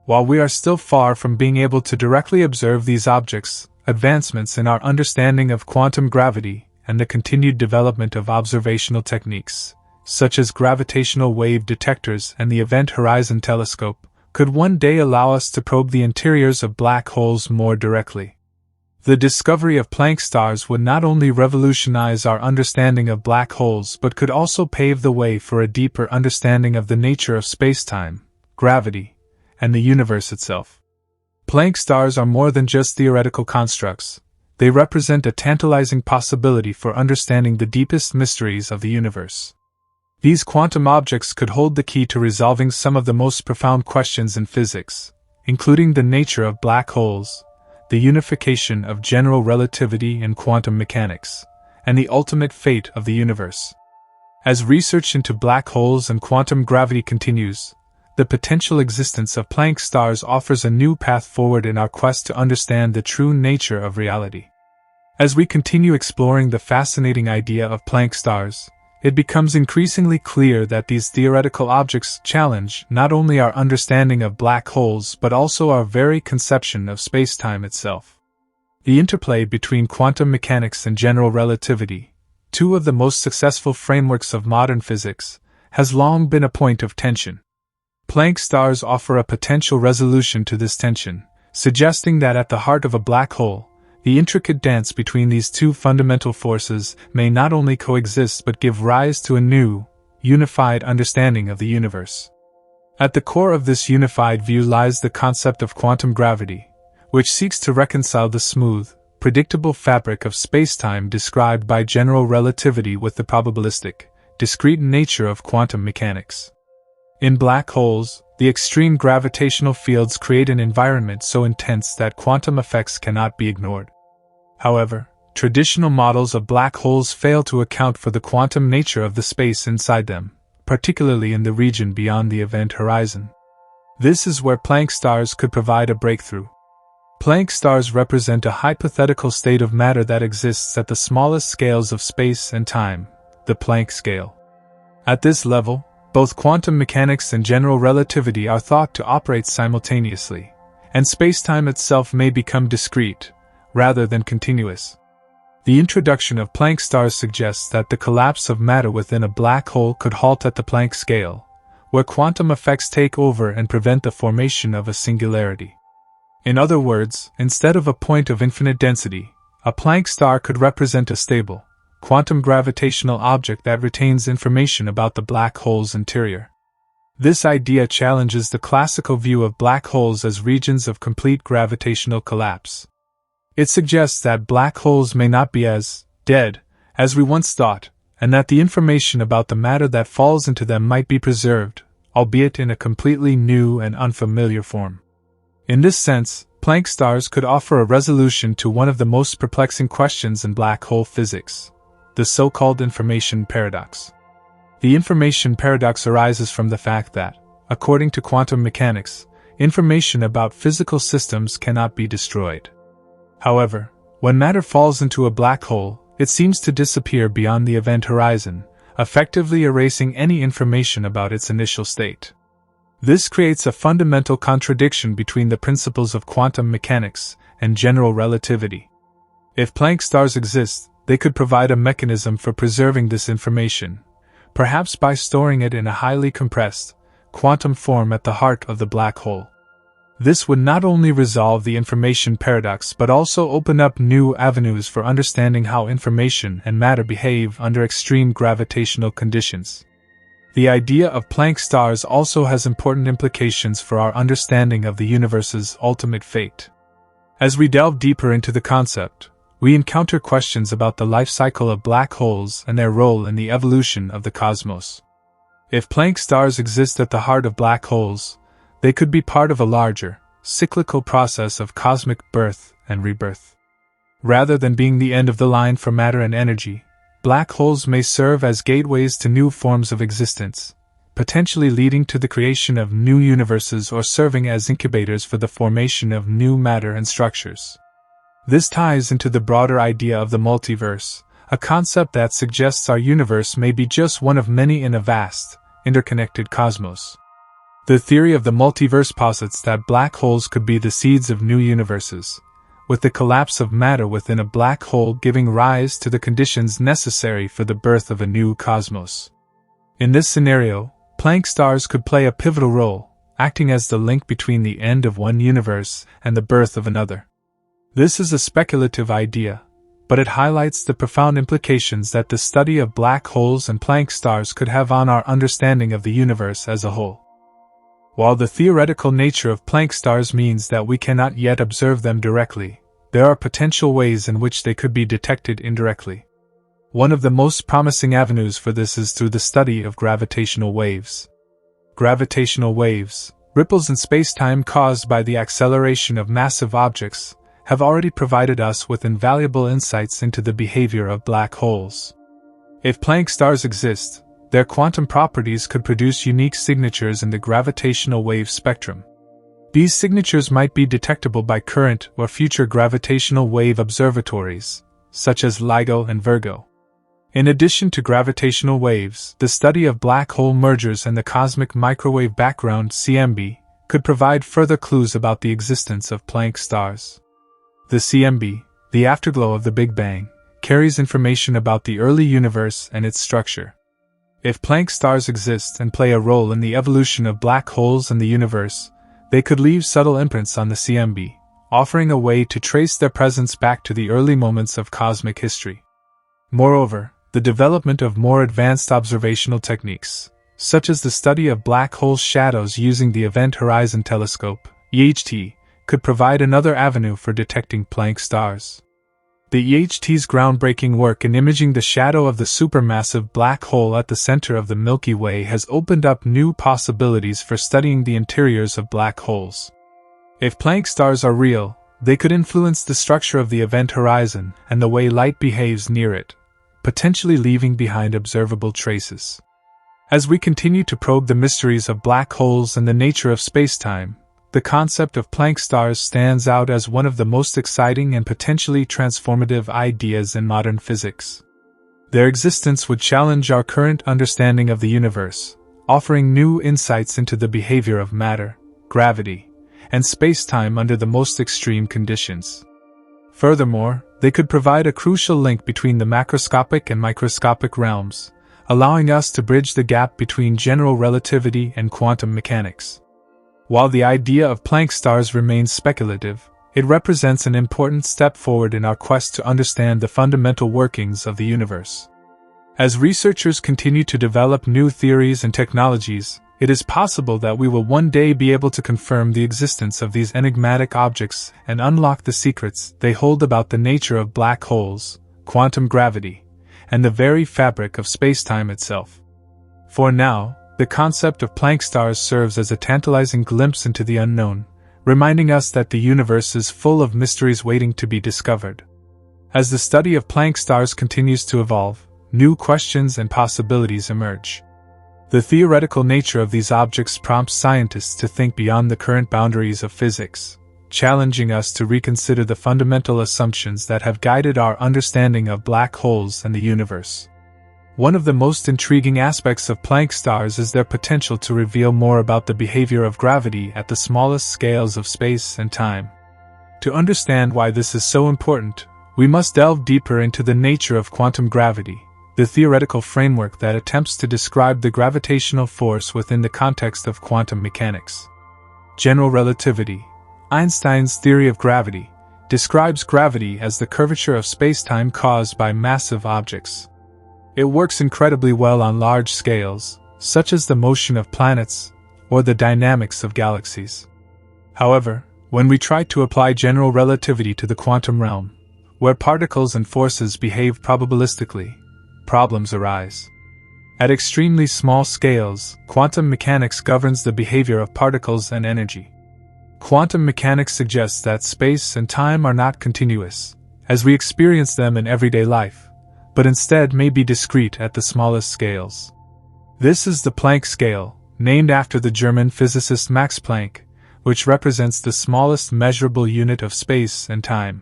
While we are still far from being able to directly observe these objects, advancements in our understanding of quantum gravity and the continued development of observational techniques, such as gravitational wave detectors and the Event Horizon Telescope, could one day allow us to probe the interiors of black holes more directly. The discovery of Planck stars would not only revolutionize our understanding of black holes but could also pave the way for a deeper understanding of the nature of spacetime, gravity, and the universe itself. Planck stars are more than just theoretical constructs. They represent a tantalizing possibility for understanding the deepest mysteries of the universe. These quantum objects could hold the key to resolving some of the most profound questions in physics, including the nature of black holes, the unification of general relativity and quantum mechanics, and the ultimate fate of the universe. As research into black holes and quantum gravity continues, the potential existence of Planck stars offers a new path forward in our quest to understand the true nature of reality. As we continue exploring the fascinating idea of Planck stars, it becomes increasingly clear that these theoretical objects challenge not only our understanding of black holes but also our very conception of spacetime itself. The interplay between quantum mechanics and general relativity, two of the most successful frameworks of modern physics, has long been a point of tension. Planck stars offer a potential resolution to this tension, suggesting that at the heart of a black hole, the intricate dance between these two fundamental forces may not only coexist but give rise to a new, unified understanding of the universe. At the core of this unified view lies the concept of quantum gravity, which seeks to reconcile the smooth, predictable fabric of spacetime described by general relativity with the probabilistic, discrete nature of quantum mechanics. In black holes, the extreme gravitational fields create an environment so intense that quantum effects cannot be ignored. However, traditional models of black holes fail to account for the quantum nature of the space inside them, particularly in the region beyond the event horizon. This is where Planck stars could provide a breakthrough. Planck stars represent a hypothetical state of matter that exists at the smallest scales of space and time, the Planck scale. At this level, both quantum mechanics and general relativity are thought to operate simultaneously, and spacetime itself may become discrete, rather than continuous. The introduction of Planck stars suggests that the collapse of matter within a black hole could halt at the Planck scale, where quantum effects take over and prevent the formation of a singularity. In other words, instead of a point of infinite density, a Planck star could represent a stable, quantum gravitational object that retains information about the black hole's interior. This idea challenges the classical view of black holes as regions of complete gravitational collapse. It suggests that black holes may not be as dead as we once thought, and that the information about the matter that falls into them might be preserved, albeit in a completely new and unfamiliar form. In this sense, Planck stars could offer a resolution to one of the most perplexing questions in black hole physics, the so-called information paradox. The information paradox arises from the fact that, according to quantum mechanics, information about physical systems cannot be destroyed. However, when matter falls into a black hole, it seems to disappear beyond the event horizon, effectively erasing any information about its initial state. This creates a fundamental contradiction between the principles of quantum mechanics and general relativity. If Planck stars exist, they could provide a mechanism for preserving this information, perhaps by storing it in a highly compressed, quantum form at the heart of the black hole. This would not only resolve the information paradox but also open up new avenues for understanding how information and matter behave under extreme gravitational conditions. The idea of Planck stars also has important implications for our understanding of the universe's ultimate fate. As we delve deeper into the concept, we encounter questions about the life cycle of black holes and their role in the evolution of the cosmos. If Planck stars exist at the heart of black holes, they could be part of a larger, cyclical process of cosmic birth and rebirth. Rather than being the end of the line for matter and energy, black holes may serve as gateways to new forms of existence, potentially leading to the creation of new universes or serving as incubators for the formation of new matter and structures. This ties into the broader idea of the multiverse, a concept that suggests our universe may be just one of many in a vast, interconnected cosmos. The theory of the multiverse posits that black holes could be the seeds of new universes, with the collapse of matter within a black hole giving rise to the conditions necessary for the birth of a new cosmos. In this scenario, Planck stars could play a pivotal role, acting as the link between the end of one universe and the birth of another. This is a speculative idea, but it highlights the profound implications that the study of black holes and Planck stars could have on our understanding of the universe as a whole. While the theoretical nature of Planck stars means that we cannot yet observe them directly, there are potential ways in which they could be detected indirectly. One of the most promising avenues for this is through the study of gravitational waves. Gravitational waves, ripples in spacetime caused by the acceleration of massive objects, have already provided us with invaluable insights into the behavior of black holes. If Planck stars exist, their quantum properties could produce unique signatures in the gravitational wave spectrum. These signatures might be detectable by current or future gravitational wave observatories, such as LIGO and Virgo. In addition to gravitational waves, the study of black hole mergers and the cosmic microwave background (CMB) could provide further clues about the existence of Planck stars. The CMB, the afterglow of the Big Bang, carries information about the early universe and its structure. If Planck stars exist and play a role in the evolution of black holes and the universe, they could leave subtle imprints on the CMB, offering a way to trace their presence back to the early moments of cosmic history. Moreover, the development of more advanced observational techniques, such as the study of black hole shadows using the Event Horizon Telescope (EHT), could provide another avenue for detecting Planck stars. The EHT's groundbreaking work in imaging the shadow of the supermassive black hole at the center of the Milky Way has opened up new possibilities for studying the interiors of black holes. If Planck stars are real, they could influence the structure of the event horizon and the way light behaves near it, potentially leaving behind observable traces. As we continue to probe the mysteries of black holes and the nature of spacetime, the concept of Planck stars stands out as one of the most exciting and potentially transformative ideas in modern physics. Their existence would challenge our current understanding of the universe, offering new insights into the behavior of matter, gravity, and spacetime under the most extreme conditions. Furthermore, they could provide a crucial link between the macroscopic and microscopic realms, allowing us to bridge the gap between general relativity and quantum mechanics. While the idea of Planck stars remains speculative, it represents an important step forward in our quest to understand the fundamental workings of the universe. As researchers continue to develop new theories and technologies, it is possible that we will one day be able to confirm the existence of these enigmatic objects and unlock the secrets they hold about the nature of black holes, quantum gravity, and the very fabric of spacetime itself. For now, the concept of Planck stars serves as a tantalizing glimpse into the unknown, reminding us that the universe is full of mysteries waiting to be discovered. As the study of Planck stars continues to evolve, new questions and possibilities emerge. The theoretical nature of these objects prompts scientists to think beyond the current boundaries of physics, challenging us to reconsider the fundamental assumptions that have guided our understanding of black holes and the universe. One of the most intriguing aspects of Planck stars is their potential to reveal more about the behavior of gravity at the smallest scales of space and time. To understand why this is so important, we must delve deeper into the nature of quantum gravity, the theoretical framework that attempts to describe the gravitational force within the context of quantum mechanics. General relativity, Einstein's theory of gravity, describes gravity as the curvature of spacetime caused by massive objects. It works incredibly well on large scales, such as the motion of planets or the dynamics of galaxies. However, when we try to apply general relativity to the quantum realm, where particles and forces behave probabilistically, problems arise. At extremely small scales, quantum mechanics governs the behavior of particles and energy. Quantum mechanics suggests that space and time are not continuous, as we experience them in everyday life, but instead may be discrete at the smallest scales. This is the Planck scale, named after the German physicist Max Planck, which represents the smallest measurable unit of space and time.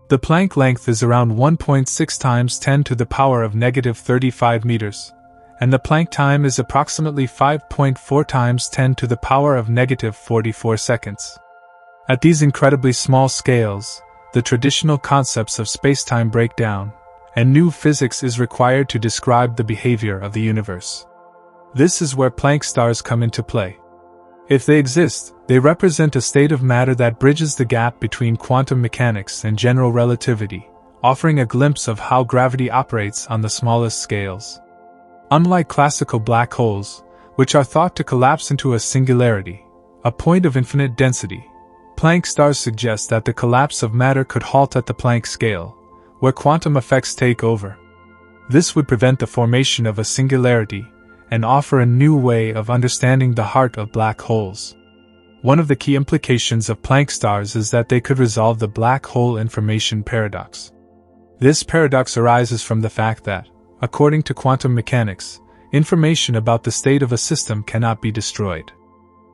The Planck length is around 1.6 times 10 to the power of negative 35 meters, and the Planck time is approximately 5.4 times 10 to the power of negative 44 seconds. At these incredibly small scales, the traditional concepts of spacetime break down, and new physics is required to describe the behavior of the universe. This is where Planck stars come into play. If they exist, they represent a state of matter that bridges the gap between quantum mechanics and general relativity, offering a glimpse of how gravity operates on the smallest scales. Unlike classical black holes, which are thought to collapse into a singularity, a point of infinite density, Planck stars suggest that the collapse of matter could halt at the Planck scale, where quantum effects take over. This would prevent the formation of a singularity and offer a new way of understanding the heart of black holes. One of the key implications of Planck stars is that they could resolve the black hole information paradox. This paradox arises from the fact that, according to quantum mechanics, information about the state of a system cannot be destroyed.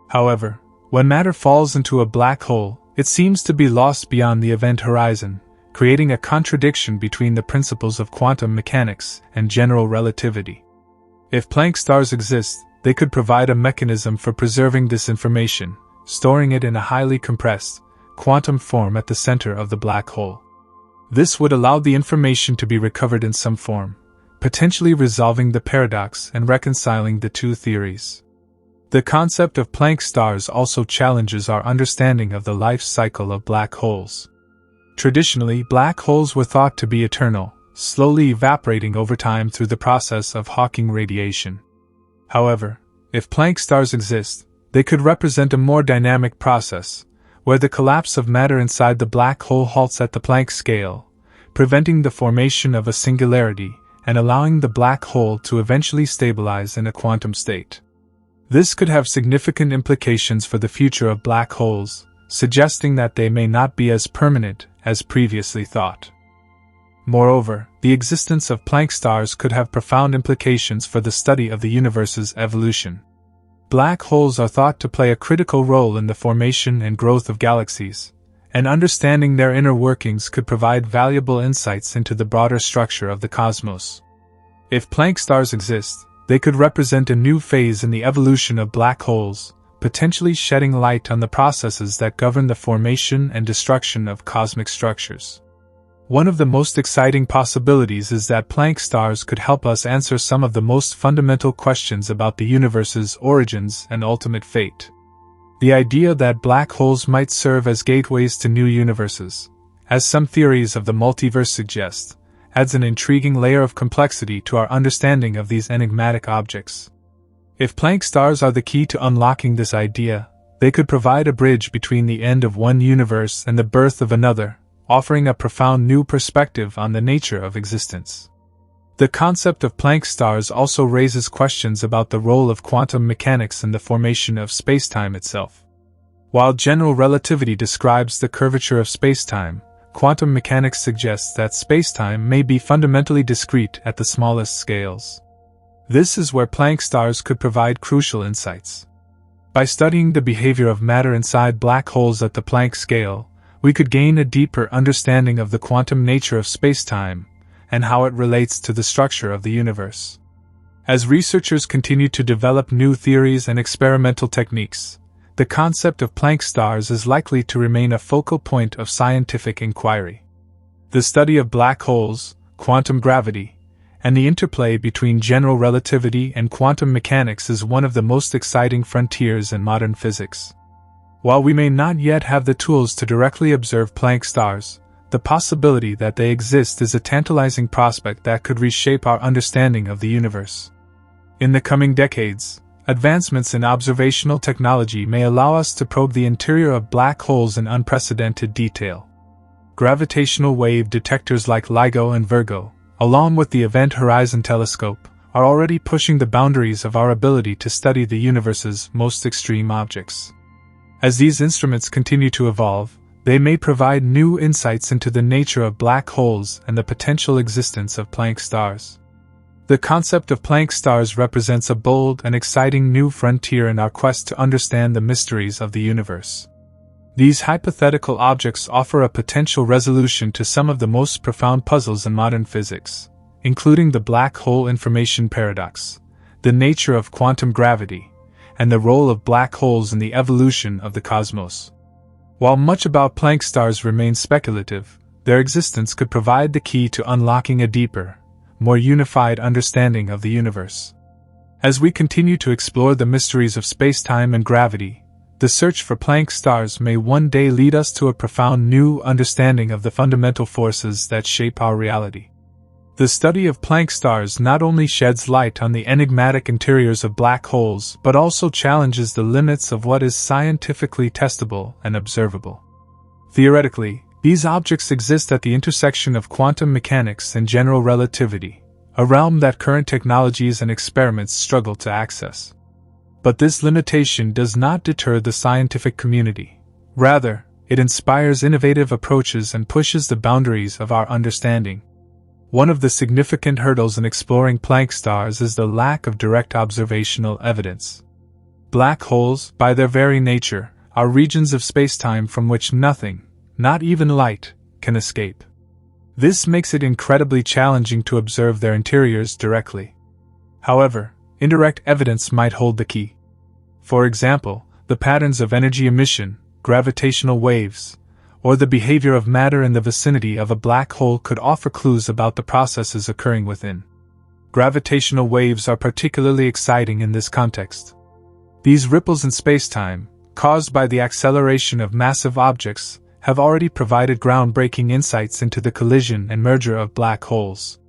However, when matter falls into a black hole, it seems to be lost beyond the event horizon, creating a contradiction between the principles of quantum mechanics and general relativity. If Planck stars exist, they could provide a mechanism for preserving this information, storing it in a highly compressed, quantum form at the center of the black hole. This would allow the information to be recovered in some form, potentially resolving the paradox and reconciling the two theories. The concept of Planck stars also challenges our understanding of the life cycle of black holes. Traditionally, black holes were thought to be eternal, slowly evaporating over time through the process of Hawking radiation. However, if Planck stars exist, they could represent a more dynamic process, where the collapse of matter inside the black hole halts at the Planck scale, preventing the formation of a singularity and allowing the black hole to eventually stabilize in a quantum state. This could have significant implications for the future of black holes, suggesting that they may not be as permanent as previously thought. Moreover, the existence of Planck stars could have profound implications for the study of the universe's evolution. Black holes are thought to play a critical role in the formation and growth of galaxies, and understanding their inner workings could provide valuable insights into the broader structure of the cosmos. If Planck stars exist, they could represent a new phase in the evolution of black holes, potentially shedding light on the processes that govern the formation and destruction of cosmic structures. One of the most exciting possibilities is that Planck stars could help us answer some of the most fundamental questions about the universe's origins and ultimate fate. The idea that black holes might serve as gateways to new universes, as some theories of the multiverse suggest, adds an intriguing layer of complexity to our understanding of these enigmatic objects. If Planck stars are the key to unlocking this idea, they could provide a bridge between the end of one universe and the birth of another, offering a profound new perspective on the nature of existence. The concept of Planck stars also raises questions about the role of quantum mechanics in the formation of spacetime itself. While general relativity describes the curvature of spacetime, quantum mechanics suggests that spacetime may be fundamentally discrete at the smallest scales. This is where Planck stars could provide crucial insights. By studying the behavior of matter inside black holes at the Planck scale, we could gain a deeper understanding of the quantum nature of spacetime and how it relates to the structure of the universe. As researchers continue to develop new theories and experimental techniques, the concept of Planck stars is likely to remain a focal point of scientific inquiry. The study of black holes, quantum gravity, and the interplay between general relativity and quantum mechanics is one of the most exciting frontiers in modern physics. While we may not yet have the tools to directly observe Planck stars, the possibility that they exist is a tantalizing prospect that could reshape our understanding of the universe. In the coming decades, advancements in observational technology may allow us to probe the interior of black holes in unprecedented detail. Gravitational wave detectors like LIGO and Virgo, along with the Event Horizon Telescope, are already pushing the boundaries of our ability to study the universe's most extreme objects. As these instruments continue to evolve, they may provide new insights into the nature of black holes and the potential existence of Planck stars. The concept of Planck stars represents a bold and exciting new frontier in our quest to understand the mysteries of the universe. These hypothetical objects offer a potential resolution to some of the most profound puzzles in modern physics, including the black hole information paradox, the nature of quantum gravity, and the role of black holes in the evolution of the cosmos. While much about Planck stars remains speculative, their existence could provide the key to unlocking a deeper, more unified understanding of the universe. As we continue to explore the mysteries of spacetime and gravity, the search for Planck stars may one day lead us to a profound new understanding of the fundamental forces that shape our reality. The study of Planck stars not only sheds light on the enigmatic interiors of black holes but also challenges the limits of what is scientifically testable and observable. Theoretically, these objects exist at the intersection of quantum mechanics and general relativity, a realm that current technologies and experiments struggle to access. But this limitation does not deter the scientific community. Rather, it inspires innovative approaches and pushes the boundaries of our understanding. One of the significant hurdles in exploring Planck stars is the lack of direct observational evidence. Black holes, by their very nature, are regions of spacetime from which nothing, not even light, can escape. This makes it incredibly challenging to observe their interiors directly. However, indirect evidence might hold the key. For example, the patterns of energy emission, gravitational waves, or the behavior of matter in the vicinity of a black hole could offer clues about the processes occurring within. Gravitational waves are particularly exciting in this context. These ripples in spacetime, caused by the acceleration of massive objects, have already provided groundbreaking insights into the collision and merger of black holes.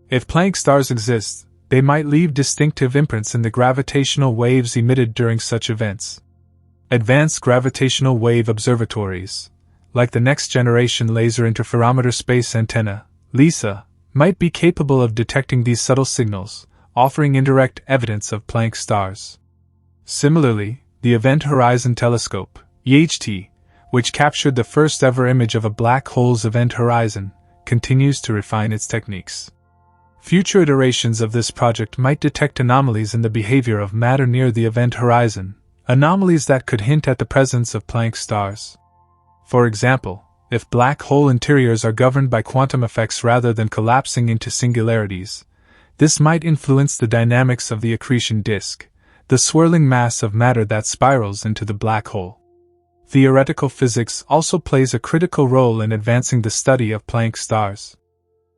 If Planck stars exist, they might leave distinctive imprints in the gravitational waves emitted during such events. Advanced gravitational wave observatories, like the Next-Generation Laser Interferometer Space Antenna, LISA, might be capable of detecting these subtle signals, offering indirect evidence of Planck stars. Similarly, the Event Horizon Telescope, EHT, which captured the first-ever image of a black hole's event horizon, continues to refine its techniques. Future iterations of this project might detect anomalies in the behavior of matter near the event horizon, anomalies that could hint at the presence of Planck stars. For example, if black hole interiors are governed by quantum effects rather than collapsing into singularities, this might influence the dynamics of the accretion disk, the swirling mass of matter that spirals into the black hole. Theoretical physics also plays a critical role in advancing the study of Planck stars.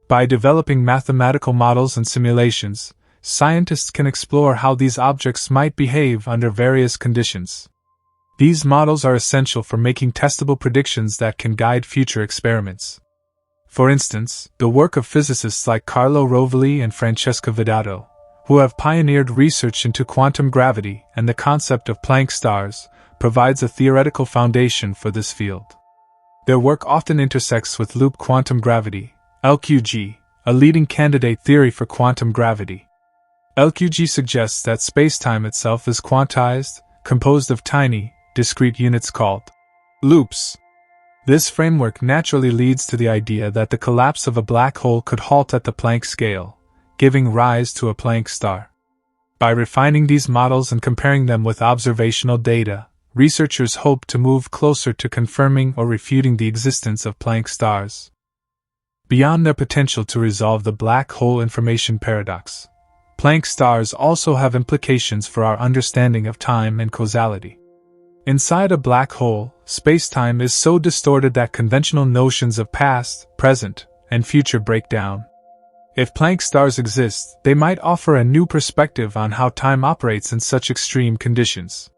By developing mathematical models and simulations, scientists can explore how these objects might behave under various conditions. These models are essential for making testable predictions that can guide future experiments. For instance, the work of physicists like Carlo Rovelli and Francesca Vidato, who have pioneered research into quantum gravity and the concept of Planck stars, provides a theoretical foundation for this field. Their work often intersects with loop quantum gravity, LQG, a leading candidate theory for quantum gravity. LQG suggests that spacetime itself is quantized, composed of tiny, discrete units called loops. This framework naturally leads to the idea that the collapse of a black hole could halt at the Planck scale, giving rise to a Planck star. By refining these models and comparing them with observational data, researchers hope to move closer to confirming or refuting the existence of Planck stars. Beyond their potential to resolve the black hole information paradox, Planck stars also have implications for our understanding of time and causality. Inside a black hole, spacetime is so distorted that conventional notions of past, present, and future break down. If Planck stars exist, they might offer a new perspective on how time operates in such extreme conditions.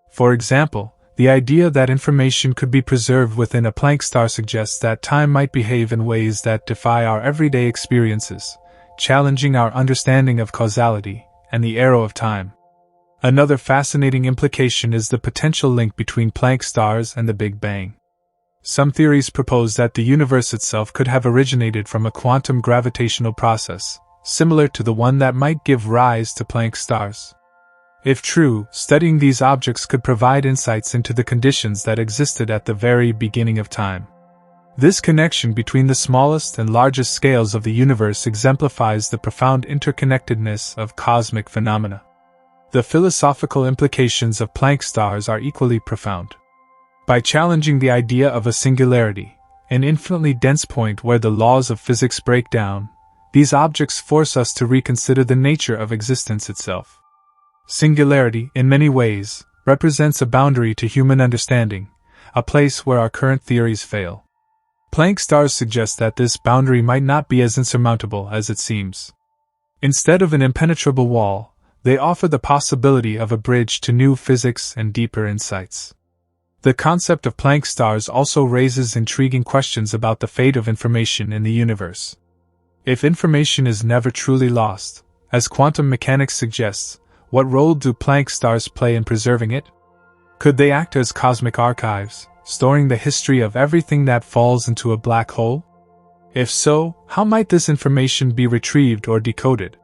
For example, the idea that information could be preserved within a Planck star suggests that time might behave in ways that defy our everyday experiences, challenging our understanding of causality and the arrow of time. Another fascinating implication is the potential link between Planck stars and the Big Bang. Some theories propose that the universe itself could have originated from a quantum gravitational process, similar to the one that might give rise to Planck stars. If true, studying these objects could provide insights into the conditions that existed at the very beginning of time. This connection between the smallest and largest scales of the universe exemplifies the profound interconnectedness of cosmic phenomena. The philosophical implications of Planck stars are equally profound. By challenging the idea of a singularity, an infinitely dense point where the laws of physics break down, these objects force us to reconsider the nature of existence itself. Singularity, in many ways, represents a boundary to human understanding, a place where our current theories fail. Planck stars suggest that this boundary might not be as insurmountable as it seems. Instead of an impenetrable wall, they offer the possibility of a bridge to new physics and deeper insights. The concept of Planck stars also raises intriguing questions about the fate of information in the universe. If information is never truly lost, as quantum mechanics suggests, what role do Planck stars play in preserving it? Could they act as cosmic archives, storing the history of everything that falls into a black hole? If so, how might this information be retrieved or decoded?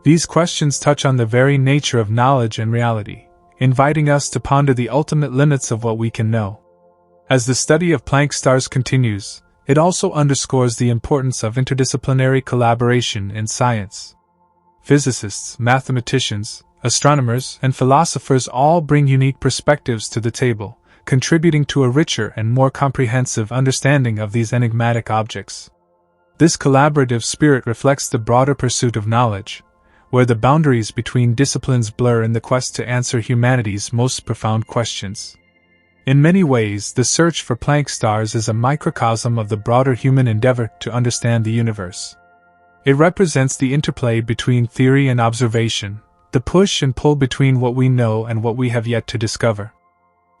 These questions touch on the very nature of knowledge and reality, inviting us to ponder the ultimate limits of what we can know. As the study of Planck stars continues, it also underscores the importance of interdisciplinary collaboration in science. Physicists, mathematicians, astronomers, and philosophers all bring unique perspectives to the table, contributing to a richer and more comprehensive understanding of these enigmatic objects. This collaborative spirit reflects the broader pursuit of knowledge, where the boundaries between disciplines blur in the quest to answer humanity's most profound questions. In many ways, the search for Planck stars is a microcosm of the broader human endeavor to understand the universe. It represents the interplay between theory and observation, the push and pull between what we know and what we have yet to discover.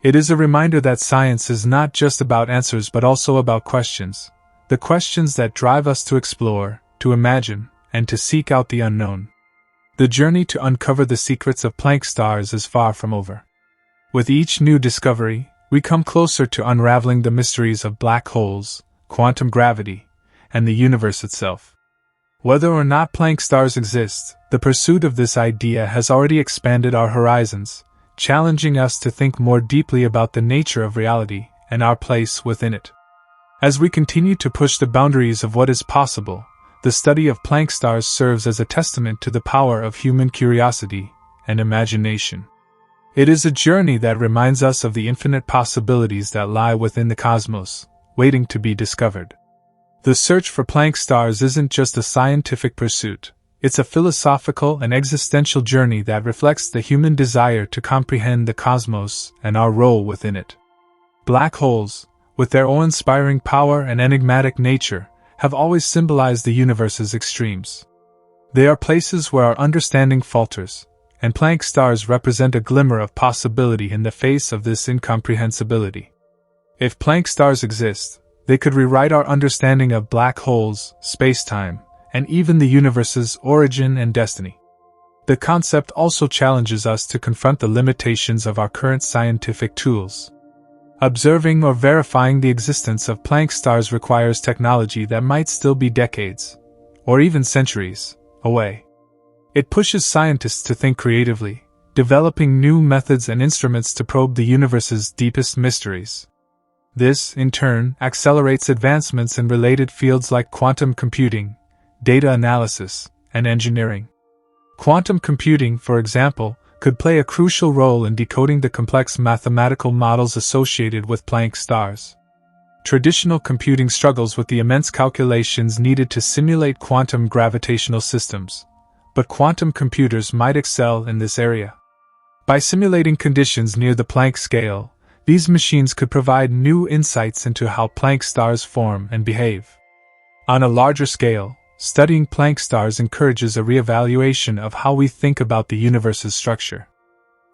It is a reminder that science is not just about answers but also about questions, the questions that drive us to explore, to imagine, and to seek out the unknown. The journey to uncover the secrets of Planck stars is far from over. With each new discovery, we come closer to unraveling the mysteries of black holes, quantum gravity, and the universe itself. Whether or not Planck stars exist, the pursuit of this idea has already expanded our horizons, challenging us to think more deeply about the nature of reality and our place within it. As we continue to push the boundaries of what is possible, the study of Planck stars serves as a testament to the power of human curiosity and imagination. It is a journey that reminds us of the infinite possibilities that lie within the cosmos, waiting to be discovered. The search for Planck stars isn't just a scientific pursuit, it's a philosophical and existential journey that reflects the human desire to comprehend the cosmos and our role within it. Black holes, with their awe-inspiring power and enigmatic nature, have always symbolized the universe's extremes. They are places where our understanding falters, and Planck stars represent a glimmer of possibility in the face of this incomprehensibility. If Planck stars exist, they could rewrite our understanding of black holes, space-time, and even the universe's origin and destiny. The concept also challenges us to confront the limitations of our current scientific tools. Observing or verifying the existence of Planck stars requires technology that might still be decades, or even centuries, away. It pushes scientists to think creatively, developing new methods and instruments to probe the universe's deepest mysteries. This, in turn, accelerates advancements in related fields like quantum computing, data analysis, and engineering. Quantum computing, for example, could play a crucial role in decoding the complex mathematical models associated with Planck stars. Traditional computing struggles with the immense calculations needed to simulate quantum gravitational systems, but quantum computers might excel in this area. By simulating conditions near the Planck scale, these machines could provide new insights into how Planck stars form and behave. On a larger scale, studying Planck stars encourages a reevaluation of how we think about the universe's structure.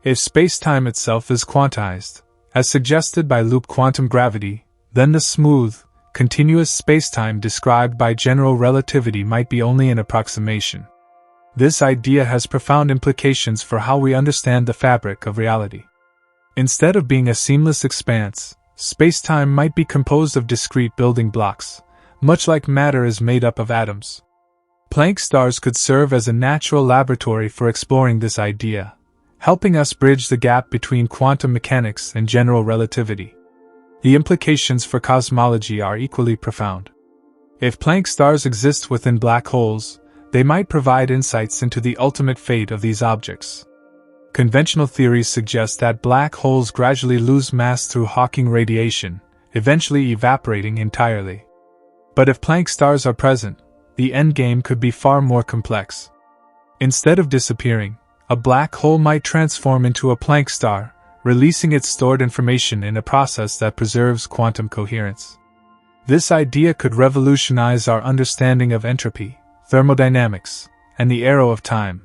If spacetime itself is quantized, as suggested by loop quantum gravity, then the smooth, continuous spacetime described by general relativity might be only an approximation. This idea has profound implications for how we understand the fabric of reality. Instead of being a seamless expanse, spacetime might be composed of discrete building blocks, much like matter is made up of atoms. Planck stars could serve as a natural laboratory for exploring this idea, helping us bridge the gap between quantum mechanics and general relativity. The implications for cosmology are equally profound. If Planck stars exist within black holes, they might provide insights into the ultimate fate of these objects. Conventional theories suggest that black holes gradually lose mass through Hawking radiation, eventually evaporating entirely. But if Planck stars are present, the endgame could be far more complex. Instead of disappearing, a black hole might transform into a Planck star, releasing its stored information in a process that preserves quantum coherence. This idea could revolutionize our understanding of entropy, thermodynamics, and the arrow of time.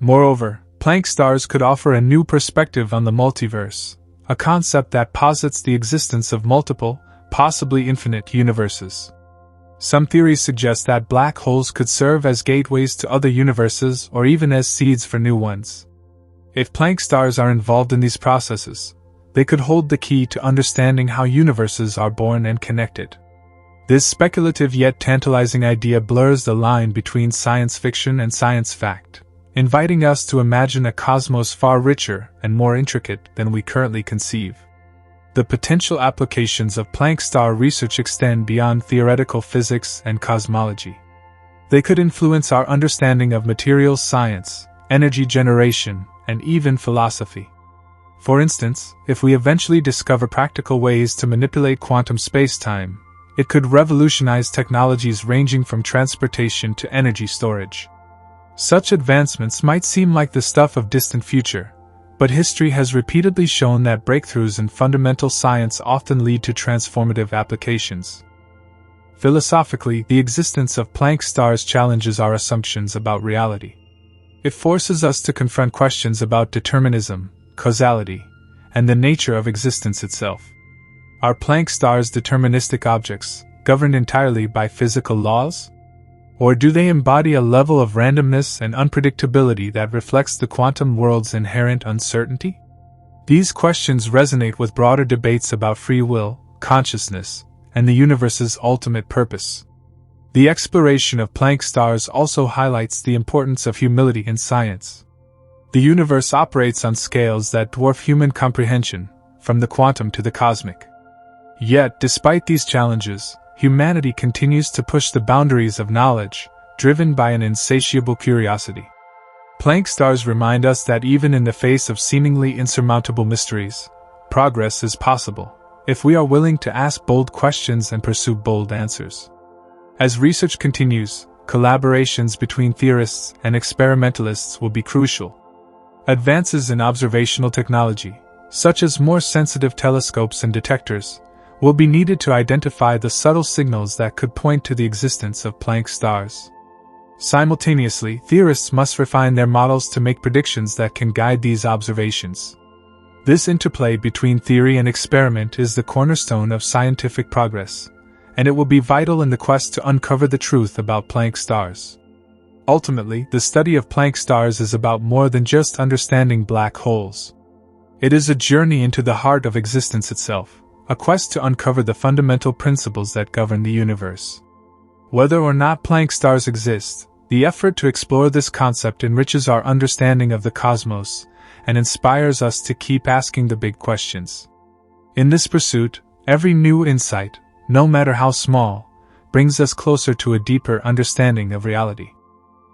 Moreover, Planck stars could offer a new perspective on the multiverse, a concept that posits the existence of multiple, possibly infinite universes. Some theories suggest that black holes could serve as gateways to other universes or even as seeds for new ones. If Planck stars are involved in these processes, they could hold the key to understanding how universes are born and connected. This speculative yet tantalizing idea blurs the line between science fiction and science fact, inviting us to imagine a cosmos far richer and more intricate than we currently conceive. The potential applications of Planck star research extend beyond theoretical physics and cosmology. They could influence our understanding of materials science, energy generation, and even philosophy. For instance, if we eventually discover practical ways to manipulate quantum spacetime, it could revolutionize technologies ranging from transportation to energy storage. Such advancements might seem like the stuff of distant future, but history has repeatedly shown that breakthroughs in fundamental science often lead to transformative applications. Philosophically, the existence of Planck stars challenges our assumptions about reality. It forces us to confront questions about determinism, causality, and the nature of existence itself. Are Planck stars deterministic objects, governed entirely by physical laws? Or do they embody a level of randomness and unpredictability that reflects the quantum world's inherent uncertainty? These questions resonate with broader debates about free will, consciousness, and the universe's ultimate purpose. The exploration of Planck stars also highlights the importance of humility in science. The universe operates on scales that dwarf human comprehension, from the quantum to the cosmic. Yet, despite these challenges, humanity continues to push the boundaries of knowledge, driven by an insatiable curiosity. Planck stars remind us that even in the face of seemingly insurmountable mysteries, progress is possible, if we are willing to ask bold questions and pursue bold answers. As research continues, collaborations between theorists and experimentalists will be crucial. Advances in observational technology, such as more sensitive telescopes and detectors, will be needed to identify the subtle signals that could point to the existence of Planck stars. Simultaneously, theorists must refine their models to make predictions that can guide these observations. This interplay between theory and experiment is the cornerstone of scientific progress, and it will be vital in the quest to uncover the truth about Planck stars. Ultimately, the study of Planck stars is about more than just understanding black holes. It is a journey into the heart of existence itself, a quest to uncover the fundamental principles that govern the universe. Whether or not Planck stars exist, the effort to explore this concept enriches our understanding of the cosmos and inspires us to keep asking the big questions. In this pursuit, every new insight, no matter how small, brings us closer to a deeper understanding of reality.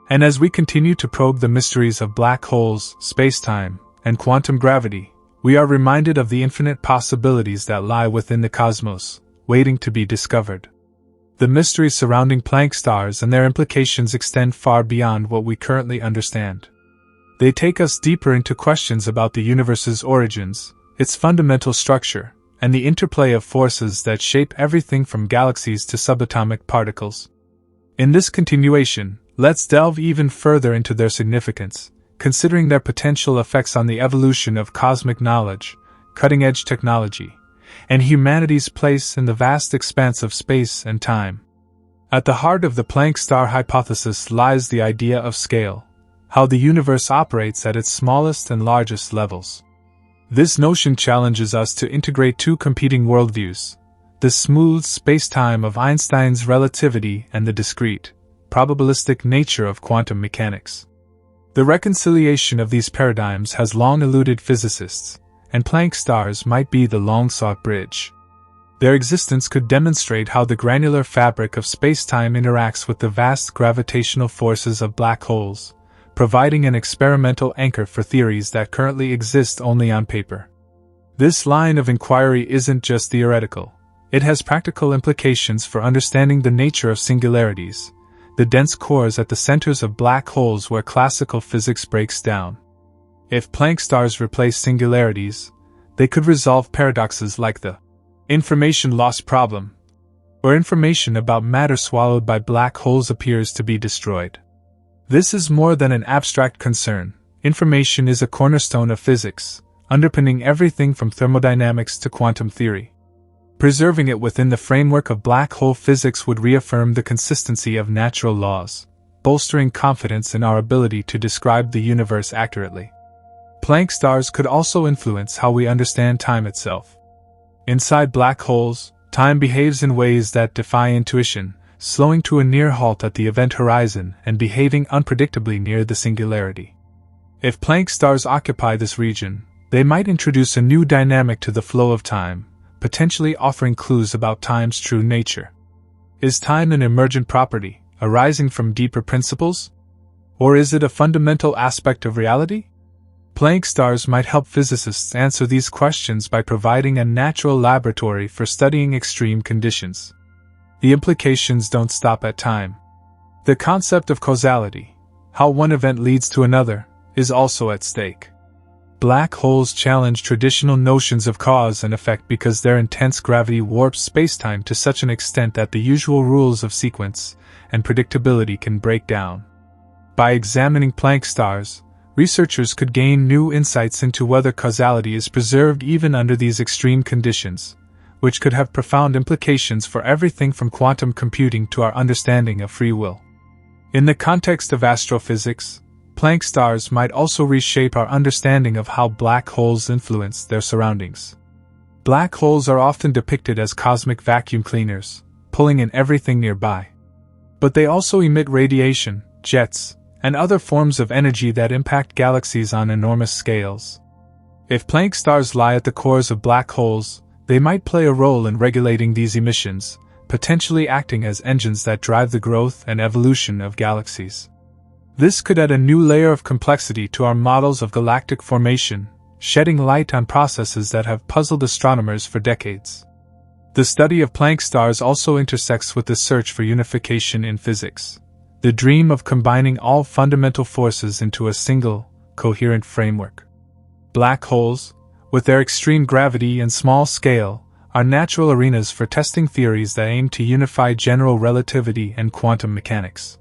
And as we continue to probe the mysteries of black holes, spacetime, and quantum gravity, we are reminded of the infinite possibilities that lie within the cosmos, waiting to be discovered. The mysteries surrounding Planck stars and their implications extend far beyond what we currently understand. They take us deeper into questions about the universe's origins, its fundamental structure, and the interplay of forces that shape everything from galaxies to subatomic particles. In this continuation, let's delve even further into their significance, considering their potential effects on the evolution of cosmic knowledge, cutting-edge technology, and humanity's place in the vast expanse of space and time. At the heart of the Planck star hypothesis lies the idea of scale, how the universe operates at its smallest and largest levels. This notion challenges us to integrate two competing worldviews, the smooth spacetime of Einstein's relativity and the discrete, probabilistic nature of quantum mechanics. The reconciliation of these paradigms has long eluded physicists, and Planck stars might be the long-sought bridge. Their existence could demonstrate how the granular fabric of spacetime interacts with the vast gravitational forces of black holes, providing an experimental anchor for theories that currently exist only on paper. This line of inquiry isn't just theoretical, it has practical implications for understanding the nature of singularities, the dense cores at the centers of black holes where classical physics breaks down. If Planck stars replace singularities, they could resolve paradoxes like the information loss problem, where information about matter swallowed by black holes appears to be destroyed. This is more than an abstract concern. Information is a cornerstone of physics, underpinning everything from thermodynamics to quantum theory. Preserving it within the framework of black hole physics would reaffirm the consistency of natural laws, bolstering confidence in our ability to describe the universe accurately. Planck stars could also influence how we understand time itself. Inside black holes, time behaves in ways that defy intuition, slowing to a near halt at the event horizon and behaving unpredictably near the singularity. If Planck stars occupy this region, they might introduce a new dynamic to the flow of time, potentially offering clues about time's true nature. Is time an emergent property, arising from deeper principles? Or is it a fundamental aspect of reality? Planck stars might help physicists answer these questions by providing a natural laboratory for studying extreme conditions. The implications don't stop at time. The concept of causality, how one event leads to another, is also at stake. Black holes challenge traditional notions of cause and effect because their intense gravity warps spacetime to such an extent that the usual rules of sequence and predictability can break down. By examining Planck stars, researchers could gain new insights into whether causality is preserved even under these extreme conditions, which could have profound implications for everything from quantum computing to our understanding of free will. In the context of astrophysics, Planck stars might also reshape our understanding of how black holes influence their surroundings. Black holes are often depicted as cosmic vacuum cleaners, pulling in everything nearby. But they also emit radiation, jets, and other forms of energy that impact galaxies on enormous scales. If Planck stars lie at the cores of black holes, they might play a role in regulating these emissions, potentially acting as engines that drive the growth and evolution of galaxies. This could add a new layer of complexity to our models of galactic formation, shedding light on processes that have puzzled astronomers for decades. The study of Planck stars also intersects with the search for unification in physics, the dream of combining all fundamental forces into a single, coherent framework. Black holes, with their extreme gravity and small scale, are natural arenas for testing theories that aim to unify general relativity and quantum mechanics.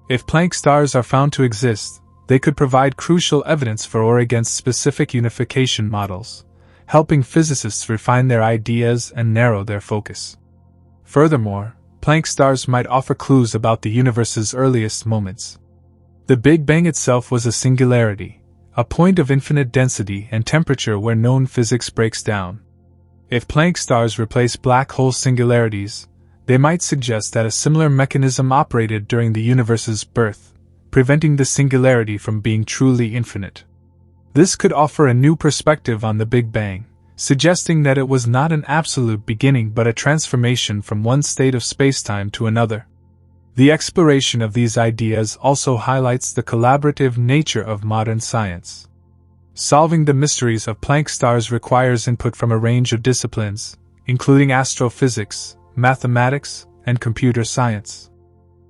If Planck stars are found to exist, they could provide crucial evidence for or against specific unification models, helping physicists refine their ideas and narrow their focus. Furthermore, Planck stars might offer clues about the universe's earliest moments. The Big Bang itself was a singularity, a point of infinite density and temperature where known physics breaks down. If Planck stars replace black hole singularities, they might suggest that a similar mechanism operated during the universe's birth, preventing the singularity from being truly infinite. This could offer a new perspective on the Big Bang, suggesting that it was not an absolute beginning but a transformation from one state of spacetime to another. The exploration of these ideas also highlights the collaborative nature of modern science. Solving the mysteries of Planck stars requires input from a range of disciplines, including astrophysics, mathematics, and computer science.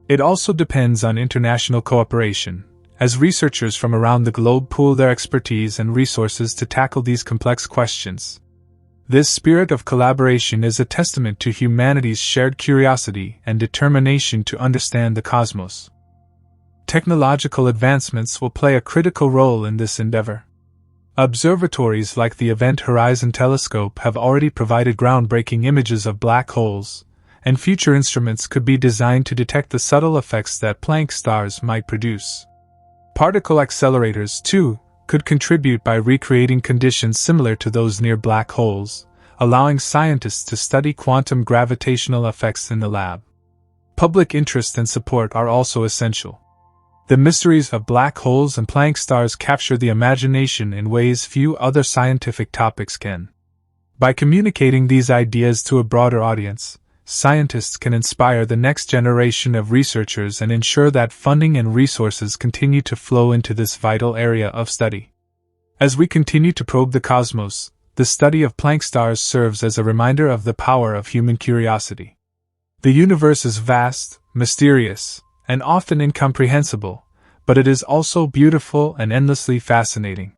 It also depends on international cooperation, as researchers from around the globe pool their expertise and resources to tackle these complex questions. This spirit of collaboration is a testament to humanity's shared curiosity and determination to understand the cosmos. Technological advancements will play a critical role in this endeavor. Observatories like the Event Horizon Telescope have already provided groundbreaking images of black holes, and future instruments could be designed to detect the subtle effects that Planck stars might produce. Particle accelerators, too, could contribute by recreating conditions similar to those near black holes, allowing scientists to study quantum gravitational effects in the lab. Public interest and support are also essential. The mysteries of black holes and Planck stars capture the imagination in ways few other scientific topics can. By communicating these ideas to a broader audience, scientists can inspire the next generation of researchers and ensure that funding and resources continue to flow into this vital area of study. As we continue to probe the cosmos, the study of Planck stars serves as a reminder of the power of human curiosity. The universe is vast, mysterious, and often incomprehensible, but it is also beautiful and endlessly fascinating.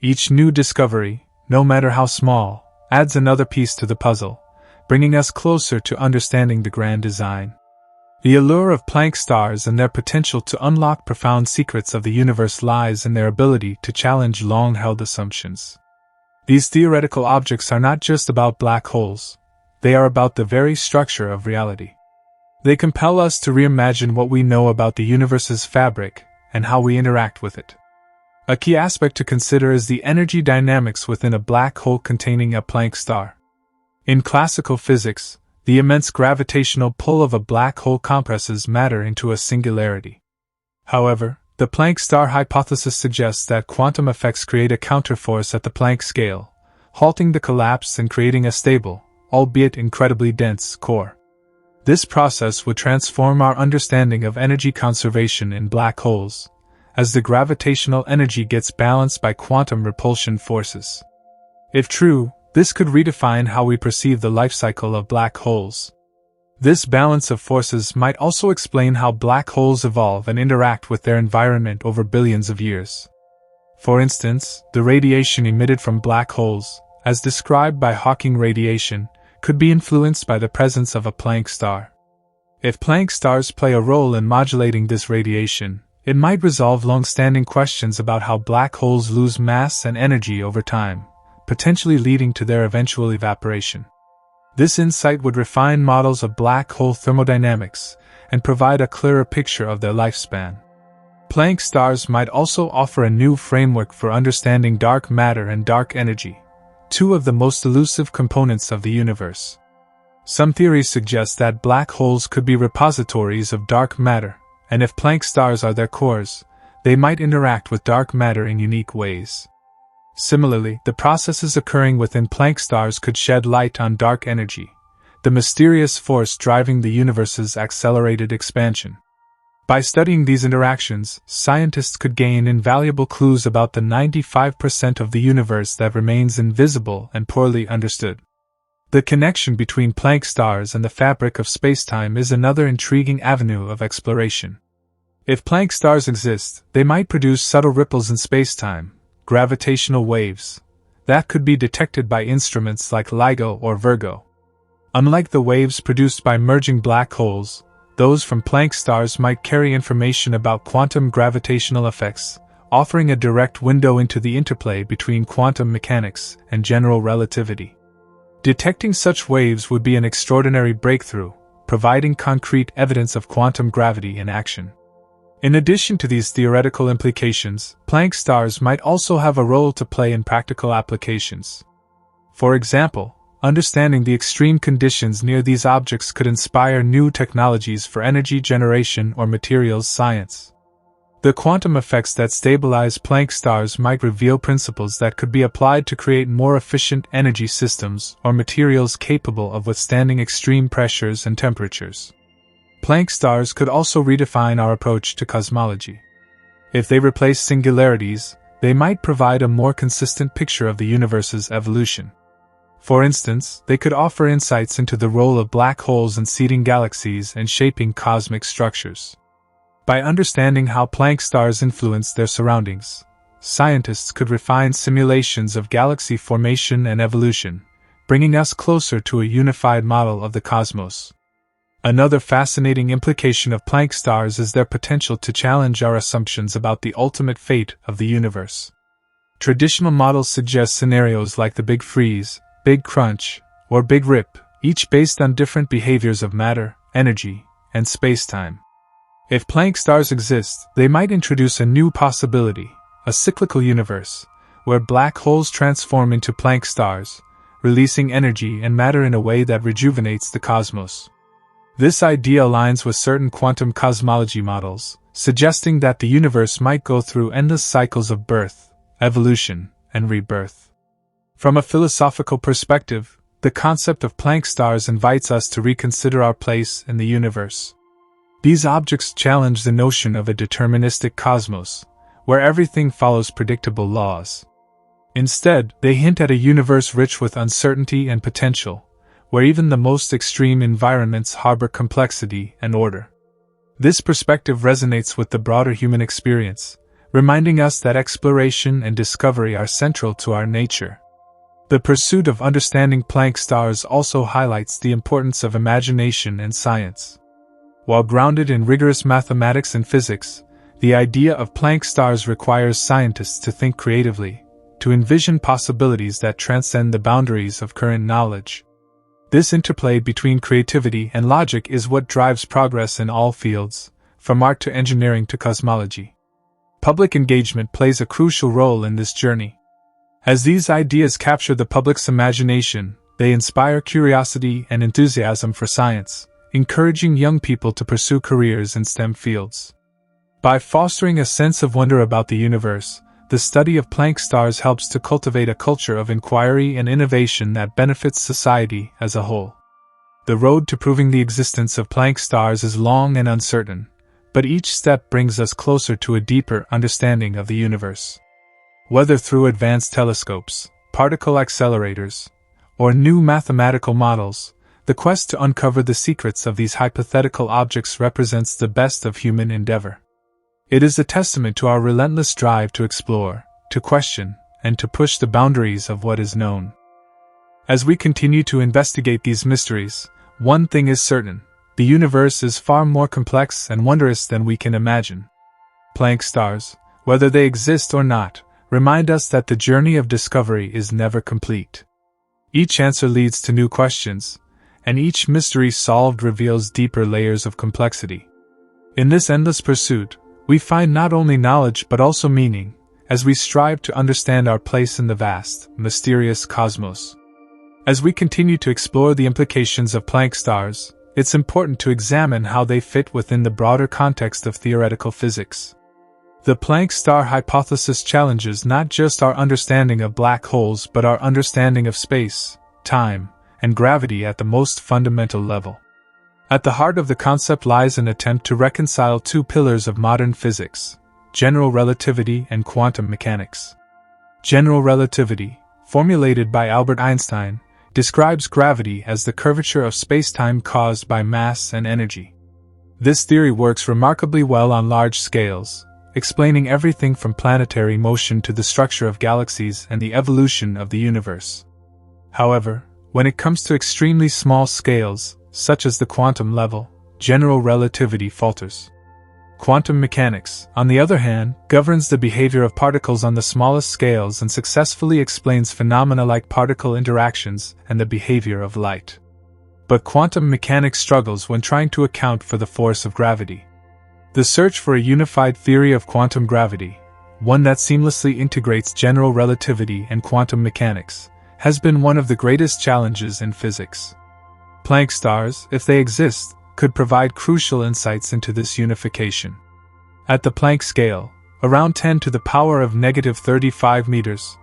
Each new discovery, no matter how small, adds another piece to the puzzle, bringing us closer to understanding the grand design. The allure of Planck stars and their potential to unlock profound secrets of the universe lies in their ability to challenge long-held assumptions. These theoretical objects are not just about black holes, they are about the very structure of reality. They compel us to reimagine what we know about the universe's fabric and how we interact with it. A key aspect to consider is the energy dynamics within a black hole containing a Planck star. In classical physics, The immense gravitational pull of a black hole compresses matter into a singularity. However, the Planck star hypothesis suggests that quantum effects create a counterforce at the Planck scale, halting the collapse and creating a stable, albeit incredibly dense, core. This process would transform our understanding of energy conservation in black holes, as the gravitational energy gets balanced by quantum repulsion forces. If true, this could redefine how we perceive the life cycle of black holes. This balance of forces might also explain how black holes evolve and interact with their environment over billions of years. For instance, the radiation emitted from black holes, as described by Hawking radiation, could be influenced by the presence of a Planck star. If Planck stars play a role in modulating this radiation, it might resolve long-standing questions about how black holes lose mass and energy over time, potentially leading to their eventual evaporation. This insight would refine models of black hole thermodynamics and provide a clearer picture of their lifespan. Planck stars might also offer a new framework for understanding dark matter and dark energy, two of the most elusive components of the universe. Some theories suggest that black holes could be repositories of dark matter, and if Planck stars are their cores, they might interact with dark matter in unique ways. Similarly, the processes occurring within Planck stars could shed light on dark energy, the mysterious force driving the universe's accelerated expansion. By studying these interactions, scientists could gain invaluable clues about the 95% of the universe that remains invisible and poorly understood. The connection between Planck stars and the fabric of spacetime is another intriguing avenue of exploration. If Planck stars exist, they might produce subtle ripples in spacetime, gravitational waves, that could be detected by instruments like LIGO or Virgo. Unlike the waves produced by merging black holes, those from Planck stars might carry information about quantum gravitational effects, offering a direct window into the interplay between quantum mechanics and general relativity. Detecting such waves would be an extraordinary breakthrough, providing concrete evidence of quantum gravity in action. In addition to these theoretical implications, Planck stars might also have a role to play in practical applications. For example, understanding the extreme conditions near these objects could inspire new technologies for energy generation or materials science. The quantum effects that stabilize Planck stars might reveal principles that could be applied to create more efficient energy systems or materials capable of withstanding extreme pressures and temperatures. Planck stars could also redefine our approach to cosmology. If they replace singularities, they might provide a more consistent picture of the universe's evolution. For instance, they could offer insights into the role of black holes in seeding galaxies and shaping cosmic structures. By understanding how Planck stars influence their surroundings, scientists could refine simulations of galaxy formation and evolution, bringing us closer to a unified model of the cosmos. Another fascinating implication of Planck stars is their potential to challenge our assumptions about the ultimate fate of the universe. Traditional models suggest scenarios like the Big Freeze, Big Crunch, or Big Rip, each based on different behaviors of matter, energy, and spacetime. If Planck stars exist, they might introduce a new possibility, a cyclical universe, where black holes transform into Planck stars, releasing energy and matter in a way that rejuvenates the cosmos. This idea aligns with certain quantum cosmology models, suggesting that the universe might go through endless cycles of birth, evolution, and rebirth. From a philosophical perspective, the concept of Planck stars invites us to reconsider our place in the universe. These objects challenge the notion of a deterministic cosmos, where everything follows predictable laws. Instead, they hint at a universe rich with uncertainty and potential, where even the most extreme environments harbor complexity and order. This perspective resonates with the broader human experience, reminding us that exploration and discovery are central to our nature. The pursuit of understanding Planck stars also highlights the importance of imagination and science. While grounded in rigorous mathematics and physics, the idea of Planck stars requires scientists to think creatively, to envision possibilities that transcend the boundaries of current knowledge. This interplay between creativity and logic is what drives progress in all fields, from art to engineering to cosmology. Public engagement plays a crucial role in this journey. As these ideas capture the public's imagination, They inspire curiosity and enthusiasm for science, encouraging young people to pursue careers in STEM fields. By fostering a sense of wonder about the universe, the study of Planck stars helps to cultivate a culture of inquiry and innovation that benefits society as a whole. The road to proving the existence of Planck stars is long and uncertain, but each step brings us closer to a deeper understanding of the universe. Whether through advanced telescopes, particle accelerators, or new mathematical models, the quest to uncover the secrets of these hypothetical objects represents the best of human endeavor. It is a testament to our relentless drive to explore, to question, and to push the boundaries of what is known. As we continue to investigate these mysteries, one thing is certain: the universe is far more complex and wondrous than we can imagine. Planck stars, whether they exist or not, remind us that the journey of discovery is never complete. Each answer leads to new questions, and each mystery solved reveals deeper layers of complexity. In this endless pursuit, we find not only knowledge but also meaning, as we strive to understand our place in the vast, mysterious cosmos. As we continue to explore the implications of Planck stars, it's important to examine how they fit within the broader context of theoretical physics. The Planck star hypothesis challenges not just our understanding of black holes but our understanding of space, time, and gravity at the most fundamental level. At the heart of the concept lies an attempt to reconcile two pillars of modern physics: general relativity and quantum mechanics. General relativity, formulated by Albert Einstein, describes gravity as the curvature of spacetime caused by mass and energy. This theory works remarkably well on large scales, explaining everything from planetary motion to the structure of galaxies and the evolution of the universe. However, when it comes to extremely small scales, such as the quantum level, general relativity falters. Quantum mechanics, on the other hand, governs the behavior of particles on the smallest scales and successfully explains phenomena like particle interactions and the behavior of light. But quantum mechanics struggles when trying to account for the force of gravity. The search for a unified theory of quantum gravity, one that seamlessly integrates general relativity and quantum mechanics, has been one of the greatest challenges in physics. Planck stars, if they exist, could provide crucial insights into this unification. At the Planck scale, around 10 to the power of -35 meters,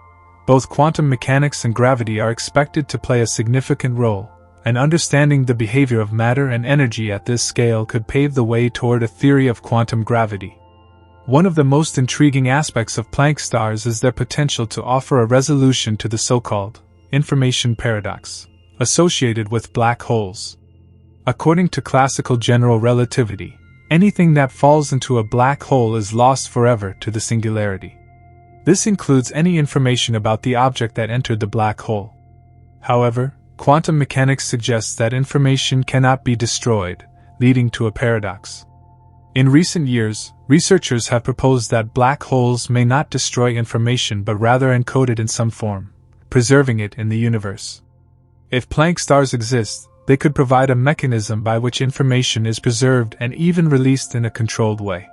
both quantum mechanics and gravity are expected to play a significant role, and understanding the behavior of matter and energy at this scale could pave the way toward a theory of quantum gravity. One of the most intriguing aspects of Planck stars is their potential to offer a resolution to the so-called information paradox associated with black holes. According to classical general relativity, anything that falls into a black hole is lost forever to the singularity. This includes any information about the object that entered the black hole. However, quantum mechanics suggests that information cannot be destroyed, leading to a paradox. In recent years, researchers have proposed that black holes may not destroy information but rather encode it in some form, preserving it in the universe. If Planck stars exist, they could provide a mechanism by which information is preserved and even released in a controlled way.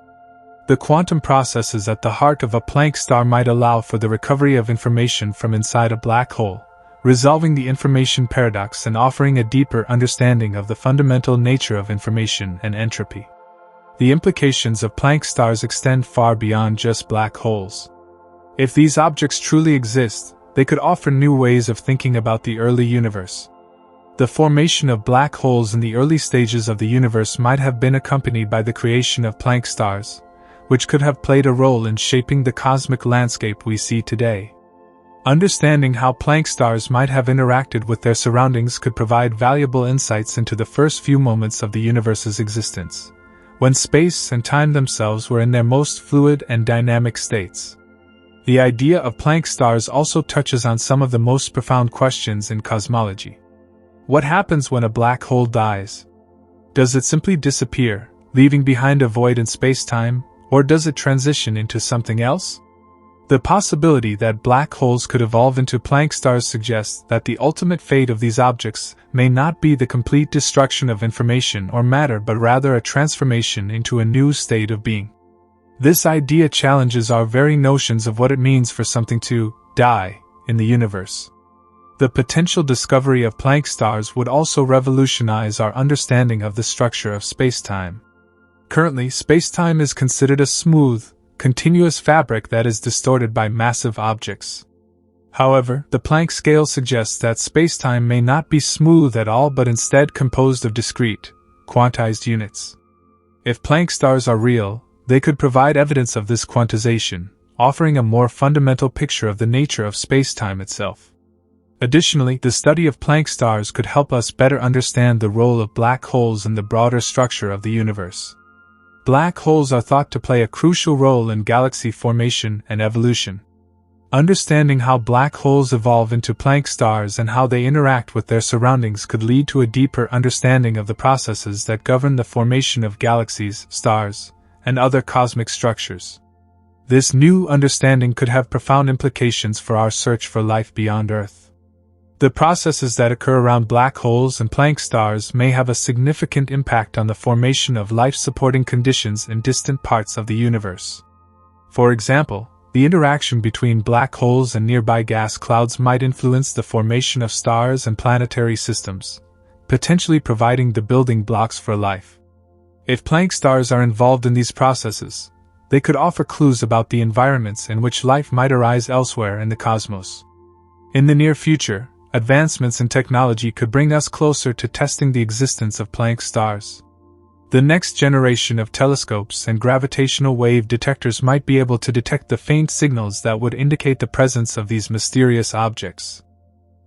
The quantum processes at the heart of a Planck star might allow for the recovery of information from inside a black hole, resolving the information paradox and offering a deeper understanding of the fundamental nature of information and entropy. The implications of Planck stars extend far beyond just black holes. If these objects truly exist, they could offer new ways of thinking about the early universe. The formation of black holes in the early stages of the universe might have been accompanied by the creation of Planck stars, which could have played a role in shaping the cosmic landscape we see today. Understanding how Planck stars might have interacted with their surroundings could provide valuable insights into the first few moments of the universe's existence, when space and time themselves were in their most fluid and dynamic states. The idea of Planck stars also touches on some of the most profound questions in cosmology. What happens when a black hole dies? Does it simply disappear, leaving behind a void in space-time, or does it transition into something else? The possibility that black holes could evolve into Planck stars suggests that the ultimate fate of these objects may not be the complete destruction of information or matter but rather a transformation into a new state of being. This idea challenges our very notions of what it means for something to die in the universe. The potential discovery of Planck stars would also revolutionize our understanding of the structure of spacetime. Currently, spacetime is considered a smooth, continuous fabric that is distorted by massive objects. However, the Planck scale suggests that spacetime may not be smooth at all but instead composed of discrete, quantized units. If Planck stars are real, they could provide evidence of this quantization, offering a more fundamental picture of the nature of spacetime itself. Additionally, the study of Planck stars could help us better understand the role of black holes in the broader structure of the universe. Black holes are thought to play a crucial role in galaxy formation and evolution. Understanding how black holes evolve into Planck stars and how they interact with their surroundings could lead to a deeper understanding of the processes that govern the formation of galaxies, stars, and other cosmic structures. This new understanding could have profound implications for our search for life beyond Earth. The processes that occur around black holes and Planck stars may have a significant impact on the formation of life-supporting conditions in distant parts of the universe. For example, the interaction between black holes and nearby gas clouds might influence the formation of stars and planetary systems, potentially providing the building blocks for life. If Planck stars are involved in these processes, they could offer clues about the environments in which life might arise elsewhere in the cosmos. In the near future, advancements in technology could bring us closer to testing the existence of Planck stars. The next generation of telescopes and gravitational wave detectors might be able to detect the faint signals that would indicate the presence of these mysterious objects.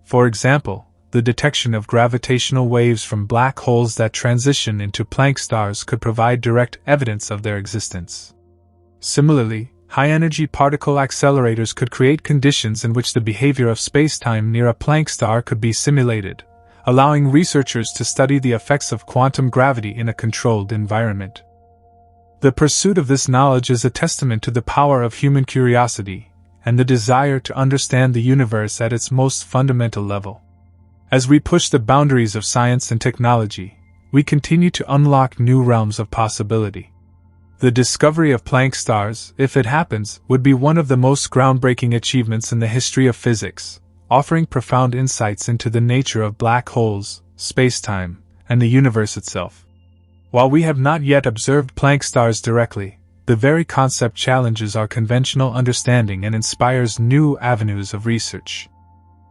For example, the detection of gravitational waves from black holes that transition into Planck stars could provide direct evidence of their existence. Similarly, high-energy particle accelerators could create conditions in which the behavior of spacetime near a Planck star could be simulated, allowing researchers to study the effects of quantum gravity in a controlled environment. The pursuit of this knowledge is a testament to the power of human curiosity and the desire to understand the universe at its most fundamental level. As we push the boundaries of science and technology, we continue to unlock new realms of possibility. The discovery of Planck stars, if it happens, would be one of the most groundbreaking achievements in the history of physics, offering profound insights into the nature of black holes, spacetime, and the universe itself. While we have not yet observed Planck stars directly, the very concept challenges our conventional understanding and inspires new avenues of research.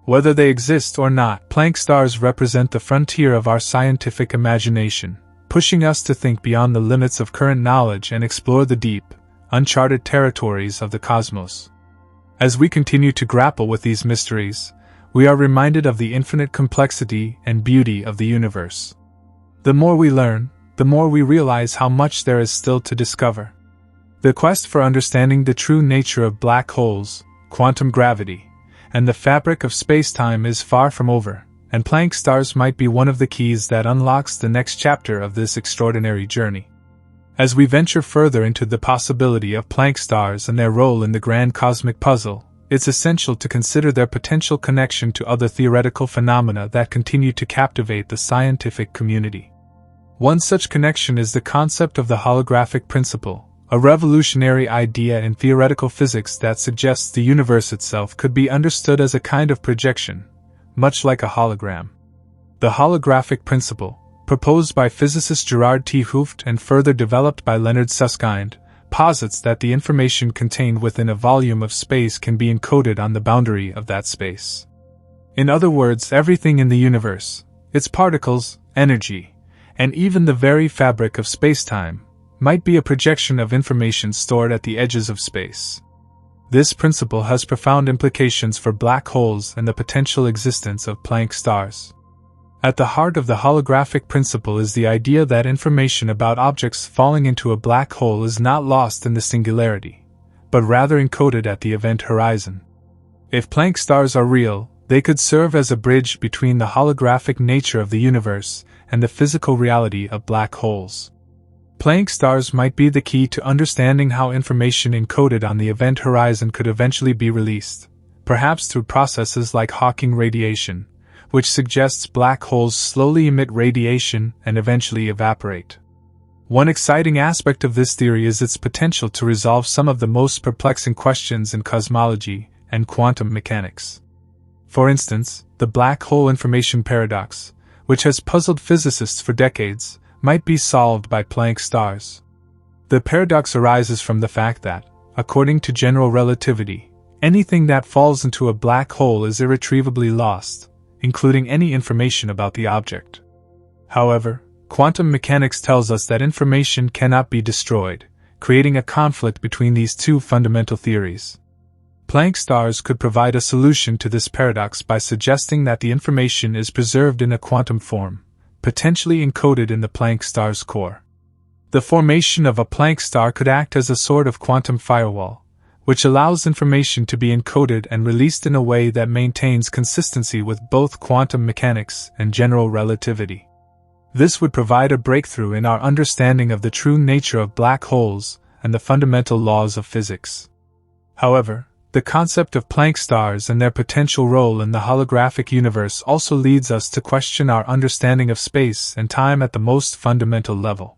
Whether they exist or not, Planck stars represent the frontier of our scientific imagination, pushing us to think beyond the limits of current knowledge and explore the deep, uncharted territories of the cosmos. As we continue to grapple with these mysteries, we are reminded of the infinite complexity and beauty of the universe. The more we learn, the more we realize how much there is still to discover. The quest for understanding the true nature of black holes, quantum gravity, and the fabric of spacetime is far from over, and Planck stars might be one of the keys that unlocks the next chapter of this extraordinary journey. As we venture further into the possibility of Planck stars and their role in the grand cosmic puzzle, it's essential to consider their potential connection to other theoretical phenomena that continue to captivate the scientific community. One such connection is the concept of the holographic principle, a revolutionary idea in theoretical physics that suggests the universe itself could be understood as a kind of projection, much like a hologram. The holographic principle, proposed by physicist Gerard T. Hooft and further developed by Leonard Susskind, posits that the information contained within a volume of space can be encoded on the boundary of that space. In other words, everything in the universe, its particles, energy, and even the very fabric of spacetime, might be a projection of information stored at the edges of space. This principle has profound implications for black holes and the potential existence of Planck stars. At the heart of the holographic principle is the idea that information about objects falling into a black hole is not lost in the singularity, but rather encoded at the event horizon. If Planck stars are real, they could serve as a bridge between the holographic nature of the universe and the physical reality of black holes. Planck stars might be the key to understanding how information encoded on the event horizon could eventually be released, perhaps through processes like Hawking radiation, which suggests black holes slowly emit radiation and eventually evaporate. One exciting aspect of this theory is its potential to resolve some of the most perplexing questions in cosmology and quantum mechanics. For instance, the black hole information paradox, which has puzzled physicists for decades, might be solved by Planck stars. The paradox arises from the fact that, according to general relativity, anything that falls into a black hole is irretrievably lost, including any information about the object. However, quantum mechanics tells us that information cannot be destroyed, creating a conflict between these two fundamental theories. Planck stars could provide a solution to this paradox by suggesting that the information is preserved in a quantum form, potentially encoded in the Planck star's core. The formation of a Planck star could act as a sort of quantum firewall, which allows information to be encoded and released in a way that maintains consistency with both quantum mechanics and general relativity. This would provide a breakthrough in our understanding of the true nature of black holes and the fundamental laws of physics. However, the concept of Planck stars and their potential role in the holographic universe also leads us to question our understanding of space and time at the most fundamental level.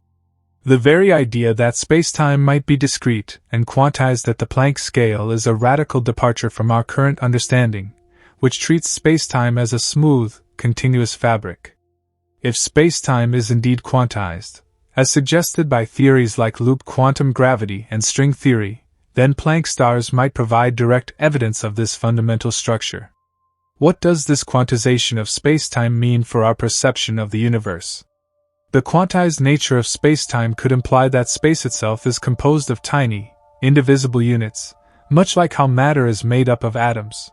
The very idea that spacetime might be discrete and quantized at the Planck scale is a radical departure from our current understanding, which treats spacetime as a smooth, continuous fabric. If spacetime is indeed quantized, as suggested by theories like loop quantum gravity and string theory, then Planck stars might provide direct evidence of this fundamental structure. What does this quantization of spacetime mean for our perception of the universe? The quantized nature of spacetime could imply that space itself is composed of tiny, indivisible units, much like how matter is made up of atoms.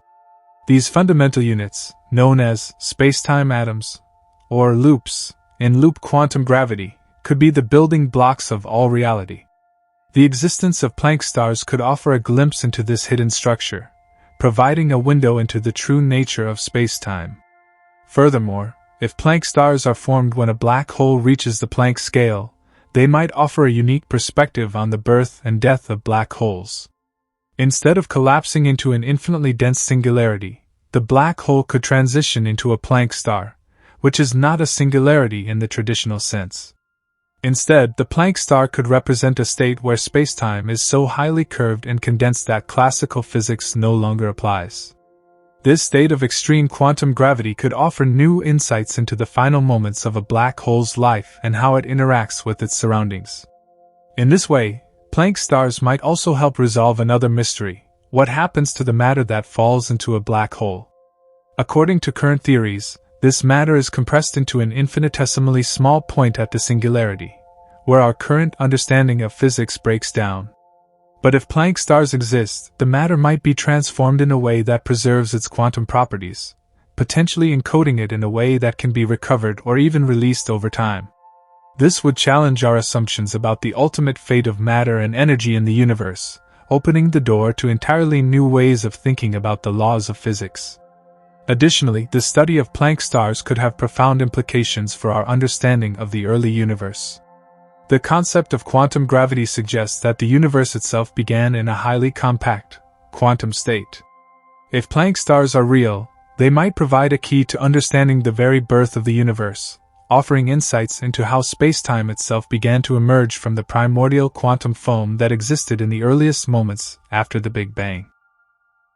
These fundamental units, known as spacetime atoms, or loops, in loop quantum gravity, could be the building blocks of all reality. The existence of Planck stars could offer a glimpse into this hidden structure, providing a window into the true nature of spacetime. Furthermore, if Planck stars are formed when a black hole reaches the Planck scale, they might offer a unique perspective on the birth and death of black holes. Instead of collapsing into an infinitely dense singularity, the black hole could transition into a Planck star, which is not a singularity in the traditional sense. Instead, the Planck star could represent a state where spacetime is so highly curved and condensed that classical physics no longer applies. This state of extreme quantum gravity could offer new insights into the final moments of a black hole's life and how it interacts with its surroundings. In this way, Planck stars might also help resolve another mystery: what happens to the matter that falls into a black hole? According to current theories, this matter is compressed into an infinitesimally small point at the singularity, where our current understanding of physics breaks down. But if Planck stars exist, the matter might be transformed in a way that preserves its quantum properties, potentially encoding it in a way that can be recovered or even released over time. This would challenge our assumptions about the ultimate fate of matter and energy in the universe, opening the door to entirely new ways of thinking about the laws of physics. Additionally, the study of Planck stars could have profound implications for our understanding of the early universe. The concept of quantum gravity suggests that the universe itself began in a highly compact, quantum state. If Planck stars are real, they might provide a key to understanding the very birth of the universe, offering insights into how spacetime itself began to emerge from the primordial quantum foam that existed in the earliest moments after the Big Bang.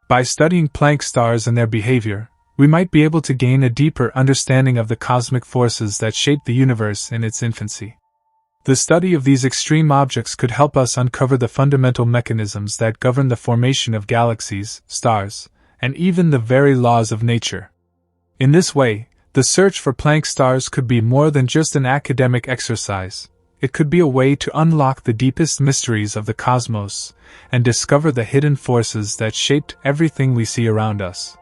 By studying Planck stars and their behavior, we might be able to gain a deeper understanding of the cosmic forces that shaped the universe in its infancy. The study of these extreme objects could help us uncover the fundamental mechanisms that govern the formation of galaxies, stars, and even the very laws of nature. In this way, the search for Planck stars could be more than just an academic exercise. It could be a way to unlock the deepest mysteries of the cosmos and discover the hidden forces that shaped everything we see around us.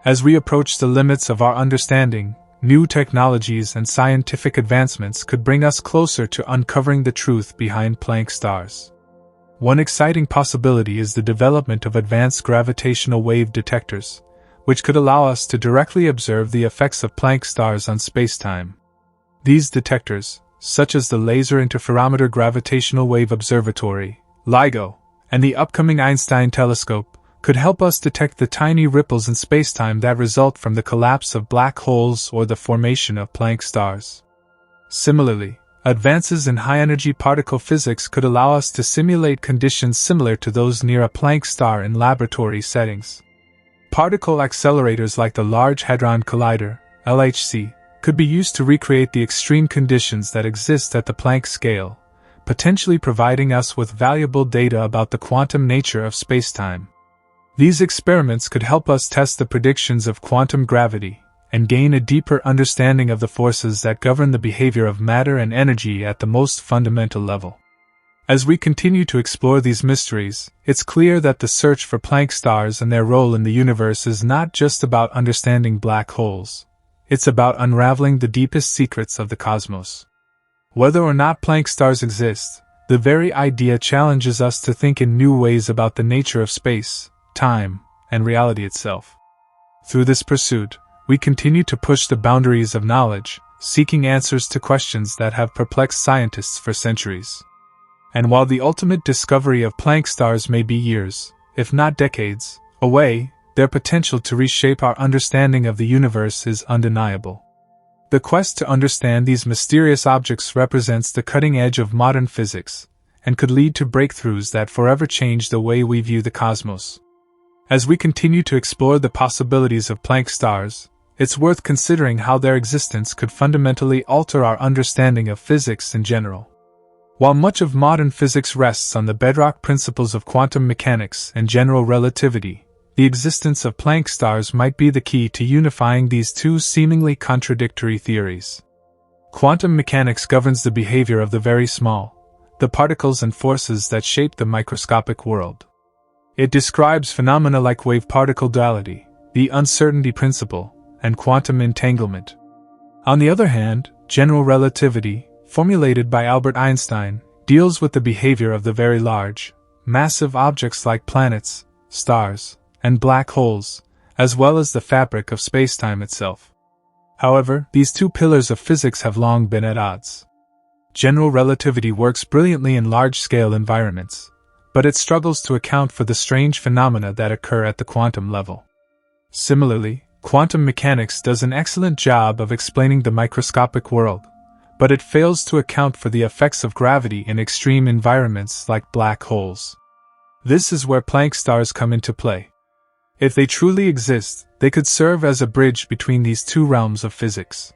As we approach the limits of our understanding, new technologies and scientific advancements could bring us closer to uncovering the truth behind Planck stars. One exciting possibility is the development of advanced gravitational wave detectors, which could allow us to directly observe the effects of Planck stars on spacetime. These detectors, such as the Laser Interferometer Gravitational Wave Observatory, LIGO, and the upcoming Einstein telescope, could help us detect the tiny ripples in spacetime that result from the collapse of black holes or the formation of Planck stars. Similarly, advances in high-energy particle physics could allow us to simulate conditions similar to those near a Planck star in laboratory settings. Particle accelerators like the Large Hadron Collider, LHC, could be used to recreate the extreme conditions that exist at the Planck scale, potentially providing us with valuable data about the quantum nature of spacetime. These experiments could help us test the predictions of quantum gravity and gain a deeper understanding of the forces that govern the behavior of matter and energy at the most fundamental level. As we continue to explore these mysteries, it's clear that the search for Planck stars and their role in the universe is not just about understanding black holes. It's about unraveling the deepest secrets of the cosmos. Whether or not Planck stars exist, the very idea challenges us to think in new ways about the nature of space, time, and reality itself. Through this pursuit, we continue to push the boundaries of knowledge, seeking answers to questions that have perplexed scientists for centuries. And while the ultimate discovery of Planck stars may be years, if not decades, away, their potential to reshape our understanding of the universe is undeniable. The quest to understand these mysterious objects represents the cutting edge of modern physics, and could lead to breakthroughs that forever change the way we view the cosmos. As we continue to explore the possibilities of Planck stars, it's worth considering how their existence could fundamentally alter our understanding of physics in general. While much of modern physics rests on the bedrock principles of quantum mechanics and general relativity, the existence of Planck stars might be the key to unifying these two seemingly contradictory theories. Quantum mechanics governs the behavior of the very small, the particles and forces that shape the microscopic world. It describes phenomena like wave-particle duality, the uncertainty principle, and quantum entanglement. On the other hand, general relativity, formulated by Albert Einstein, deals with the behavior of the very large, massive objects like planets, stars, and black holes, as well as the fabric of spacetime itself. However, these two pillars of physics have long been at odds. General relativity works brilliantly in large-scale environments, but it struggles to account for the strange phenomena that occur at the quantum level. Similarly, quantum mechanics does an excellent job of explaining the microscopic world, but it fails to account for the effects of gravity in extreme environments like black holes. This is where Planck stars come into play. If they truly exist, they could serve as a bridge between these two realms of physics.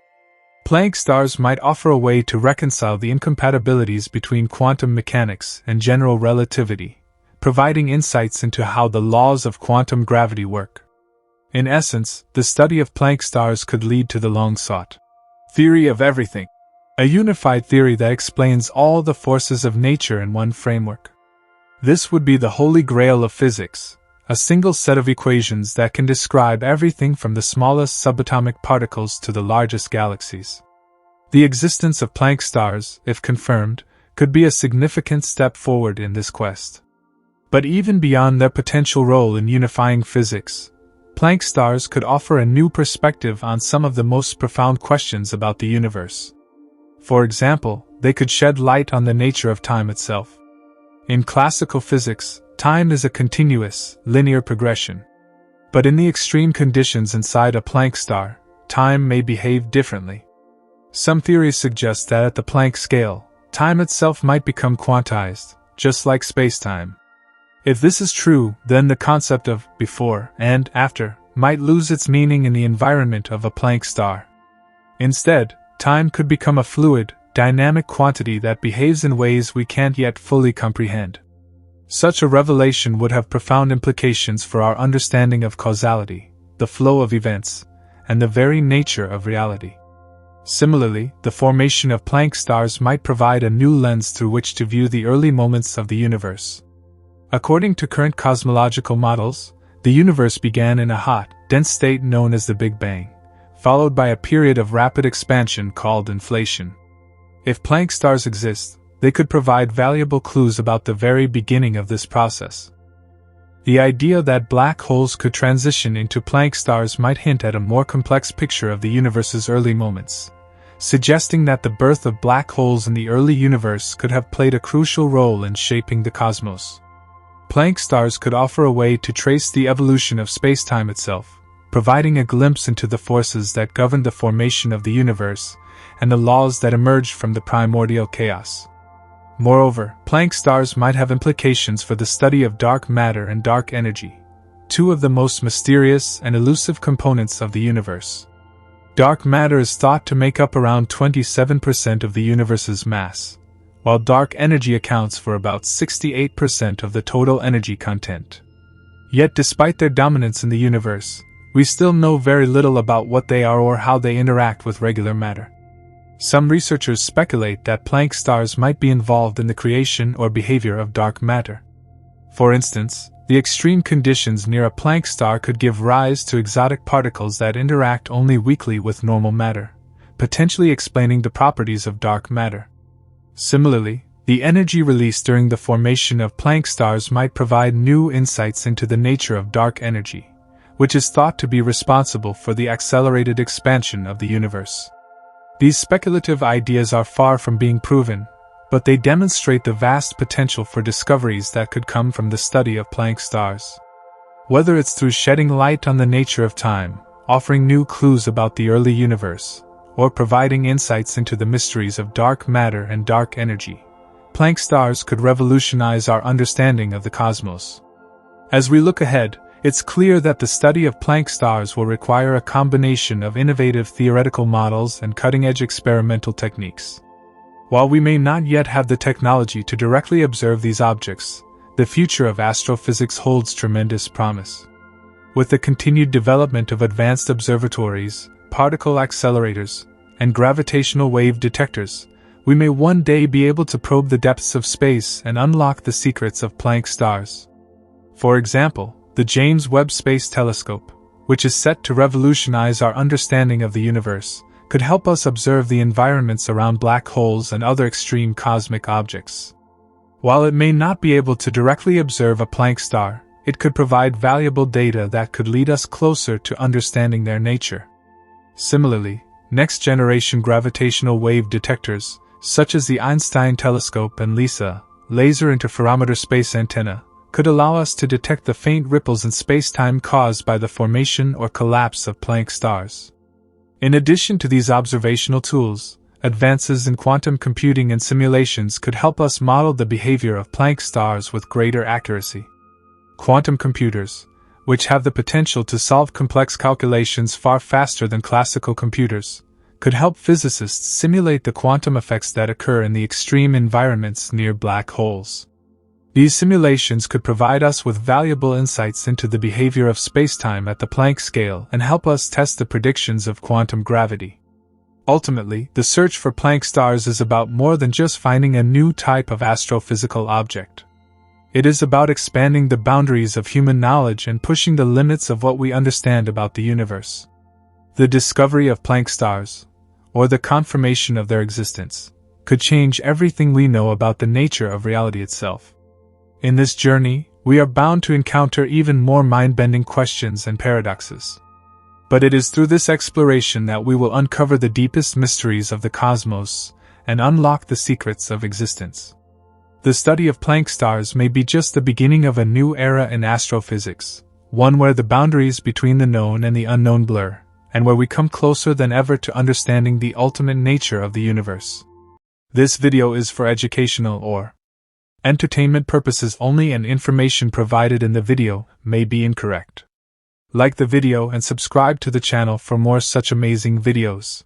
Planck stars might offer a way to reconcile the incompatibilities between quantum mechanics and general relativity, providing insights into how the laws of quantum gravity work. In essence, the study of Planck stars could lead to the long-sought theory of everything, a unified theory that explains all the forces of nature in one framework. This would be the holy grail of physics, a single set of equations that can describe everything from the smallest subatomic particles to the largest galaxies. The existence of Planck stars, if confirmed, could be a significant step forward in this quest. But even beyond their potential role in unifying physics, Planck stars could offer a new perspective on some of the most profound questions about the universe. For example, they could shed light on the nature of time itself. In classical physics, time is a continuous, linear progression. But in the extreme conditions inside a Planck star, time may behave differently. Some theories suggest that at the Planck scale, time itself might become quantized, just like spacetime. If this is true, then the concept of before and after might lose its meaning in the environment of a Planck star. Instead, time could become a fluid, dynamic quantity that behaves in ways we can't yet fully comprehend. Such a revelation would have profound implications for our understanding of causality, the flow of events, and the very nature of reality. Similarly, the formation of Planck stars might provide a new lens through which to view the early moments of the universe. According to current cosmological models, the universe began in a hot, dense state known as the Big Bang, followed by a period of rapid expansion called inflation. If Planck stars exist, they could provide valuable clues about the very beginning of this process. The idea that black holes could transition into Planck stars might hint at a more complex picture of the universe's early moments, suggesting that the birth of black holes in the early universe could have played a crucial role in shaping the cosmos. Planck stars could offer a way to trace the evolution of spacetime itself, providing a glimpse into the forces that governed the formation of the universe and the laws that emerged from the primordial chaos. Moreover, Planck stars might have implications for the study of dark matter and dark energy, two of the most mysterious and elusive components of the universe. Dark matter is thought to make up around 27% of the universe's mass, while dark energy accounts for about 68% of the total energy content. Yet despite their dominance in the universe, we still know very little about what they are or how they interact with regular matter. Some researchers speculate that Planck stars might be involved in the creation or behavior of dark matter. For instance, the extreme conditions near a Planck star could give rise to exotic particles that interact only weakly with normal matter, potentially explaining the properties of dark matter. Similarly, the energy released during the formation of Planck stars might provide new insights into the nature of dark energy, which is thought to be responsible for the accelerated expansion of the universe. These speculative ideas are far from being proven, but they demonstrate the vast potential for discoveries that could come from the study of Planck stars. Whether it's through shedding light on the nature of time, offering new clues about the early universe, or providing insights into the mysteries of dark matter and dark energy, Planck stars could revolutionize our understanding of the cosmos. As we look ahead, it's clear that the study of Planck stars will require a combination of innovative theoretical models and cutting-edge experimental techniques. While we may not yet have the technology to directly observe these objects, the future of astrophysics holds tremendous promise. With the continued development of advanced observatories, particle accelerators, and gravitational wave detectors, we may one day be able to probe the depths of space and unlock the secrets of Planck stars. For example, the James Webb Space Telescope, which is set to revolutionize our understanding of the universe, could help us observe the environments around black holes and other extreme cosmic objects. While it may not be able to directly observe a Planck star, it could provide valuable data that could lead us closer to understanding their nature. Similarly, next-generation gravitational wave detectors, such as the Einstein telescope and LISA, Laser Interferometer Space Antenna, could allow us to detect the faint ripples in space-time caused by the formation or collapse of Planck stars. In addition to these observational tools, advances in quantum computing and simulations could help us model the behavior of Planck stars with greater accuracy. Quantum computers, which have the potential to solve complex calculations far faster than classical computers, could help physicists simulate the quantum effects that occur in the extreme environments near black holes. These simulations could provide us with valuable insights into the behavior of spacetime at the Planck scale and help us test the predictions of quantum gravity. Ultimately, the search for Planck stars is about more than just finding a new type of astrophysical object. It is about expanding the boundaries of human knowledge and pushing the limits of what we understand about the universe. The discovery of Planck stars, or the confirmation of their existence, could change everything we know about the nature of reality itself. In this journey, we are bound to encounter even more mind-bending questions and paradoxes. But it is through this exploration that we will uncover the deepest mysteries of the cosmos and unlock the secrets of existence. The study of Planck stars may be just the beginning of a new era in astrophysics, one where the boundaries between the known and the unknown blur, and where we come closer than ever to understanding the ultimate nature of the universe. This video is for educational or entertainment purposes only, and information provided in the video may be incorrect. Like the video and subscribe to the channel for more such amazing videos.